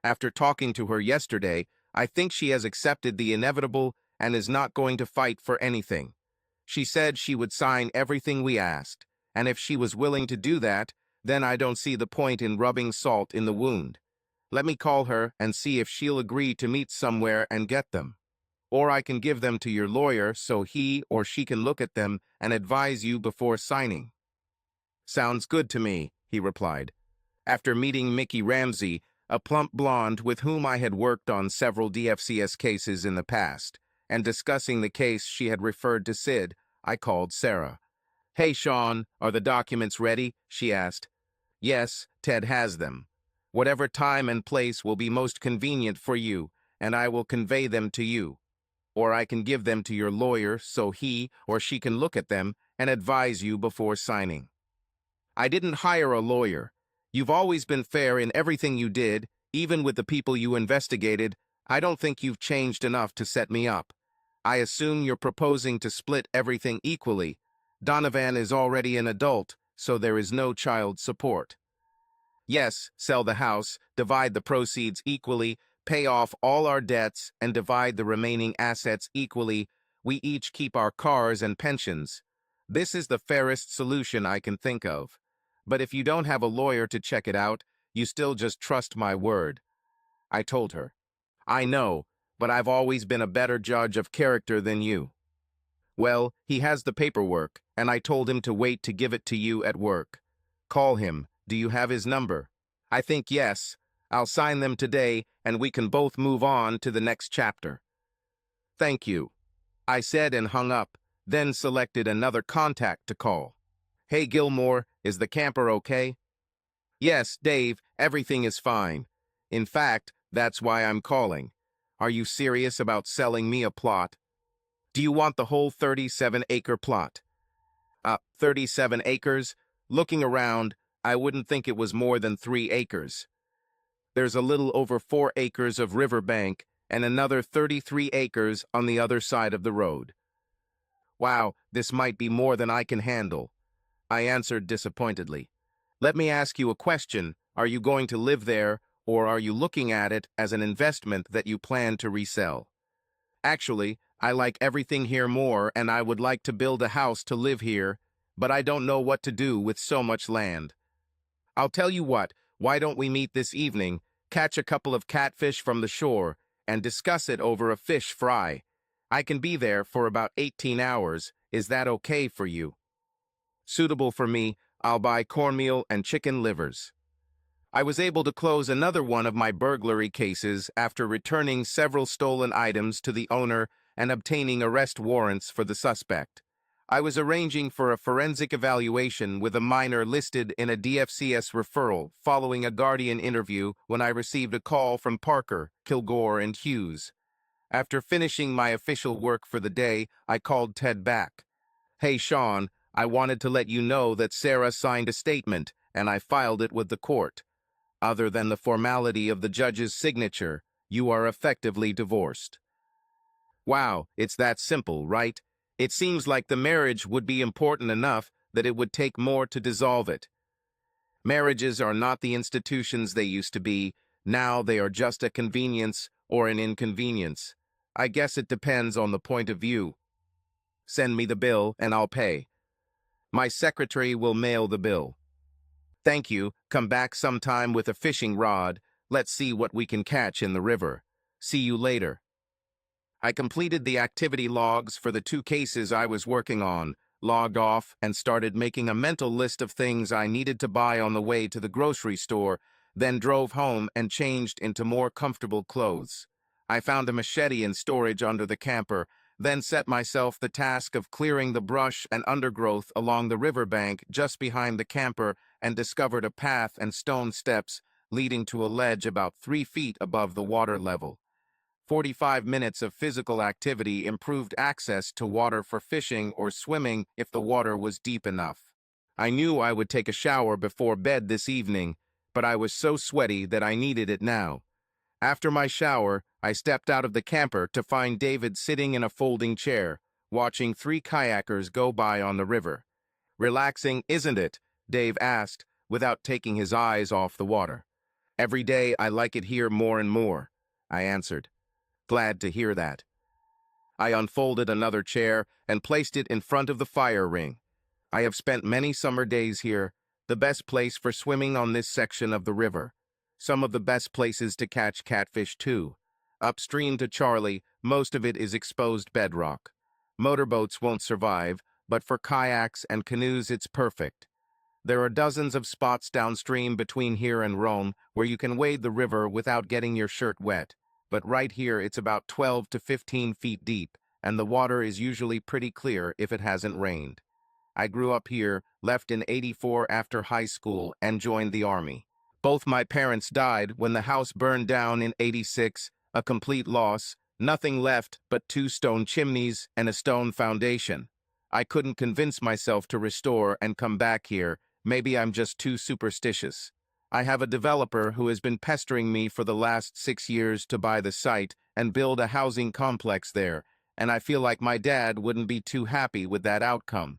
After talking to her yesterday, I think she has accepted the inevitable and is not going to fight for anything. She said she would sign everything we asked, and if she was willing to do that, then I don't see the point in rubbing salt in the wound. Let me call her and see if she'll agree to meet somewhere and get them. Or I can give them to your lawyer so he or she can look at them and advise you before signing." "Sounds good to me," he replied. After meeting Mickey Ramsey, a plump blonde with whom I had worked on several DFCS cases in the past, and discussing the case she had referred to Sid, I called Sarah. "Hey, Sean, are the documents ready?" she asked. "Yes, Ted has them. Whatever time and place will be most convenient for you, and I will convey them to you. Or I can give them to your lawyer so he or she can look at them and advise you before signing." "I didn't hire a lawyer. You've always been fair in everything you did, even with the people you investigated. I don't think you've changed enough to set me up. I assume you're proposing to split everything equally. Donovan is already an adult, so there is no child support. Yes, sell the house, divide the proceeds equally, pay off all our debts, and divide the remaining assets equally. We each keep our cars and pensions. This is the fairest solution I can think of. But if you don't have a lawyer to check it out, you still just trust my word. I told her. I know, but I've always been a better judge of character than you. Well, he has the paperwork, and I told him to wait to give it to you at work. Call him. Do you have his number? I think yes. I'll sign them today, and we can both move on to the next chapter. Thank you, I said and hung up, then selected another contact to call. Hey Gilmore, is the camper okay? Yes, Dave, everything is fine. In fact, that's why I'm calling. Are you serious about selling me a plot? Do you want the whole 37-acre plot? 37 acres? Looking around, I wouldn't think it was more than 3 acres. There's a little over 4 acres of riverbank and another 33 acres on the other side of the road. Wow, this might be more than I can handle, I answered disappointedly. Let me ask you a question. Are you going to live there, or are you looking at it as an investment that you plan to resell? Actually, I like everything here more and I would like to build a house to live here, but I don't know what to do with so much land. I'll tell you what, why don't we meet this evening, catch a couple of catfish from the shore, and discuss it over a fish fry. I can be there for about 18 hours. Is that okay for you? Suitable for me. I'll buy cornmeal and chicken livers. I was able to close another one of my burglary cases after returning several stolen items to the owner and obtaining arrest warrants for the suspect. I was arranging for a forensic evaluation with a minor listed in a DFCS referral following a Guardian interview when I received a call from Parker, Kilgore, and Hughes. After finishing my official work for the day, I called Ted back. Hey, Sean, I wanted to let you know that Sarah signed a statement, and I filed it with the court. Other than the formality of the judge's signature, you are effectively divorced. Wow, it's that simple, right? It seems like the marriage would be important enough that it would take more to dissolve it. Marriages are not the institutions they used to be. Now they are just a convenience or an inconvenience. I guess it depends on the point of view. Send me the bill and I'll pay. My secretary will mail the bill. Thank you. Come back sometime with a fishing rod. Let's see what we can catch in the river. See you later. I completed the activity logs for the 2 cases I was working on, logged off, and started making a mental list of things I needed to buy on the way to the grocery store, then drove home and changed into more comfortable clothes. I found a machete in storage under the camper, then set myself the task of clearing the brush and undergrowth along the riverbank just behind the camper and discovered a path and stone steps leading to a ledge about 3 feet above the water level. 45 minutes of physical activity improved access to water for fishing or swimming if the water was deep enough. I knew I would take a shower before bed this evening, but I was so sweaty that I needed it now. After my shower, I stepped out of the camper to find David sitting in a folding chair, watching 3 kayakers go by on the river. Relaxing, isn't it? Dave asked, without taking his eyes off the water. Every day I like it here more and more, I answered. Glad to hear that. I unfolded another chair and placed it in front of the fire ring. I have spent many summer days here, the best place for swimming on this section of the river. Some of the best places to catch catfish, too. Upstream to Charlie, most of it is exposed bedrock. Motorboats won't survive, but for kayaks and canoes it's perfect. There are dozens of spots downstream between here and Rome where you can wade the river without getting your shirt wet. But right here it's about 12 to 15 feet deep, and the water is usually pretty clear if it hasn't rained. I grew up here, left in '84 after high school, and joined the Army. Both my parents died when the house burned down in '86, a complete loss, nothing left but 2 stone chimneys and a stone foundation. I couldn't convince myself to restore and come back here. Maybe I'm just too superstitious. I have a developer who has been pestering me for the last 6 years to buy the site and build a housing complex there, and I feel like my dad wouldn't be too happy with that outcome.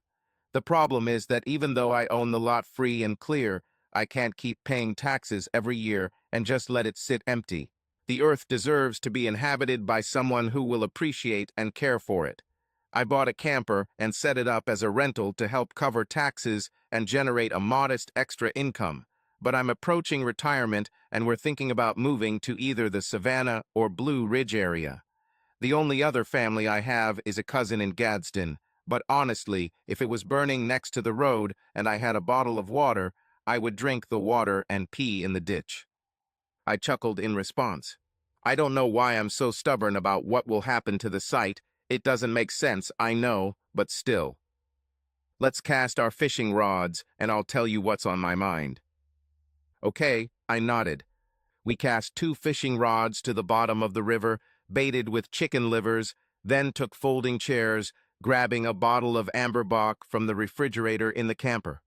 The problem is that even though I own the lot free and clear, I can't keep paying taxes every year and just let it sit empty. The earth deserves to be inhabited by someone who will appreciate and care for it. I bought a camper and set it up as a rental to help cover taxes and generate a modest extra income. But I'm approaching retirement and we're thinking about moving to either the Savannah or Blue Ridge area. The only other family I have is a cousin in Gadsden, but honestly, if it was burning next to the road and I had a bottle of water, I would drink the water and pee in the ditch. I chuckled in response. I don't know why I'm so stubborn about what will happen to the site. It doesn't make sense, I know, but still. Let's cast our fishing rods, and I'll tell you what's on my mind. Okay, I nodded. We cast 2 fishing rods to the bottom of the river, baited with chicken livers, then took folding chairs, grabbing a bottle of amber bock from the refrigerator in the camper.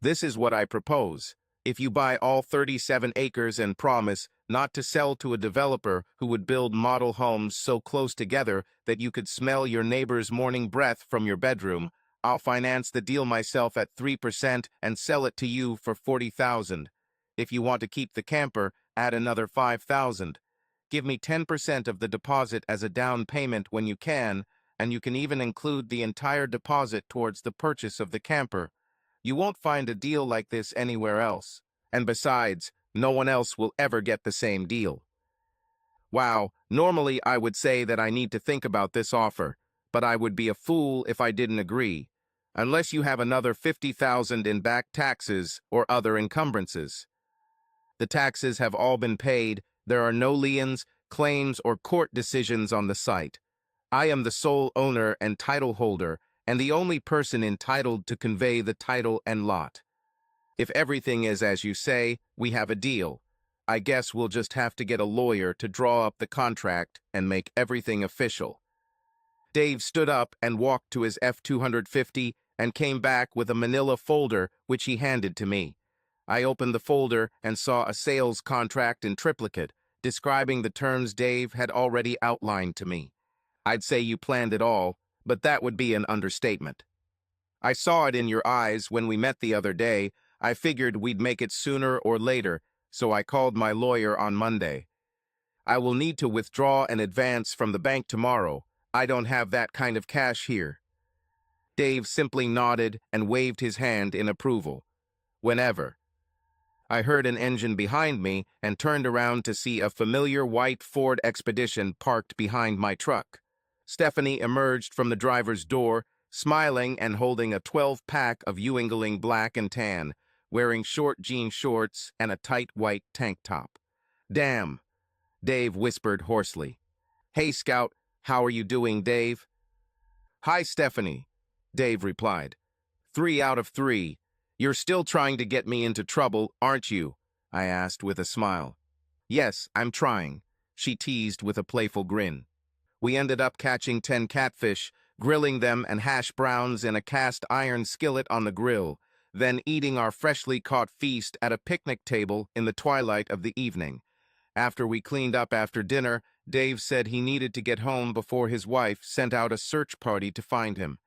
This is what I propose. If you buy all 37 acres and promise not to sell to a developer who would build model homes so close together that you could smell your neighbor's morning breath from your bedroom, I'll finance the deal myself at 3% and sell it to you for $40,000. If you want to keep the camper, add another $5,000. Give me 10% of the deposit as a down payment when you can, and you can even include the entire deposit towards the purchase of the camper. You won't find a deal like this anywhere else. And besides, no one else will ever get the same deal. Wow, normally I would say that I need to think about this offer, but I would be a fool if I didn't agree. Unless you have another $50,000 in back taxes or other encumbrances. The taxes have all been paid. There are no liens, claims, or court decisions on the site. I am the sole owner and title holder, and the only person entitled to convey the title and lot. If everything is as you say, we have a deal. I guess we'll just have to get a lawyer to draw up the contract and make everything official. Dave stood up and walked to his F-250 and came back with a manila folder which he handed to me. I opened the folder and saw a sales contract in triplicate, describing the terms Dave had already outlined to me. I'd say you planned it all, but that would be an understatement. I saw it in your eyes when we met the other day. I figured we'd make it sooner or later, so I called my lawyer on Monday. I will need to withdraw an advance from the bank tomorrow. I don't have that kind of cash here. Dave simply nodded and waved his hand in approval. Whenever. I heard an engine behind me and turned around to see a familiar white Ford Expedition parked behind my truck. Stephanie emerged from the driver's door, smiling and holding a 12-pack of Ewingling black and tan, wearing short jean shorts and a tight white tank top. Damn, Dave whispered hoarsely. Hey, Scout, how are you doing, Dave? Hi, Stephanie, Dave replied. 3 out of 3. You're still trying to get me into trouble, aren't you? I asked with a smile. Yes, I'm trying, she teased with a playful grin. We ended up catching 10 catfish, grilling them and hash browns in a cast iron skillet on the grill, then eating our freshly caught feast at a picnic table in the twilight of the evening. After we cleaned up after dinner, Dave said he needed to get home before his wife sent out a search party to find him.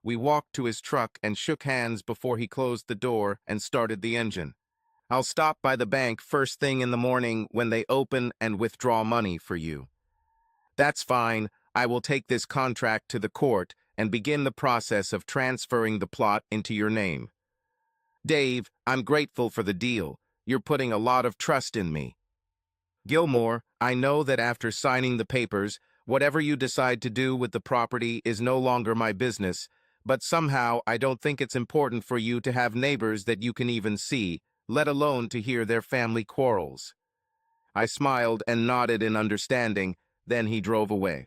We walked to his truck and shook hands before he closed the door and started the engine. I'll stop by the bank first thing in the morning when they open and withdraw money for you. That's fine. I will take this contract to the court and begin the process of transferring the plot into your name. Dave, I'm grateful for the deal. You're putting a lot of trust in me. Gilmore, I know that after signing the papers, whatever you decide to do with the property is no longer my business, but somehow I don't think it's important for you to have neighbors that you can even see, let alone to hear their family quarrels. I smiled and nodded in understanding, then he drove away.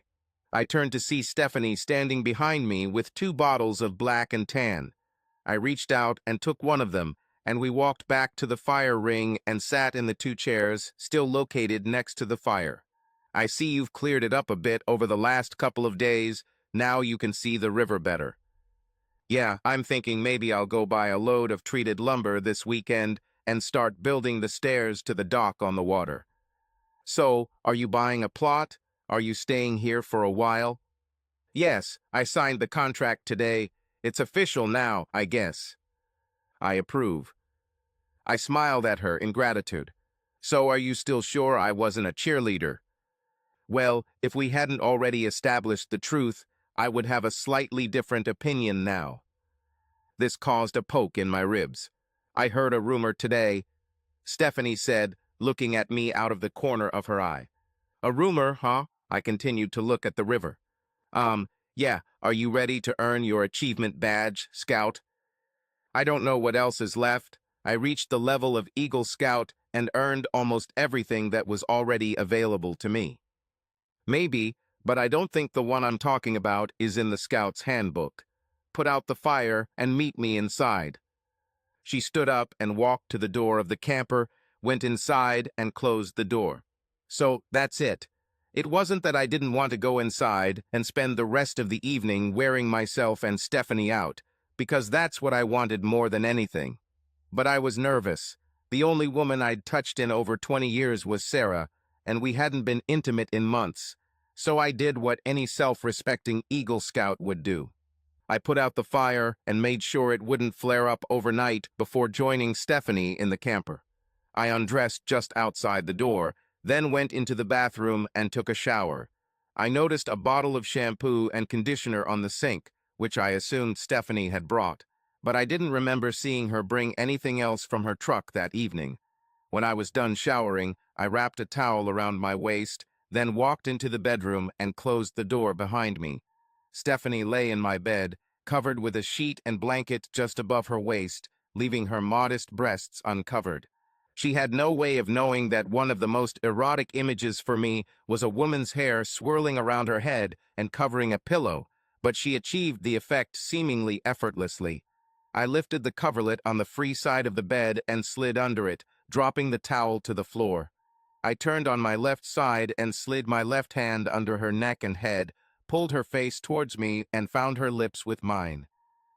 I turned to see Stephanie standing behind me with 2 bottles of black and tan. I reached out and took one of them, and we walked back to the fire ring and sat in the 2 chairs still located next to the fire. I see you've cleared it up a bit over the last couple of days. Now you can see the river better. Yeah, I'm thinking maybe I'll go buy a load of treated lumber this weekend and start building the stairs to the dock on the water. So, are you buying a plot? Are you staying here for a while? Yes, I signed the contract today. It's official now, I guess. I approve. I smiled at her in gratitude. So are you still sure I wasn't a cheerleader? Well, if we hadn't already established the truth, I would have a slightly different opinion now. This caused a poke in my ribs. I heard a rumor today, Stephanie said, looking at me out of the corner of her eye. A rumor, huh? I continued to look at the river. Yeah, are you ready to earn your achievement badge, Scout? I don't know what else is left. I reached the level of Eagle Scout and earned almost everything that was already available to me. Maybe, but I don't think the one I'm talking about is in the Scout's handbook. Put out the fire and meet me inside. She stood up and walked to the door of the camper, went inside and closed the door. So that's it. It wasn't that I didn't want to go inside and spend the rest of the evening wearing myself and Stephanie out, because that's what I wanted more than anything. But I was nervous. The only woman I'd touched in over 20 years was Sarah, and we hadn't been intimate in months. So I did what any self-respecting Eagle Scout would do. I put out the fire and made sure it wouldn't flare up overnight before joining Stephanie in the camper. I undressed just outside the door, then went into the bathroom and took a shower. I noticed a bottle of shampoo and conditioner on the sink, which I assumed Stephanie had brought, but I didn't remember seeing her bring anything else from her truck that evening. When I was done showering, I wrapped a towel around my waist, then walked into the bedroom and closed the door behind me. Stephanie lay in my bed, covered with a sheet and blanket just above her waist, leaving her modest breasts uncovered. She had no way of knowing that one of the most erotic images for me was a woman's hair swirling around her head and covering a pillow, but she achieved the effect seemingly effortlessly. I lifted the coverlet on the free side of the bed and slid under it, dropping the towel to the floor. I turned on my left side and slid my left hand under her neck and head, pulled her face towards me, and found her lips with mine.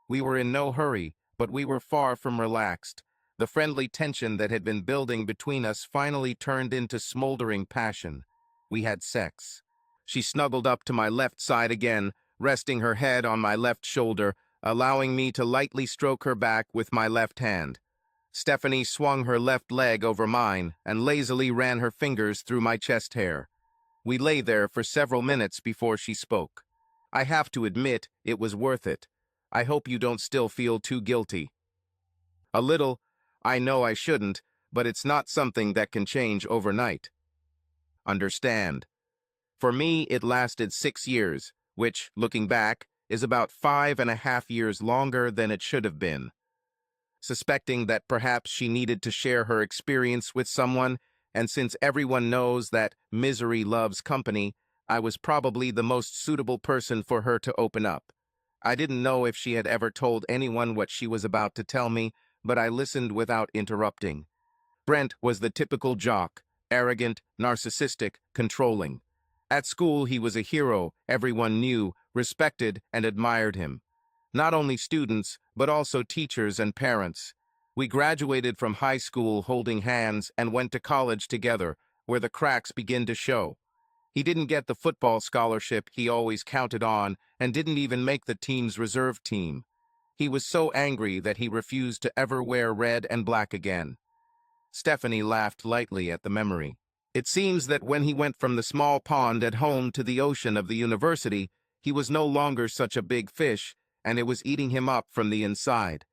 We were in no hurry, but we were far from relaxed. The friendly tension that had been building between us finally turned into smoldering passion. We had sex. She snuggled up to my left side again, resting her head on my left shoulder, allowing me to lightly stroke her back with my left hand. Stephanie swung her left leg over mine and lazily ran her fingers through my chest hair. We lay there for several minutes before she spoke. I have to admit, it was worth it. I hope you don't still feel too guilty. A little. I know I shouldn't, but it's not something that can change overnight. Understand. For me, it lasted 6 years, which, looking back, is about 5.5 years longer than it should have been. Suspecting that perhaps she needed to share her experience with someone, and since everyone knows that misery loves company, I was probably the most suitable person for her to open up. I didn't know if she had ever told anyone what she was about to tell me, but I listened without interrupting. Brent was the typical jock, arrogant, narcissistic, controlling. At school, he was a hero everyone knew, respected, and admired him. Not only students, but also teachers and parents. We graduated from high school holding hands and went to college together, where the cracks begin to show. He didn't get the football scholarship he always counted on and didn't even make the team's reserve team. He was so angry that he refused to ever wear red and black again. Stephanie laughed lightly at the memory. It seems that when he went from the small pond at home to the ocean of the university, he was no longer such a big fish, and it was eating him up from the inside.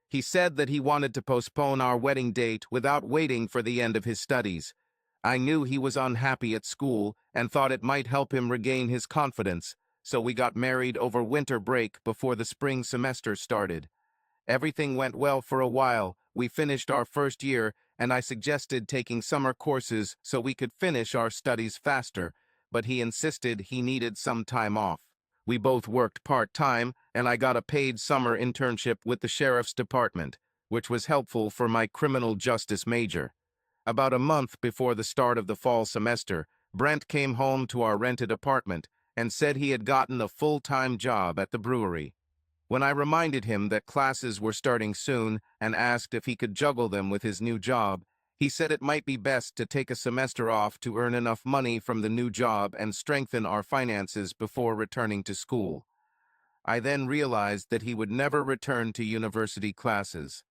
He said that he wanted to postpone our wedding date without waiting for the end of his studies. I knew he was unhappy at school and thought it might help him regain his confidence, so we got married over winter break before the spring semester started. Everything went well for a while. We finished our first year, and I suggested taking summer courses so we could finish our studies faster, but he insisted he needed some time off. We both worked part-time, and I got a paid summer internship with the sheriff's department, which was helpful for my criminal justice major. About a month before the start of the fall semester, Brent came home to our rented apartment and said he had gotten a full-time job at the brewery. When I reminded him that classes were starting soon and asked if he could juggle them with his new job, he said it might be best to take a semester off to earn enough money from the new job and strengthen our finances before returning to school. I then realized that he would never return to university classes.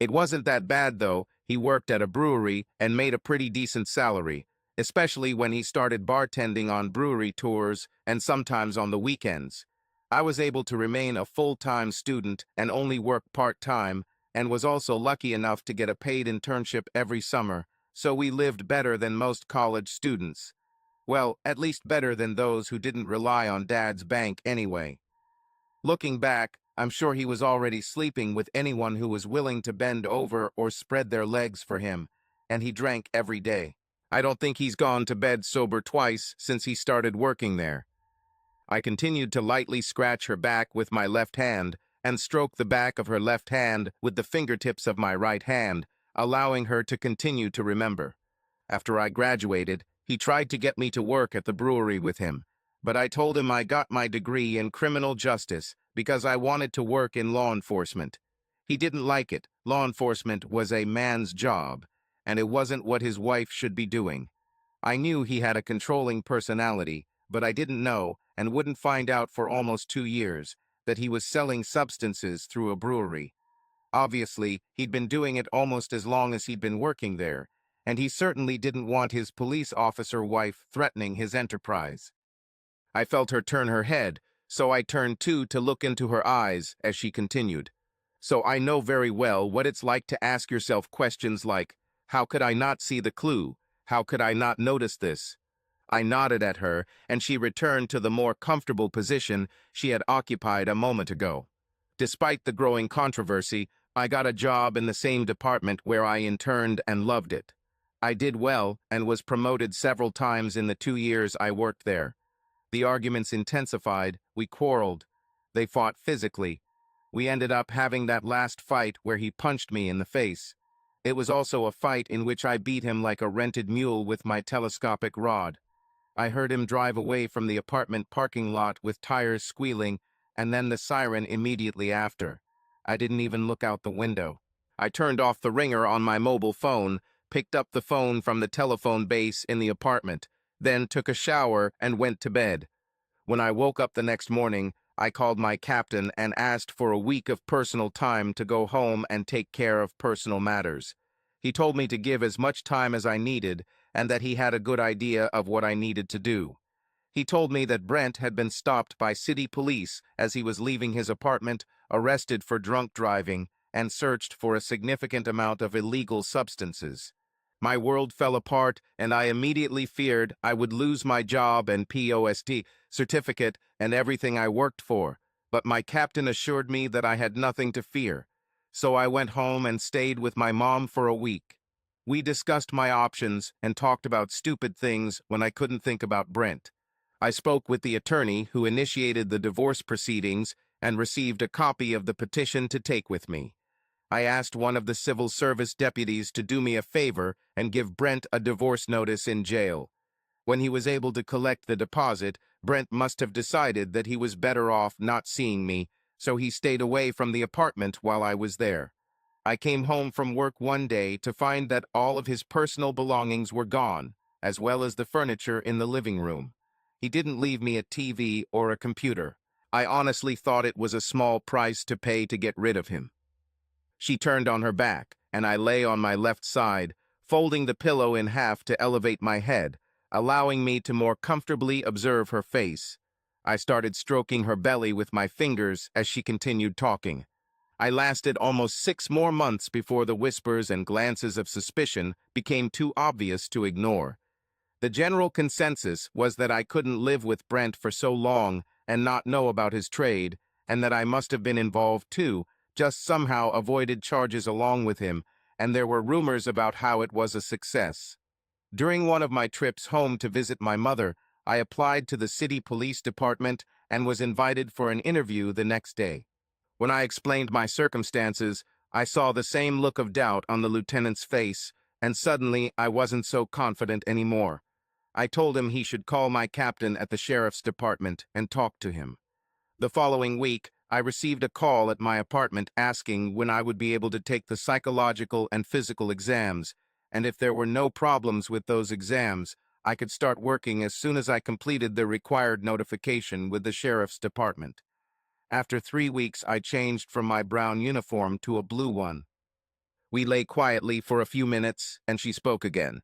It wasn't that bad, though. He worked at a brewery and made a pretty decent salary, especially when he started bartending on brewery tours and sometimes on the weekends. I was able to remain a full-time student and only work part-time, and was also lucky enough to get a paid internship every summer, so we lived better than most college students. Well, at least better than those who didn't rely on Dad's bank anyway. Looking back, I'm sure he was already sleeping with anyone who was willing to bend over or spread their legs for him, and he drank every day. I don't think he's gone to bed sober twice since he started working there. I continued to lightly scratch her back with my left hand and stroke the back of her left hand with the fingertips of my right hand, allowing her to continue to remember. After I graduated, he tried to get me to work at the brewery with him, but I told him I got my degree in criminal justice because I wanted to work in law enforcement. He didn't like it. Law enforcement was a man's job, and it wasn't what his wife should be doing. I knew he had a controlling personality, but I didn't know, and wouldn't find out for almost 2 years, that he was selling substances through a brewery. Obviously, he'd been doing it almost as long as he'd been working there, and he certainly didn't want his police officer wife threatening his enterprise. I felt her turn her head, so I turned too to look into her eyes as she continued. So I know very well what it's like to ask yourself questions like, how could I not see the clue? How could I not notice this? I nodded at her, and she returned to the more comfortable position she had occupied a moment ago. Despite the growing controversy, I got a job in the same department where I interned and loved it. I did well and was promoted several times in the 2 years I worked there. The arguments intensified, we quarreled. They fought physically. We ended up having that last fight where he punched me in the face. It was also a fight in which I beat him like a rented mule with my telescopic rod. I heard him drive away from the apartment parking lot with tires squealing, and then the siren immediately after. I didn't even look out the window. I turned off the ringer on my mobile phone, picked up the phone from the telephone base in the apartment, then took a shower and went to bed. When I woke up the next morning, I called my captain and asked for a week of personal time to go home and take care of personal matters. He told me to give as much time as I needed and that he had a good idea of what I needed to do. He told me that Brent had been stopped by city police as he was leaving his apartment, arrested for drunk driving, and searched for a significant amount of illegal substances. My world fell apart, and I immediately feared I would lose my job and POST certificate and everything I worked for, but my captain assured me that I had nothing to fear. So I went home and stayed with my mom for a week. We discussed my options and talked about stupid things when I couldn't think about Brent. I spoke with the attorney who initiated the divorce proceedings and received a copy of the petition to take with me. I asked one of the civil service deputies to do me a favor and give Brent a divorce notice in jail. When he was able to collect the deposit, Brent must have decided that he was better off not seeing me, so he stayed away from the apartment while I was there. I came home from work one day to find that all of his personal belongings were gone, as well as the furniture in the living room. He didn't leave me a TV or a computer. I honestly thought it was a small price to pay to get rid of him. She turned on her back, and I lay on my left side, folding the pillow in half to elevate my head, allowing me to more comfortably observe her face. I started stroking her belly with my fingers as she continued talking. I lasted almost 6 more months before the whispers and glances of suspicion became too obvious to ignore. The general consensus was that I couldn't live with Brent for so long and not know about his trade, and that I must have been involved too, just somehow avoided charges along with him, and there were rumors about how it was a success. During one of my trips home to visit my mother, I applied to the city police department and was invited for an interview the next day. When I explained my circumstances, I saw the same look of doubt on the lieutenant's face, and suddenly I wasn't so confident anymore. I told him he should call my captain at the sheriff's department and talk to him. The following week, I received a call at my apartment asking when I would be able to take the psychological and physical exams, and if there were no problems with those exams, I could start working as soon as I completed the required notification with the sheriff's department. After 3 weeks, I changed from my brown uniform to a blue one. We lay quietly for a few minutes, and she spoke again.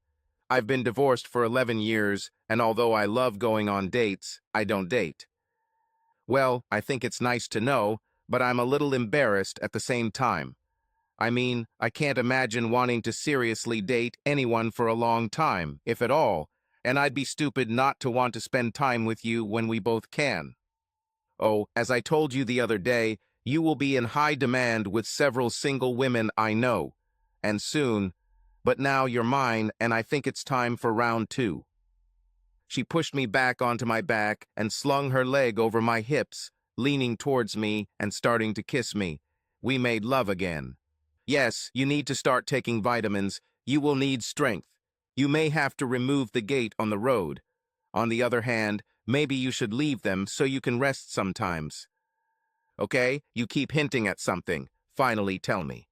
I've been divorced for 11 years, and although I love going on dates, I don't date. Well, I think it's nice to know, but I'm a little embarrassed at the same time. I mean, I can't imagine wanting to seriously date anyone for a long time, if at all, and I'd be stupid not to want to spend time with you when we both can. Oh, as I told you the other day, you will be in high demand with several single women I know, and soon, but now you're mine, and I think it's time for round two. She pushed me back onto my back and slung her leg over my hips, leaning towards me and starting to kiss me. We made love again. Yes, you need to start taking vitamins. You will need strength. You may have to remove the gate on the road. On the other hand, maybe you should leave them so you can rest sometimes. Okay, you keep hinting at something. Finally, tell me.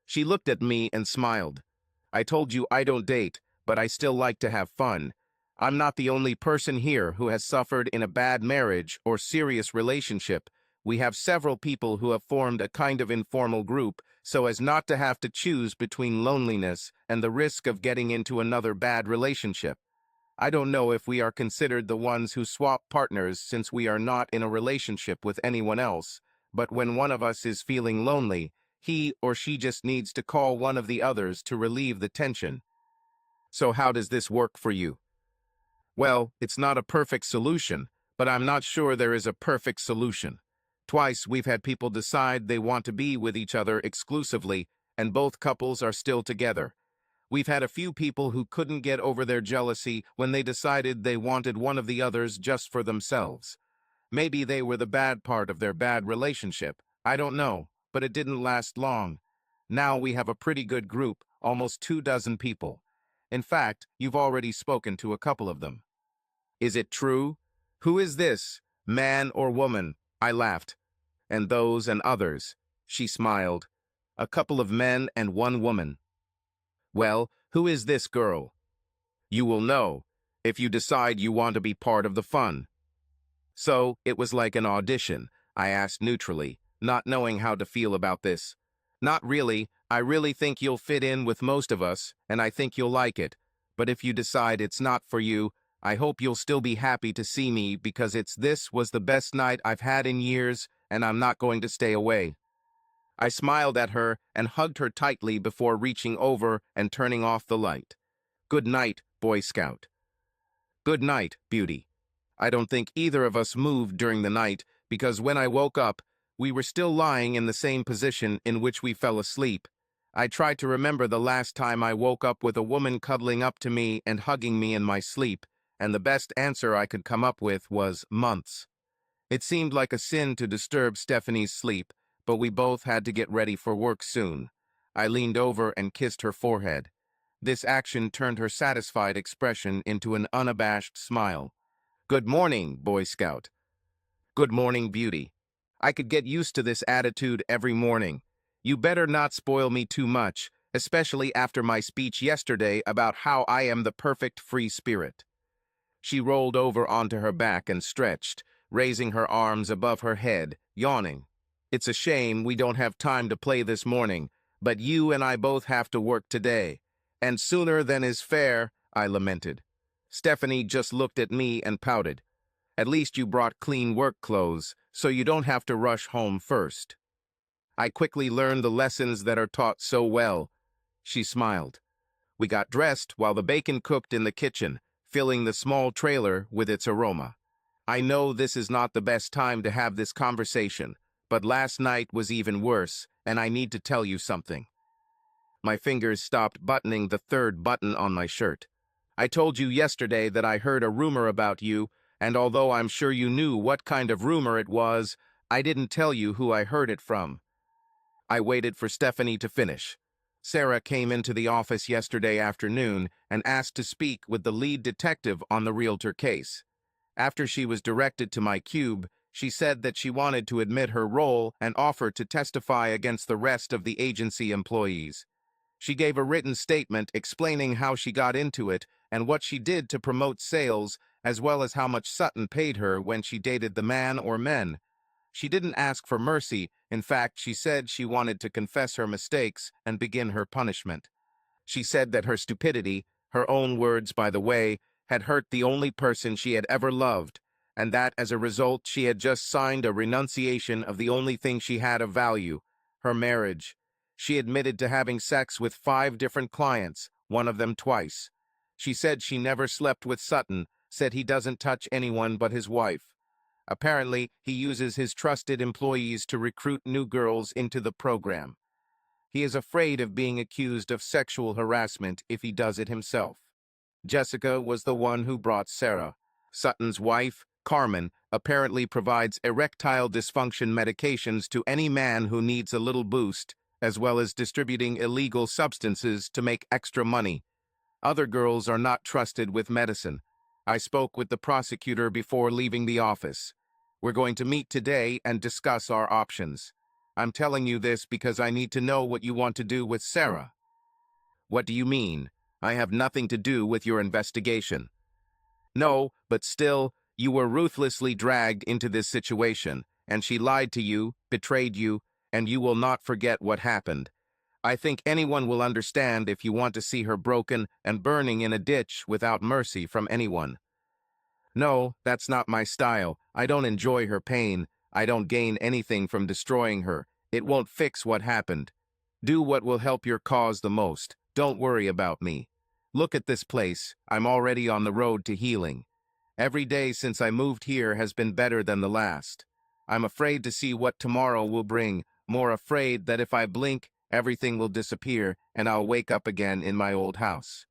She looked at me and smiled. I told you I don't date, but I still like to have fun. I'm not the only person here who has suffered in a bad marriage or serious relationship. We have several people who have formed a kind of informal group so as not to have to choose between loneliness and the risk of getting into another bad relationship. I don't know if we are considered the ones who swap partners since we are not in a relationship with anyone else, but when one of us is feeling lonely, he or she just needs to call one of the others to relieve the tension. So how does this work for you? Well, it's not a perfect solution, but I'm not sure there is a perfect solution. Twice we've had people decide they want to be with each other exclusively, and both couples are still together. We've had a few people who couldn't get over their jealousy when they decided they wanted one of the others just for themselves. Maybe they were the bad part of their bad relationship. I don't know, but it didn't last long. Now we have a pretty good group, almost 24 people. In fact, you've already spoken to a couple of them. Is it true? Who is this? Man or woman? I laughed. And those and others. She smiled. A couple of men and one woman. Well, who is this girl? You will know, if you decide you want to be part of the fun. So, it was like an audition, I asked neutrally, not knowing how to feel about this. Not really. I really think you'll fit in with most of us, and I think you'll like it. But if you decide it's not for you, I hope you'll still be happy to see me because this was the best night I've had in years, and I'm not going to stay away. I smiled at her and hugged her tightly before reaching over and turning off the light. Good night, Boy Scout. Good night, Beauty. I don't think either of us moved during the night because when I woke up, we were still lying in the same position in which we fell asleep. I tried to remember the last time I woke up with a woman cuddling up to me and hugging me in my sleep, and the best answer I could come up with was months. It seemed like a sin to disturb Stephanie's sleep, but we both had to get ready for work soon. I leaned over and kissed her forehead. This action turned her satisfied expression into an unabashed smile. Good morning, Boy Scout. Good morning, Beauty. I could get used to this attitude every morning. You better not spoil me too much, especially after my speech yesterday about how I am the perfect free spirit. She rolled over onto her back and stretched, raising her arms above her head, yawning. It's a shame we don't have time to play this morning, but you and I both have to work today. And sooner than is fair, I lamented. Stephanie just looked at me and pouted. At least you brought clean work clothes, so you don't have to rush home first. I quickly learned the lessons that are taught so well. She smiled. We got dressed while the bacon cooked in the kitchen, filling the small trailer with its aroma. I know this is not the best time to have this conversation, but last night was even worse, and I need to tell you something. My fingers stopped buttoning the third button on my shirt. I told you yesterday that I heard a rumor about you, and although I'm sure you knew what kind of rumor it was, I didn't tell you who I heard it from. I waited for Stephanie to finish. Sarah came into the office yesterday afternoon and asked to speak with the lead detective on the realtor case. After she was directed to my cube, she said that she wanted to admit her role and offer to testify against the rest of the agency employees. She gave a written statement explaining how she got into it and what she did to promote sales, as well as how much Sutton paid her when she dated the man or men. She didn't ask for mercy. In fact, she said she wanted to confess her mistakes and begin her punishment. She said that her stupidity, her own words by the way, had hurt the only person she had ever loved, and that as a result she had just signed a renunciation of the only thing she had of value, her marriage. She admitted to having sex with 5 different clients, one of them twice. She said she never slept with Sutton, said he doesn't touch anyone but his wife. Apparently, he uses his trusted employees to recruit new girls into the program. He is afraid of being accused of sexual harassment if he does it himself. Jessica was the one who brought Sarah. Sutton's wife, Carmen, apparently provides erectile dysfunction medications to any man who needs a little boost, as well as distributing illegal substances to make extra money. Other girls are not trusted with medicine. I spoke with the prosecutor before leaving the office. We're going to meet today and discuss our options. I'm telling you this because I need to know what you want to do with Sarah. What do you mean? I have nothing to do with your investigation. No, but still, you were ruthlessly dragged into this situation, and she lied to you, betrayed you, and you will not forget what happened. I think anyone will understand if you want to see her broken and burning in a ditch without mercy from anyone. No, that's not my style. I don't enjoy her pain. I don't gain anything from destroying her. It won't fix what happened. Do what will help your cause the most. Don't worry about me. Look at this place. I'm already on the road to healing. Every day since I moved here has been better than the last. I'm afraid to see what tomorrow will bring, more afraid that if I blink, everything will disappear and I'll wake up again in my old house.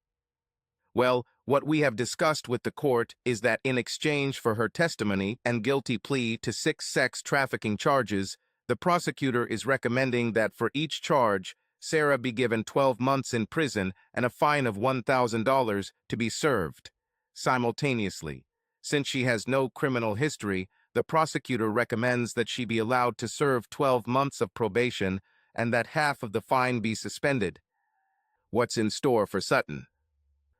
Well, what we have discussed with the court is that in exchange for her testimony and guilty plea to 6 sex trafficking charges, the prosecutor is recommending that for each charge, Sarah be given 12 months in prison and a fine of $1,000 to be served. Simultaneously, since she has no criminal history, the prosecutor recommends that she be allowed to serve 12 months of probation and that half of the fine be suspended. What's in store for Sutton?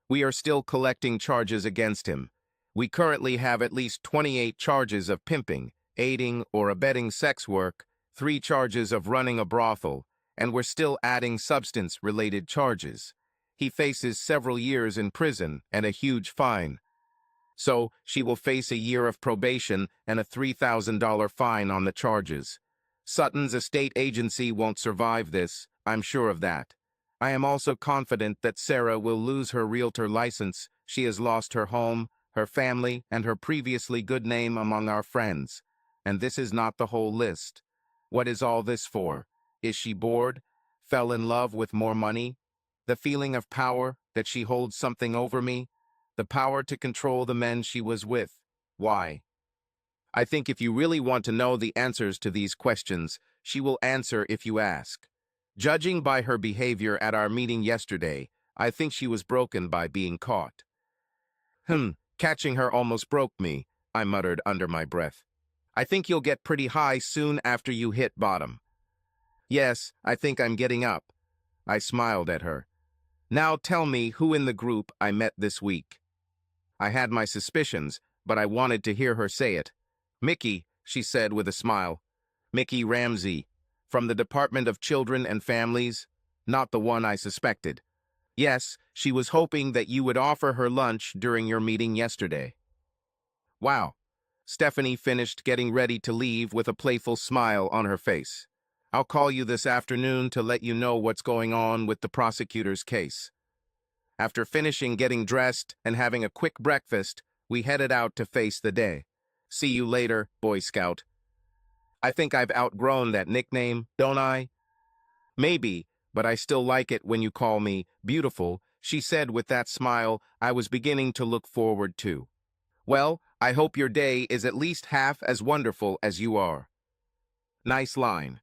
We are still collecting charges against him. We currently have at least 28 charges of pimping, aiding or abetting sex work, 3 charges of running a brothel, and we're still adding substance-related charges. He faces several years in prison and a huge fine. So, she will face a year of probation and a $3,000 fine on the charges. Sutton's estate agency won't survive this, I'm sure of that. I am also confident that Sarah will lose her realtor license. She has lost her home, her family, and her previously good name among our friends. And this is not the whole list. What is all this for? Is she bored? Fell in love with more money? The feeling of power, that she holds something over me? The power to control the men she was with? Why? I think if you really want to know the answers to these questions, she will answer if you ask. Judging by her behavior at our meeting yesterday, I think she was broken by being caught. Catching her almost broke me, I muttered under my breath. I think you'll get pretty high soon after you hit bottom. Yes, I think I'm getting up. I smiled at her. Now tell me who in the group I met this week. I had my suspicions, but I wanted to hear her say it. Mickey, she said with a smile. Mickey Ramsey. From the Department of Children and Families, not the one I suspected. Yes, she was hoping that you would offer her lunch during your meeting yesterday. Wow. Stephanie finished getting ready to leave with a playful smile on her face. I'll call you this afternoon to let you know what's going on with the prosecutor's case. After finishing getting dressed and having a quick breakfast, we headed out to face the day. See you later, Boy Scout. I think I've outgrown that nickname, don't I? Maybe, but I still like it when you call me beautiful, she said with that smile I was beginning to look forward to. Well, I hope your day is at least half as wonderful as you are. Nice line.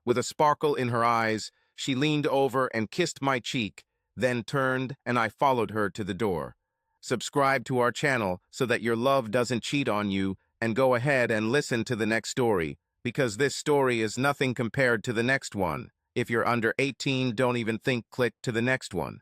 With a sparkle in her eyes, she leaned over and kissed my cheek, then turned and I followed her to the door. Subscribe to our channel so that your love doesn't cheat on you, and go ahead and listen to the next story, because this story is nothing compared to the next one. If you're under 18, don't even think click to the next one.